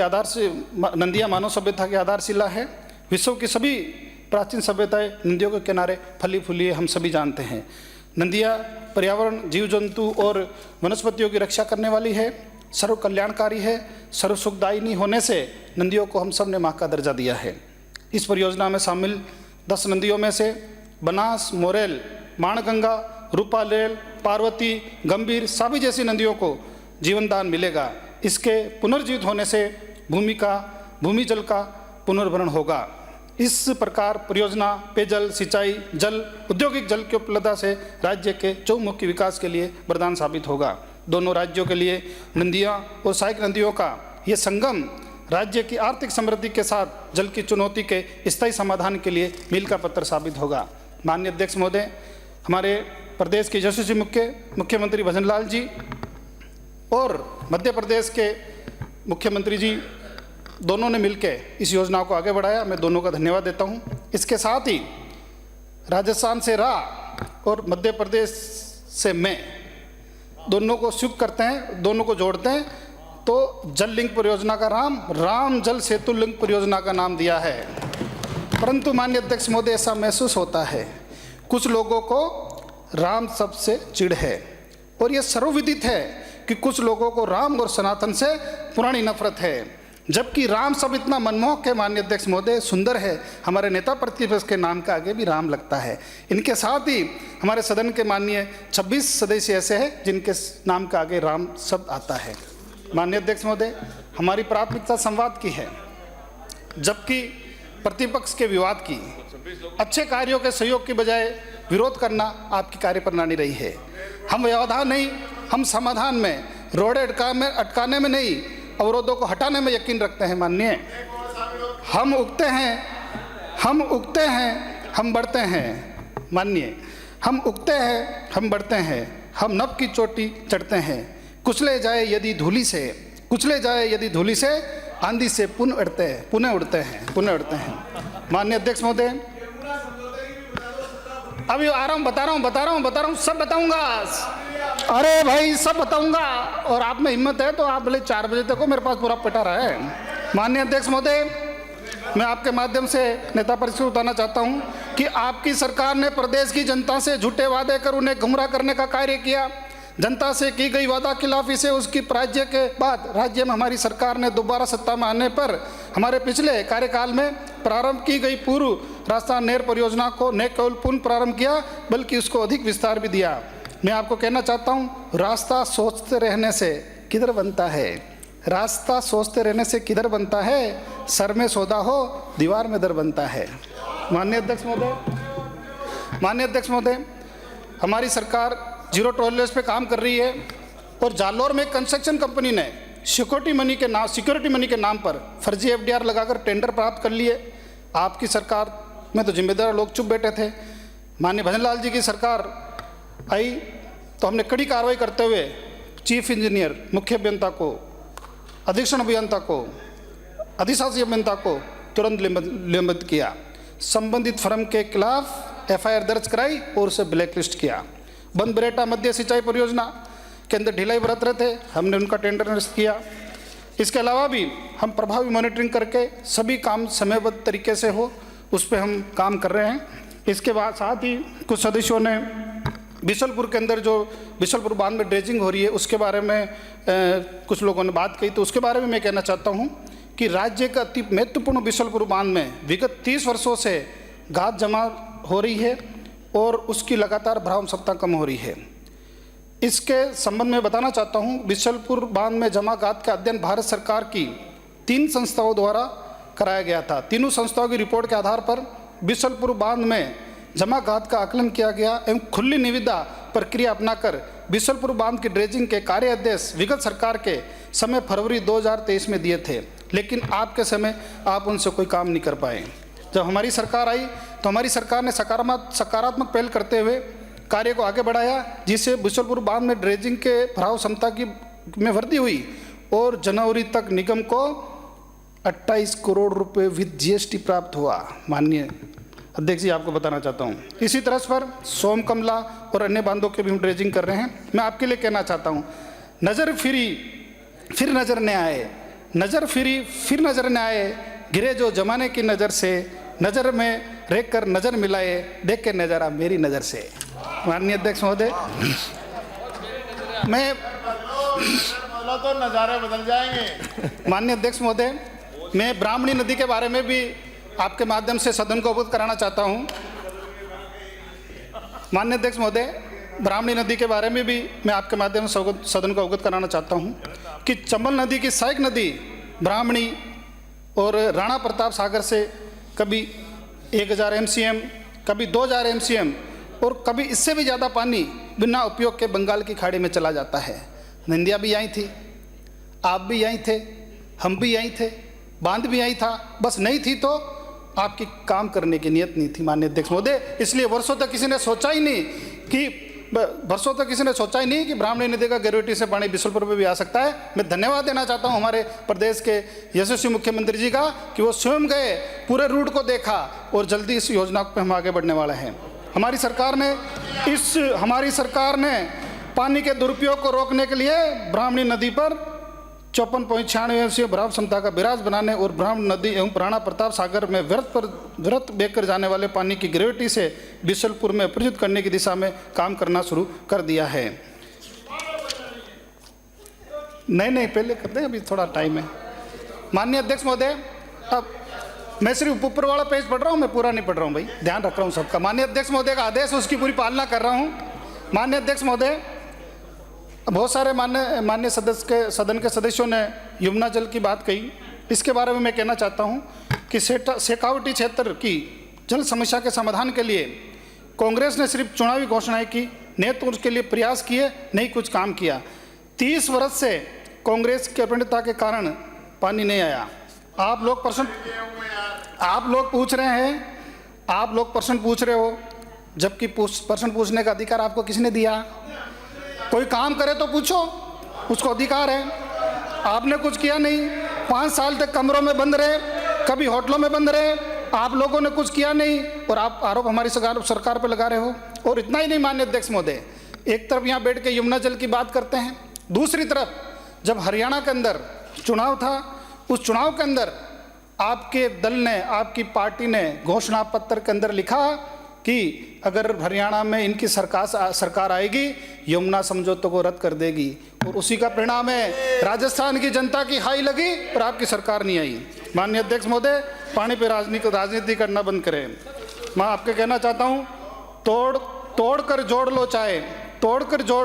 S8: नदियाँ मानव सभ्यता की आधारशिला है। विश्व की सभी प्राचीन सभ्यताएं नदियों के किनारे फली फूली हम सभी जानते हैं। नदियाँ पर्यावरण, जीव जंतु और वनस्पतियों की रक्षा करने वाली है, सर्व कल्याणकारी है, सर्व सुखदायिनी होने से नदियों को हम सब ने माँ का दर्जा दिया है। इस परियोजना में शामिल 10 नदियों में से बनास, मोरेल, माणगंगा, रूपालेल, पार्वती, गंभीर, साबी जैसी नदियों को जीवन दान मिलेगा। इसके पुनर्जीवित होने से भूमि जल का पुनर्भरण होगा। इस प्रकार परियोजना पेयजल, सिंचाई, जल, औद्योगिक जल की उपलब्धता से राज्य के चहुमुखी विकास के लिए वरदान साबित होगा। दोनों राज्यों के लिए नदियाँ और सहायक नदियों का ये संगम राज्य की आर्थिक समृद्धि के साथ जल की चुनौती के स्थायी समाधान के लिए मील का पत्थर साबित होगा। माननीय अध्यक्ष महोदय, हमारे प्रदेश के यशस्वी मुख्यमंत्री भजन लाल जी और मध्य प्रदेश के मुख्यमंत्री जी दोनों ने मिलकर इस योजना को आगे बढ़ाया। मैं दोनों का धन्यवाद देता हूं। इसके साथ ही राजस्थान से रा और मध्य प्रदेश से मैं दोनों को संयुक्त करते हैं, दोनों को जोड़ते हैं, तो जल लिंक परियोजना का राम जल सेतु लिंक परियोजना का नाम दिया है। परंतु माननीय अध्यक्ष महोदय, ऐसा महसूस होता है कुछ लोगों को राम शब्द से चिढ़ है, और यह सर्वविदित है कि कुछ लोगों को राम और सनातन से पुरानी नफरत है। जबकि राम शब्द इतना मनमोहक है माननीय अध्यक्ष महोदय, सुंदर है। हमारे नेता प्रतिपक्ष के नाम का आगे भी राम लगता है। इनके साथ ही हमारे सदन के माननीय 26 सदस्य ऐसे हैं जिनके नाम का आगे राम शब्द आता है। माननीय अध्यक्ष महोदय, हमारी प्राथमिकता संवाद की है, जबकि प्रतिपक्ष के विवाद की। अच्छे कार्यों के सहयोग की बजाय विरोध करना आपकी कार्यप्रणाली रही है। हम व्यवधान नहीं, हम समाधान में, रोड़े अटकाने में नहीं, अवरोधों को हटाने में यकीन रखते हैं। माननीय, हम उगते हैं, हम बढ़ते हैं। माननीय, हम उगते हैं, हम बढ़ते हैं, हम नभ की चोटी चढ़ते हैं। कुचले जाए यदि धूलि से आंधी से पुनः उड़ते हैं। माननीय अध्यक्ष महोदय, अभी बता रहा हूँ, सब बताऊंगा। अरे भाई, सब बताऊंगा, और आप में हिम्मत है तो आप भले 4 बजे तक को मेरे पास पूरा पिटा रहा है। माननीय अध्यक्ष महोदय, मैं आपके माध्यम से नेता परिषद को बताना चाहता हूं कि आपकी सरकार ने प्रदेश की जनता से झूठे वादे कर उन्हें गुमराह करने का कार्य किया। जनता से की गई वादा खिलाफी से उसकी पराजय के बाद राज्य में हमारी सरकार ने दोबारा सत्ता में आने पर हमारे पिछले कार्यकाल में प्रारंभ की गई पूर्व राजस्थान नहर परियोजना को न केवल पुनः प्रारंभ किया बल्कि उसको अधिक विस्तार भी दिया। मैं आपको कहना चाहता हूँ, रास्ता सोचते रहने से किधर बनता है? रास्ता सोचते रहने से किधर बनता है? सर में सौदा हो, दीवार में दर बनता है। माननीय अध्यक्ष महोदय, हमारी सरकार जीरो टॉलरेंस पे काम कर रही है, और जालोर में कंस्ट्रक्शन कंपनी ने सिक्योरिटी मनी के नाम पर फर्जी FDR लगाकर टेंडर प्राप्त कर लिए। आपकी सरकार में तो जिम्मेदार लोग चुप बैठे थे। माननीय भजन लाल जी की सरकार आई तो हमने कड़ी कार्रवाई करते हुए चीफ इंजीनियर, मुख्य अभियंता को, अधीक्षण अभियंता को, अधिशासी अभियंता को तुरंत निलंबित किया। संबंधित फर्म के खिलाफ FIR दर्ज कराई और उसे ब्लैकलिस्ट किया। बंदबरेटा मध्य सिंचाई परियोजना के अंदर ढिलाई बरत रहे थे, हमने उनका टेंडर निरस्त किया। इसके अलावा भी हम प्रभावी मॉनिटरिंग करके सभी काम समयबद्ध तरीके से हो, उस पर हम काम कर रहे हैं। इसके बाद साथ ही कुछ सदस्यों ने बिशलपुर के अंदर जो बिशलपुर बांध में ड्रेजिंग हो रही है उसके बारे में कुछ लोगों ने बात कही, तो उसके बारे में मैं कहना चाहता हूं कि राज्य का अति महत्वपूर्ण बिशलपुर बांध में विगत 30 वर्षों से गाद जमा हो रही है और उसकी लगातार भराव क्षमता कम हो रही है। इसके संबंध में बताना चाहता हूं, बिशलपुर बांध में जमा गाद का अध्ययन भारत सरकार की 3 संस्थाओं द्वारा कराया गया था। तीनों संस्थाओं की रिपोर्ट के आधार पर बिशलपुर बांध में जमा गाद का आकलन किया गया एवं खुली निविदा प्रक्रिया अपनाकर बिशलपुर बांध की ड्रेजिंग के कार्य आदेश विगत सरकार के समय फरवरी 2023 में दिए थे, लेकिन आपके समय आप उनसे कोई काम नहीं कर पाए। जब हमारी सरकार आई तो हमारी सरकार ने सकारात्मक पहल करते हुए कार्य को आगे बढ़ाया, जिससे बिशलपुर बांध में ड्रेजिंग के भराव क्षमता में वृद्धि हुई और जनवरी तक निगम को 28 करोड़ रुपए विद GST प्राप्त हुआ। माननीय अध्यक्ष जी, आपको बताना चाहता हूँ, इसी तरह पर सोम कमला और अन्य बांधों के भी हम ड्रेजिंग कर रहे हैं। मैं आपके लिए कहना चाहता हूँ, नज़र फिरी फिर नज़र न आए, नज़र फिरी फिर नज़र न आए, गिरे जो जमाने की नज़र से, नज़र में रह कर नज़र मिलाए, देख के नज़ारा मेरी नज़र से। माननीय अध्यक्ष महोदय, मैं
S6: बोला तो नज़ारे बदल जाएंगे।
S8: माननीय अध्यक्ष महोदय, मैं ब्राह्मणी नदी के बारे में भी आपके माध्यम से सदन को अवगत कराना चाहता हूं। माननीय अध्यक्ष महोदय, ब्राह्मणी नदी के बारे में भी मैं आपके माध्यम से सदन को अवगत कराना चाहता हूं कि चंबल नदी की सहायक नदी ब्राह्मणी और राणा प्रताप सागर से कभी 1000 MCM, कभी 2000 MCM और कभी इससे भी ज़्यादा पानी बिना उपयोग के बंगाल की खाड़ी में चला जाता है। नंदिया भी यहीं थी, आप भी यहीं थे, हम भी यहीं थे, बांध भी यहीं था, बस नहीं थी तो आपकी काम करने की नीयत नहीं थी माननीय अध्यक्ष महोदय। इसलिए वर्षों तक किसी ने सोचा ही नहीं कि ब्राह्मणी नदी का ग्रेविटी से पानी बिशुलपुर में भी आ सकता है। मैं धन्यवाद देना चाहता हूं हमारे प्रदेश के यशस्वी मुख्यमंत्री जी का कि वो स्वयं गए, पूरे रूट को देखा और जल्दी इस योजना पर हम आगे बढ़ने वाले हैं। हमारी सरकार ने पानी के दुरुपयोग को रोकने के लिए ब्राह्मणी नदी पर 54.96 MCM भराव क्षमता का बैराज बनाने और ब्राह्मणी नदी एवं राणा प्रताप सागर में व्यर्थ बहकर जाने वाले पानी की ग्रेविटी से बिशुलपुर में अपरिचित करने की दिशा में काम करना शुरू कर दिया है। नहीं पहले करते हैं, अभी थोड़ा टाइम है। माननीय अध्यक्ष महोदय, अब मैं सिर्फ ऊपर वाला पेज पढ़ रहा हूँ, मैं पूरा नहीं पढ़ रहा हूँ भाई, ध्यान रख रहा हूँ सबका। माननीय अध्यक्ष महोदय का आदेश है, उसकी पूरी पालना कर रहा हूँ। माननीय अध्यक्ष महोदय, बहुत सारे माननीय सदन के सदस्यों ने यमुना जल की बात कही। इसके बारे में मैं कहना चाहता हूं कि शेखावटी क्षेत्र की जल समस्या के समाधान के लिए कांग्रेस ने सिर्फ चुनावी घोषणाएं की, नहीं तो उसके लिए प्रयास किए, नहीं कुछ काम किया। 30 वर्ष से कांग्रेस की अप्रतिबद्धता के कारण पानी नहीं आया। आप लोग प्रश्न पूछ रहे हो, जबकि प्रश्न पूछने का अधिकार आपको किसने दिया? कोई काम करे तो पूछो, उसको अधिकार है। आपने कुछ किया नहीं, 5 साल तक कमरों में बंद रहे, कभी होटलों में बंद रहे, आप लोगों ने कुछ किया नहीं और आप आरोप हमारी सरकार पर लगा रहे हो। और इतना ही नहीं माननीय अध्यक्ष महोदय, एक तरफ यहाँ बैठ के यमुना जल की बात करते हैं, दूसरी तरफ जब हरियाणा के अंदर चुनाव था, उस चुनाव के अंदर आपके दल ने, आपकी पार्टी ने घोषणा पत्र के अंदर लिखा कि अगर हरियाणा में इनकी सरकार आएगी, यमुना समझौते को रद्द कर देगी। और उसी का परिणाम है राजस्थान की जनता की हाई लगी और आपकी सरकार नहीं आई। माननीय अध्यक्ष महोदय, पानी पे राजनीति करना बंद करें। मैं आपके कहना चाहता हूँ, तोड़ कर जोड़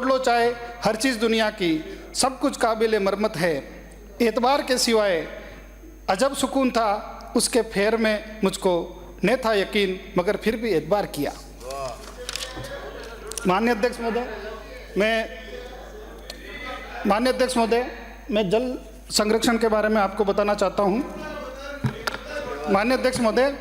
S8: लो चाहे हर चीज़ दुनिया की, सब कुछ काबिल मरम्मत है। एतबार के सिवाय अजब सुकून था उसके फेर में, मुझको नहीं था यकीन, मगर फिर भी एतबार किया। माननीय अध्यक्ष महोदय, मैं जल संरक्षण के बारे में आपको बताना चाहता हूं। माननीय अध्यक्ष महोदय,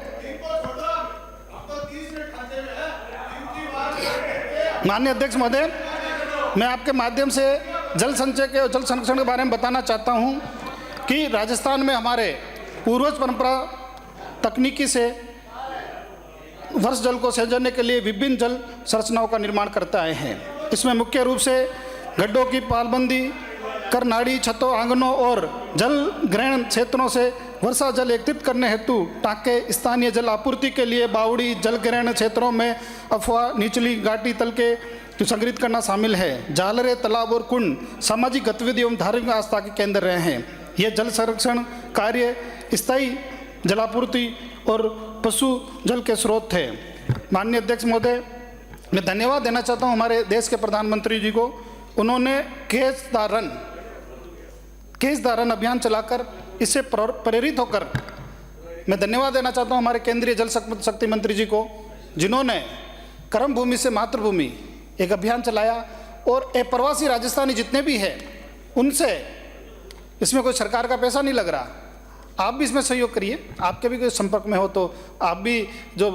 S8: मैं आपके माध्यम से जल संरक्षण के बारे में बताना चाहता हूं कि राजस्थान में हमारे पूर्वज परंपरा तकनीकी से वर्ष जल को सहेजने के लिए विभिन्न जल संरचनाओं का निर्माण करते आए हैं। इसमें मुख्य रूप से गड्ढों की पालबंदी कर नाड़ी, छतों, आंगनों और जल ग्रहण क्षेत्रों से वर्षा जल एकत्रित करने हेतु टाँके, स्थानीय जल आपूर्ति के लिए बावड़ी, जल ग्रहण क्षेत्रों में अफवाह, निचली घाटी तल के संग्रहित करना शामिल है। जालरे, तालाब और कुंड सामाजिक गतिविधि एवं धार्मिक आस्था के केंद्र रहे हैं। यह जल संरक्षण कार्य स्थायी जलापूर्ति और पशु जल के स्रोत थे। माननीय अध्यक्ष महोदय, मैं धन्यवाद देना चाहता हूं हमारे देश के प्रधानमंत्री जी को। उन्होंने कैच द रन अभियान चलाकर इससे प्रेरित होकर मैं धन्यवाद देना चाहता हूं हमारे केंद्रीय जल शक्ति मंत्री जी को, जिन्होंने कर्म भूमि से मातृभूमि एक अभियान चलाया और प्रवासी राजस्थानी जितने भी हैं उनसे, इसमें कोई सरकार का पैसा नहीं लग रहा, आप भी इसमें सहयोग करिए। आपके भी कोई संपर्क में हो तो आप भी जो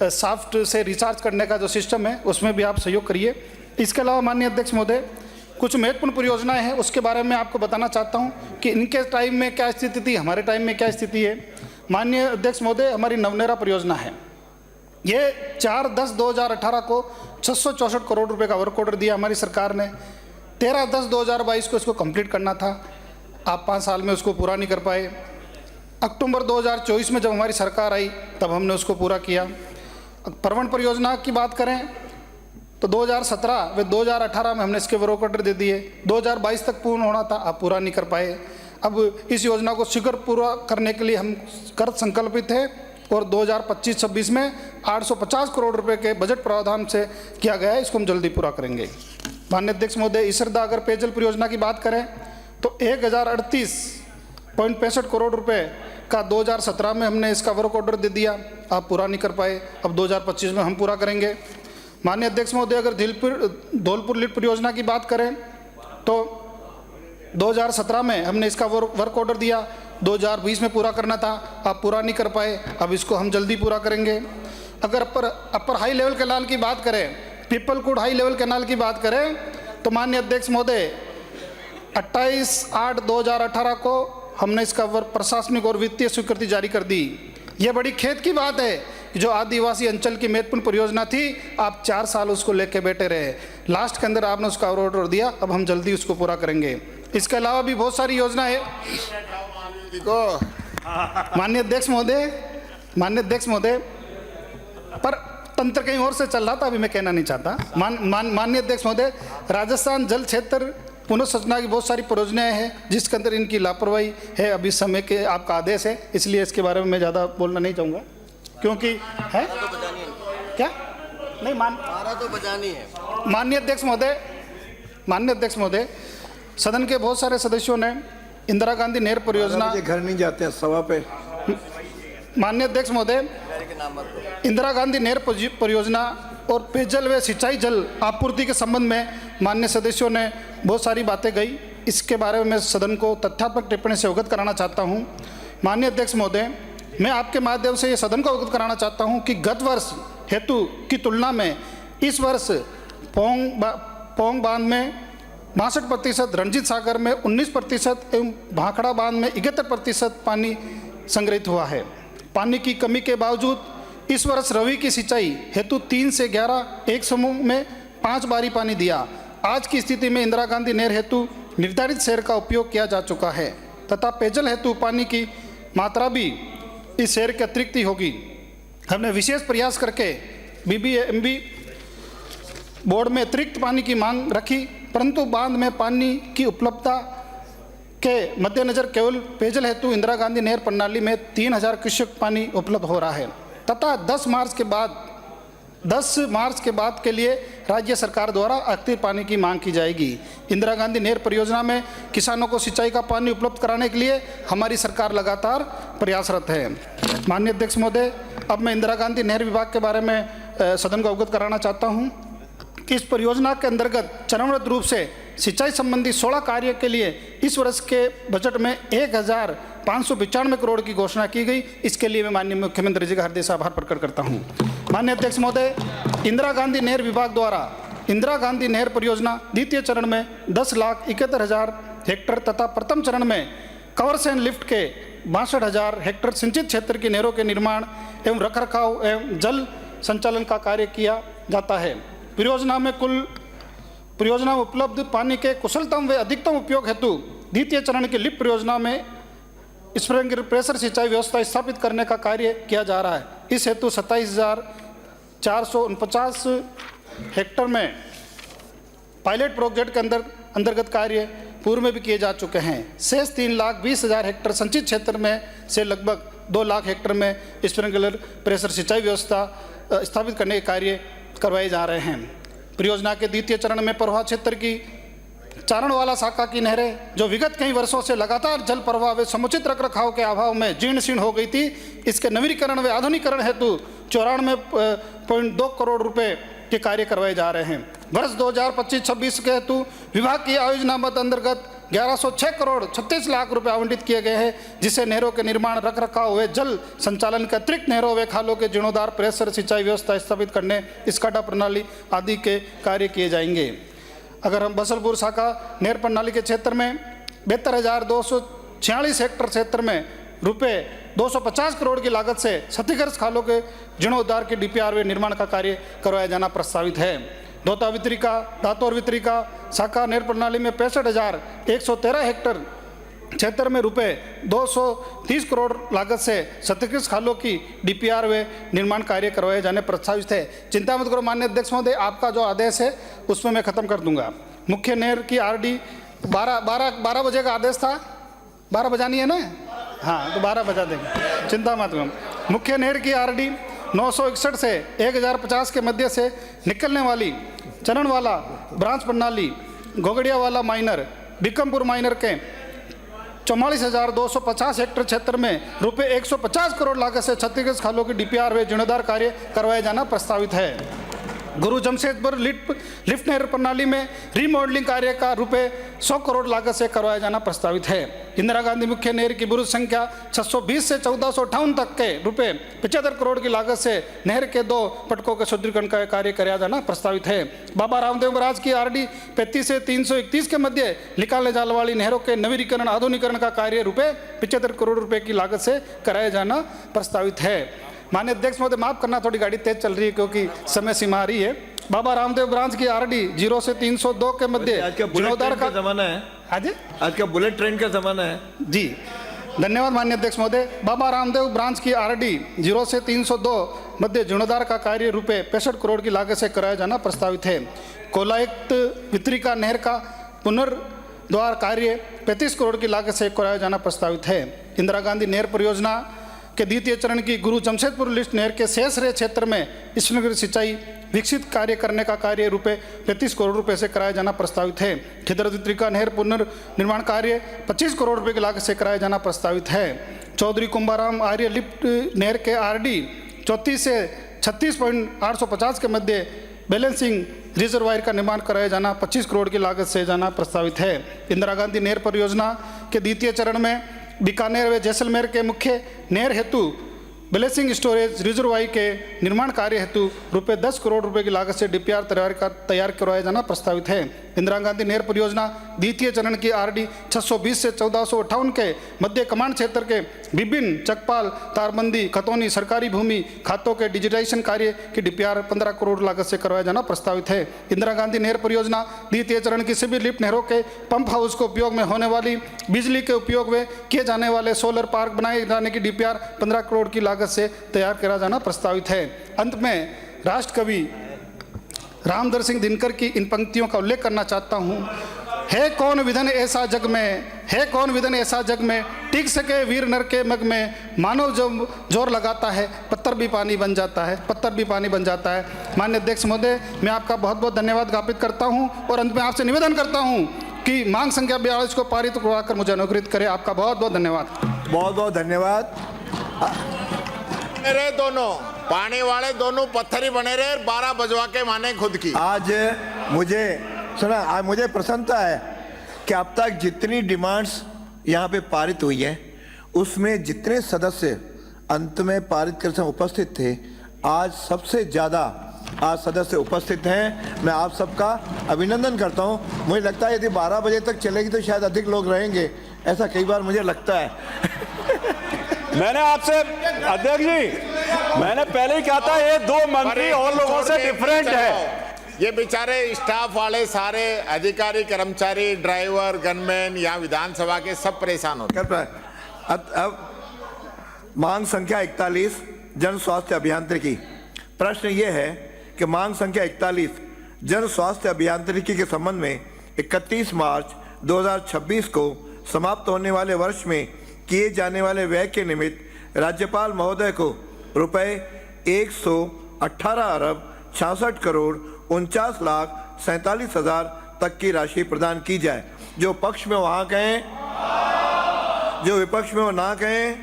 S8: सॉफ्ट से रिचार्ज करने का जो सिस्टम है उसमें भी आप सहयोग करिए। इसके अलावा माननीय अध्यक्ष महोदय, कुछ महत्वपूर्ण परियोजनाएं हैं, उसके बारे में आपको बताना चाहता हूं कि इनके टाइम में क्या स्थिति थी, हमारे टाइम में क्या स्थिति है। माननीय अध्यक्ष महोदय, हमारी नवनेरा परियोजना है, ये 4/10/2018 को 664 करोड़ रुपए का वर्क ऑर्डर दिया हमारी सरकार ने। 13/10/2022 को इसको कंप्लीट करना था, आप 5 साल में उसको पूरा नहीं कर पाए। अक्टूबर 2024 में जब हमारी सरकार आई तब हमने उसको पूरा किया। परवण परियोजना की बात करें तो 2017 व 2018 में हमने इसके वर्क ऑर्डर दे दिए। 2022 तक पूर्ण होना था, आप पूरा नहीं कर पाए। अब इस योजना को शीघ्र पूरा करने के लिए हम कृत संकल्पित है और 2025-26 में 850 करोड़ रुपए के बजट प्रावधान से किया गया है, इसको हम जल्दी पूरा करेंगे। माननीय अध्यक्ष महोदय, ईसरदा अगर पेयजल परियोजना की बात करें तो 1038.65 करोड़ रुपए का 2017 में हमने इसका वर्क ऑर्डर दे दिया, आप पूरा नहीं कर पाए। अब 2025 में हम पूरा करेंगे। माननीय अध्यक्ष महोदय, अगर धौलपुर लिफ्ट परियोजना की बात करें तो 2017 में हमने इसका वर्क ऑर्डर दिया, 2020 में पूरा करना था, आप पूरा नहीं कर पाए। अब इसको हम जल्दी पूरा करेंगे। अगर अपर हाई लेवल कैनाल की बात करें, पीपलकुड हाई लेवल कैनाल की बात करें तो माननीय अध्यक्ष महोदय 28/8/2018 को हमने इसका प्रशासनिक और वित्तीय स्वीकृति जारी कर दी। यह बड़ी खेद की बात है कि जो आदिवासी अंचल की महत्वपूर्ण परियोजना थी, आप 4 साल उसको लेके बैठे रहे, लास्ट के अंदर आपने उसका ऑर्डर दिया, अब हम जल्दी उसको पूरा करेंगे। इसके अलावा भी बहुत सारी योजना है। माननीय अध्यक्ष महोदय, पर तंत्र कहीं और से चल रहा था, अभी मैं कहना नहीं चाहता। माननीय अध्यक्ष महोदय, राजस्थान जल क्षेत्र पुनर्संरचना की बहुत सारी परियोजनाएं हैं जिसके अंदर इनकी लापरवाही है। अभी समय के आपका आदेश है, इसलिए इसके बारे में मैं ज़्यादा बोलना नहीं चाहूँगा, क्योंकि है क्या नहीं
S7: तो बजानी है।
S8: माननीय अध्यक्ष महोदय, सदन के बहुत सारे सदस्यों ने इंदिरा गांधी नहर परियोजना,
S3: घर नहीं जाते हैं सभा पे।
S8: माननीय अध्यक्ष महोदय, इंदिरा गांधी नहर परियोजना और पेयजल व सिंचाई जल आपूर्ति के संबंध में माननीय सदस्यों ने बहुत सारी बातें कही। इसके बारे में मैं सदन को तथ्यात्मक टिप्पणी से अवगत कराना चाहता हूं। माननीय अध्यक्ष महोदय, मैं आपके माध्यम से ये सदन को अवगत कराना चाहता हूं कि गत वर्ष हेतु की तुलना में इस वर्ष पोंग बांध में 62%, रणजीत सागर में 19% एवं भाखड़ा बांध में 71% पानी संग्रहित हुआ है। पानी की कमी के बावजूद इस वर्ष रवि की सिंचाई हेतु 3 से 11 एक समूह में 5 बारी पानी दिया। आज की स्थिति में इंदिरा गांधी नहर हेतु निर्धारित शेर का उपयोग किया जा चुका है तथा पेयजल हेतु पानी की मात्रा भी इस शेर के अतिरिक्त ही होगी। हमने विशेष प्रयास करके BBMB बोर्ड में अतिरिक्त पानी की मांग रखी, परंतु बांध में पानी की उपलब्धता के मद्देनजर केवल पेयजल हेतु इंदिरा गांधी नहर प्रणाली में 3000 क्यूसेक पानी उपलब्ध हो रहा है तथा 10 मार्च के बाद के लिए राज्य सरकार द्वारा अतिरिक्त पानी की मांग की जाएगी। इंदिरा गांधी नहर परियोजना में किसानों को सिंचाई का पानी उपलब्ध कराने के लिए हमारी सरकार लगातार प्रयासरत है। माननीय अध्यक्ष महोदय, अब मैं इंदिरा गांधी नहर विभाग के बारे में सदन को अवगत कराना चाहता हूं कि इस परियोजना के अंतर्गत चरणबद्ध रूप से सिंचाई संबंधी 16 कार्य के लिए इस वर्ष के बजट में 1595 करोड़ की घोषणा की गई। इसके लिए मैं माननीय मुख्यमंत्री जी का हृदय से आभार प्रकट करता हूं। माननीय अध्यक्ष महोदय, इंदिरा गांधी नहर विभाग द्वारा इंदिरा गांधी नहर परियोजना द्वितीय चरण में 10,71,000 हेक्टेयर तथा प्रथम चरण में कवर्स एंड लिफ्ट के 62,000 हेक्टेयर सिंचित क्षेत्र की नहरों के निर्माण एवं रखरखाव एवं जल संचालन का कार्य किया जाता है। परियोजना में उपलब्ध पानी के कुशलतम व अधिकतम उपयोग हेतु द्वितीय चरण की लिफ्ट परियोजना में स्प्रिंकलर प्रेशर सिंचाई व्यवस्था स्थापित करने का कार्य किया जा रहा है। इस हेतु 27,449 हेक्टेयर में पायलट प्रोजेक्ट के अंतर्गत कार्य पूर्व में भी किए जा चुके हैं। शेष 3,20,000 हेक्टेयर संचित क्षेत्र में से लगभग 2 लाख हेक्टेयर में स्प्रिंकलर प्रेशर सिंचाई व्यवस्था स्थापित करने के कार्य करवाए जा रहे हैं। परियोजना के द्वितीय चरण में प्रवाह क्षेत्र की चारणवाला शाखा की नहरें जो विगत कई वर्षों से लगातार जल प्रवाह व समुचित रखरखाव के अभाव में जीर्ण शीर्ण हो गई थी, इसके नवीनीकरण व आधुनिकीकरण हेतु 94.2 करोड़ रुपए के कार्य करवाए जा रहे हैं। वर्ष 2025-26 के हेतु विभाग की आयोजनाबद्ध अंतर्गत 1106 करोड़ 36 लाख रुपए आवंटित किए गए हैं, जिससे नहरों के निर्माण, रखरखाव व जल संचालन के अतिरिक्त नहरों व खालों के जीर्णोद्धार, प्रेशर सिंचाई व्यवस्था स्थापित करने, स्काडा प्रणाली आदि के कार्य किए जाएंगे। अगर हम बसलपुर शाखा नहर प्रणाली के क्षेत्र में 72,246 हेक्टेयर क्षेत्र में रुपये 250 करोड़ की लागत से क्षतिग्रस्त खालों के जीर्णोद्धार के DPR व निर्माण का कार्य करवाया जाना प्रस्तावित है। दातोर वितरिका शाखा नहर प्रणाली में 65,113 हेक्टेयर क्षेत्र में रुपए 230 करोड़ लागत से 37 खालों की डीपीआर व निर्माण कार्य करवाए जाने प्रस्तावित है। चिंता मत करो माननीय अध्यक्ष महोदय, आपका जो आदेश है उसमें मैं खत्म कर दूंगा। मुख्य नहर की आरडी 12 बजे का आदेश था, 12 बजानी है ना? हाँ, तो 12 बजा देंगे, चिंता मत करो। मुख्य नहर की आरडी 961 से 1050 के मध्य से निकलने वाली चरणवाला ब्रांच प्रणाली गोगड़ियावाला माइनर बिकमपुर माइनर के 44,250 हेक्टेयर क्षेत्र में रुपए 150 करोड़ लागत से 36 खालों की डीपीआर व जीर्णोद्धार कार्य करवाया जाना प्रस्तावित है। गुरु जमशेदपुर लिफ्ट नहर प्रणाली में रीमॉडलिंग कार्य का रुपए 100 करोड़ लागत से करवाया जाना प्रस्तावित है। इंदिरा गांधी मुख्य नहर की बुरुज संख्या 620 से 1458 तक के रुपए 75 करोड़ की लागत से नहर के 2 पटकों के सुदृढ़ीकरण का कार्य कराया जाना प्रस्तावित है। बाबा रामदेव महाराज की आरडी 35 से 331 के मध्य निकालने जाने वाली नहरों के नवीनीकरण आधुनिकरण का कार्य रुपए 75 करोड़ रुपए की लागत से कराया जाना प्रस्तावित है। माननीय अध्यक्ष महोदय, माफ करना, थोड़ी गाड़ी तेज चल रही है क्योंकि समय सीमा आ रही है। बाबा रामदेव ब्रांच की आरडी 0 से 302 के मध्य
S1: आज का बुलेट ट्रेन का जमाना है। आज का बुलेट ट्रेन का जमाना है
S8: जी। धन्यवाद माननीय अध्यक्ष महोदय। बाबा रामदेव ब्रांच की आरडी 0 से 302 मध्य जीर्णोद्धार का कार्य रुपए 65 करोड़ की लागत से कराया जाना प्रस्तावित है। कोलायुक्त वितरिका नहर का पुनर्द्वार कार्य 35 करोड़ की लागत से कराया जाना प्रस्तावित है। इंदिरा गांधी नहर परियोजना के द्वितीय चरण की गुरु जमशेदपुर लिफ्ट नहर के शेष रहे क्षेत्र में स्पिलवेयर सिंचाई विकसित कार्य करने का कार्य रुपए 35 करोड़ रुपए से कराया जाना प्रस्तावित है। खिदर द्वितरिका नहर पुनर्निर्माण कार्य 25 करोड़ रुपए की लागत से कराया जाना प्रस्तावित है। चौधरी कुंभाराम आर्य लिफ्ट नहर के आरडी 34 से 36.850 के मध्य बैलेंसिंग रिजर्वायर का निर्माण कराया जाना 25 करोड़ की लागत से जाना प्रस्तावित है। इंदिरा गांधी नहर परियोजना के द्वितीय चरण में बीकानेर व जैसलमेर के मुख्य नहर हेतु बैलेंसिंग स्टोरेज रिजर्वायर के निर्माण कार्य हेतु रुपए 10 करोड़ रुपए की लागत से डीपीआर तैयार करवाया जाना प्रस्तावित है। इंदिरा गांधी नहर परियोजना द्वितीय चरण की आरडी 620 से 1458 के मध्य कमांड क्षेत्र के विभिन्न चकपाल तारबंदी खतौनी सरकारी भूमि खातों के डिजिटाइजेशन कार्य की डीपीआर 15 करोड़ लागत से करवाया जाना प्रस्तावित है। इंदिरा गांधी नहर परियोजना द्वितीय चरण की सभी लिफ्ट नहरों के पंप हाउस को उपयोग में होने वाली बिजली के उपयोग में किए जाने वाले सोलर पार्क बनाए जाने की डीपीआर 15 करोड़ की लागत से तैयार करा जाना प्रस्तावित है। अंत में राष्ट्र कवि रामधर सिंह दिनकर की इन पंक्तियों का उल्लेख करना चाहता हूँ। है कौन विधन ऐसा जग में, है कौन विधन ऐसा जग में, टिक सके वीर नर के मग में, मानव जो जोर लगाता है पत्थर भी पानी बन जाता है, पत्थर भी पानी बन जाता है। माननीय अध्यक्ष महोदय, मैं आपका बहुत बहुत धन्यवाद ज्ञापित करता हूँ और अंत में आपसे निवेदन करता हूँ कि मांग संख्या 42 को पारित करवाकर मुझे अनुग्रहित करें। आपका बहुत बहुत धन्यवाद।
S3: बहुत बहुत धन्यवाद।
S6: रहे दोनों पानी वाले दोनों पत्थर ही बने रहे, 12 बजवा के माने खुद की।
S3: आज मुझे प्रसन्नता है कि अब तक जितनी डिमांड्स यहाँ पे पारित हुई है उसमें जितने सदस्य अंत में पारित कर समय उपस्थित थे, आज सबसे ज़्यादा आज सदस्य उपस्थित हैं। मैं आप सबका अभिनंदन करता हूँ। मुझे लगता है यदि 12 बजे तक चलेगी तो शायद अधिक लोग रहेंगे, ऐसा कई बार मुझे लगता है।
S5: मैंने आपसे अध्यक्ष जी, मैंने पहले ही कहा था ये 2 मंत्री और लोगों से डिफरेंट है।
S6: ये बेचारे स्टाफ वाले सारे अधिकारी कर्मचारी ड्राइवर गनमैन या विधानसभा के सब परेशान होते हैं।
S3: अब मांग संख्या 41 जन स्वास्थ्य अभियांत्रिकी। प्रश्न ये है कि मांग संख्या 41 जन स्वास्थ्य अभियांत्रिकी के संबंध में 31 मार्च 2026 को समाप्त होने वाले वर्ष में किए जाने वाले व्यय के निमित्त राज्यपाल महोदय को रुपए 118 अरब 66 करोड़ 49,47,000 तक की राशि प्रदान की जाए। जो पक्ष में वहाँ कहें, जो विपक्ष में वो ना कहें,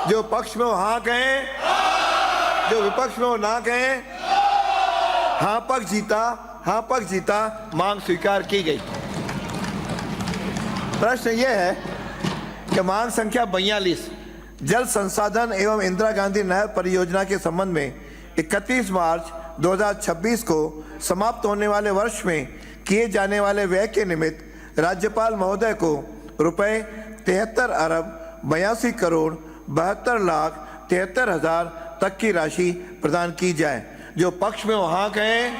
S3: जो पक्ष में वहाँ कहें, जो विपक्ष में वो ना कहें। हाँ पक्ष जीता, हाँ पक्ष जीता, मांग स्वीकार की गई। प्रश्न यह है कि मांग संख्या 42 जल संसाधन एवं इंदिरा गांधी नहर परियोजना के संबंध में 31 मार्च 2026 को समाप्त होने वाले वर्ष में किए जाने वाले व्यय के निमित्त राज्यपाल महोदय को रुपए 73 अरब 82 करोड़ 72,73,000 तक की राशि प्रदान की जाए। जो पक्ष में वहाँ कहें,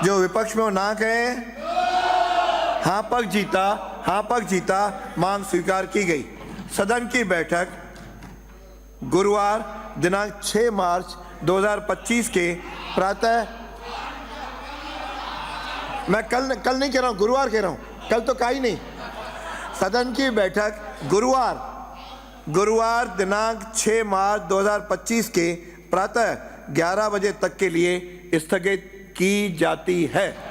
S3: जो विपक्ष में वो ना कहें। हाँ पक्ष जीता, हाँ पक्ष जीता, मांग स्वीकार की गई। सदन की बैठक गुरुवार दिनांक 6 मार्च 2025 के प्रातः, मैं कल नहीं कह रहा हूं, गुरुवार कह रहा हूं, कल तो का ही नहीं। सदन की बैठक गुरुवार दिनांक 6 मार्च 2025 के प्रातः 11 बजे तक के लिए स्थगित की जाती है।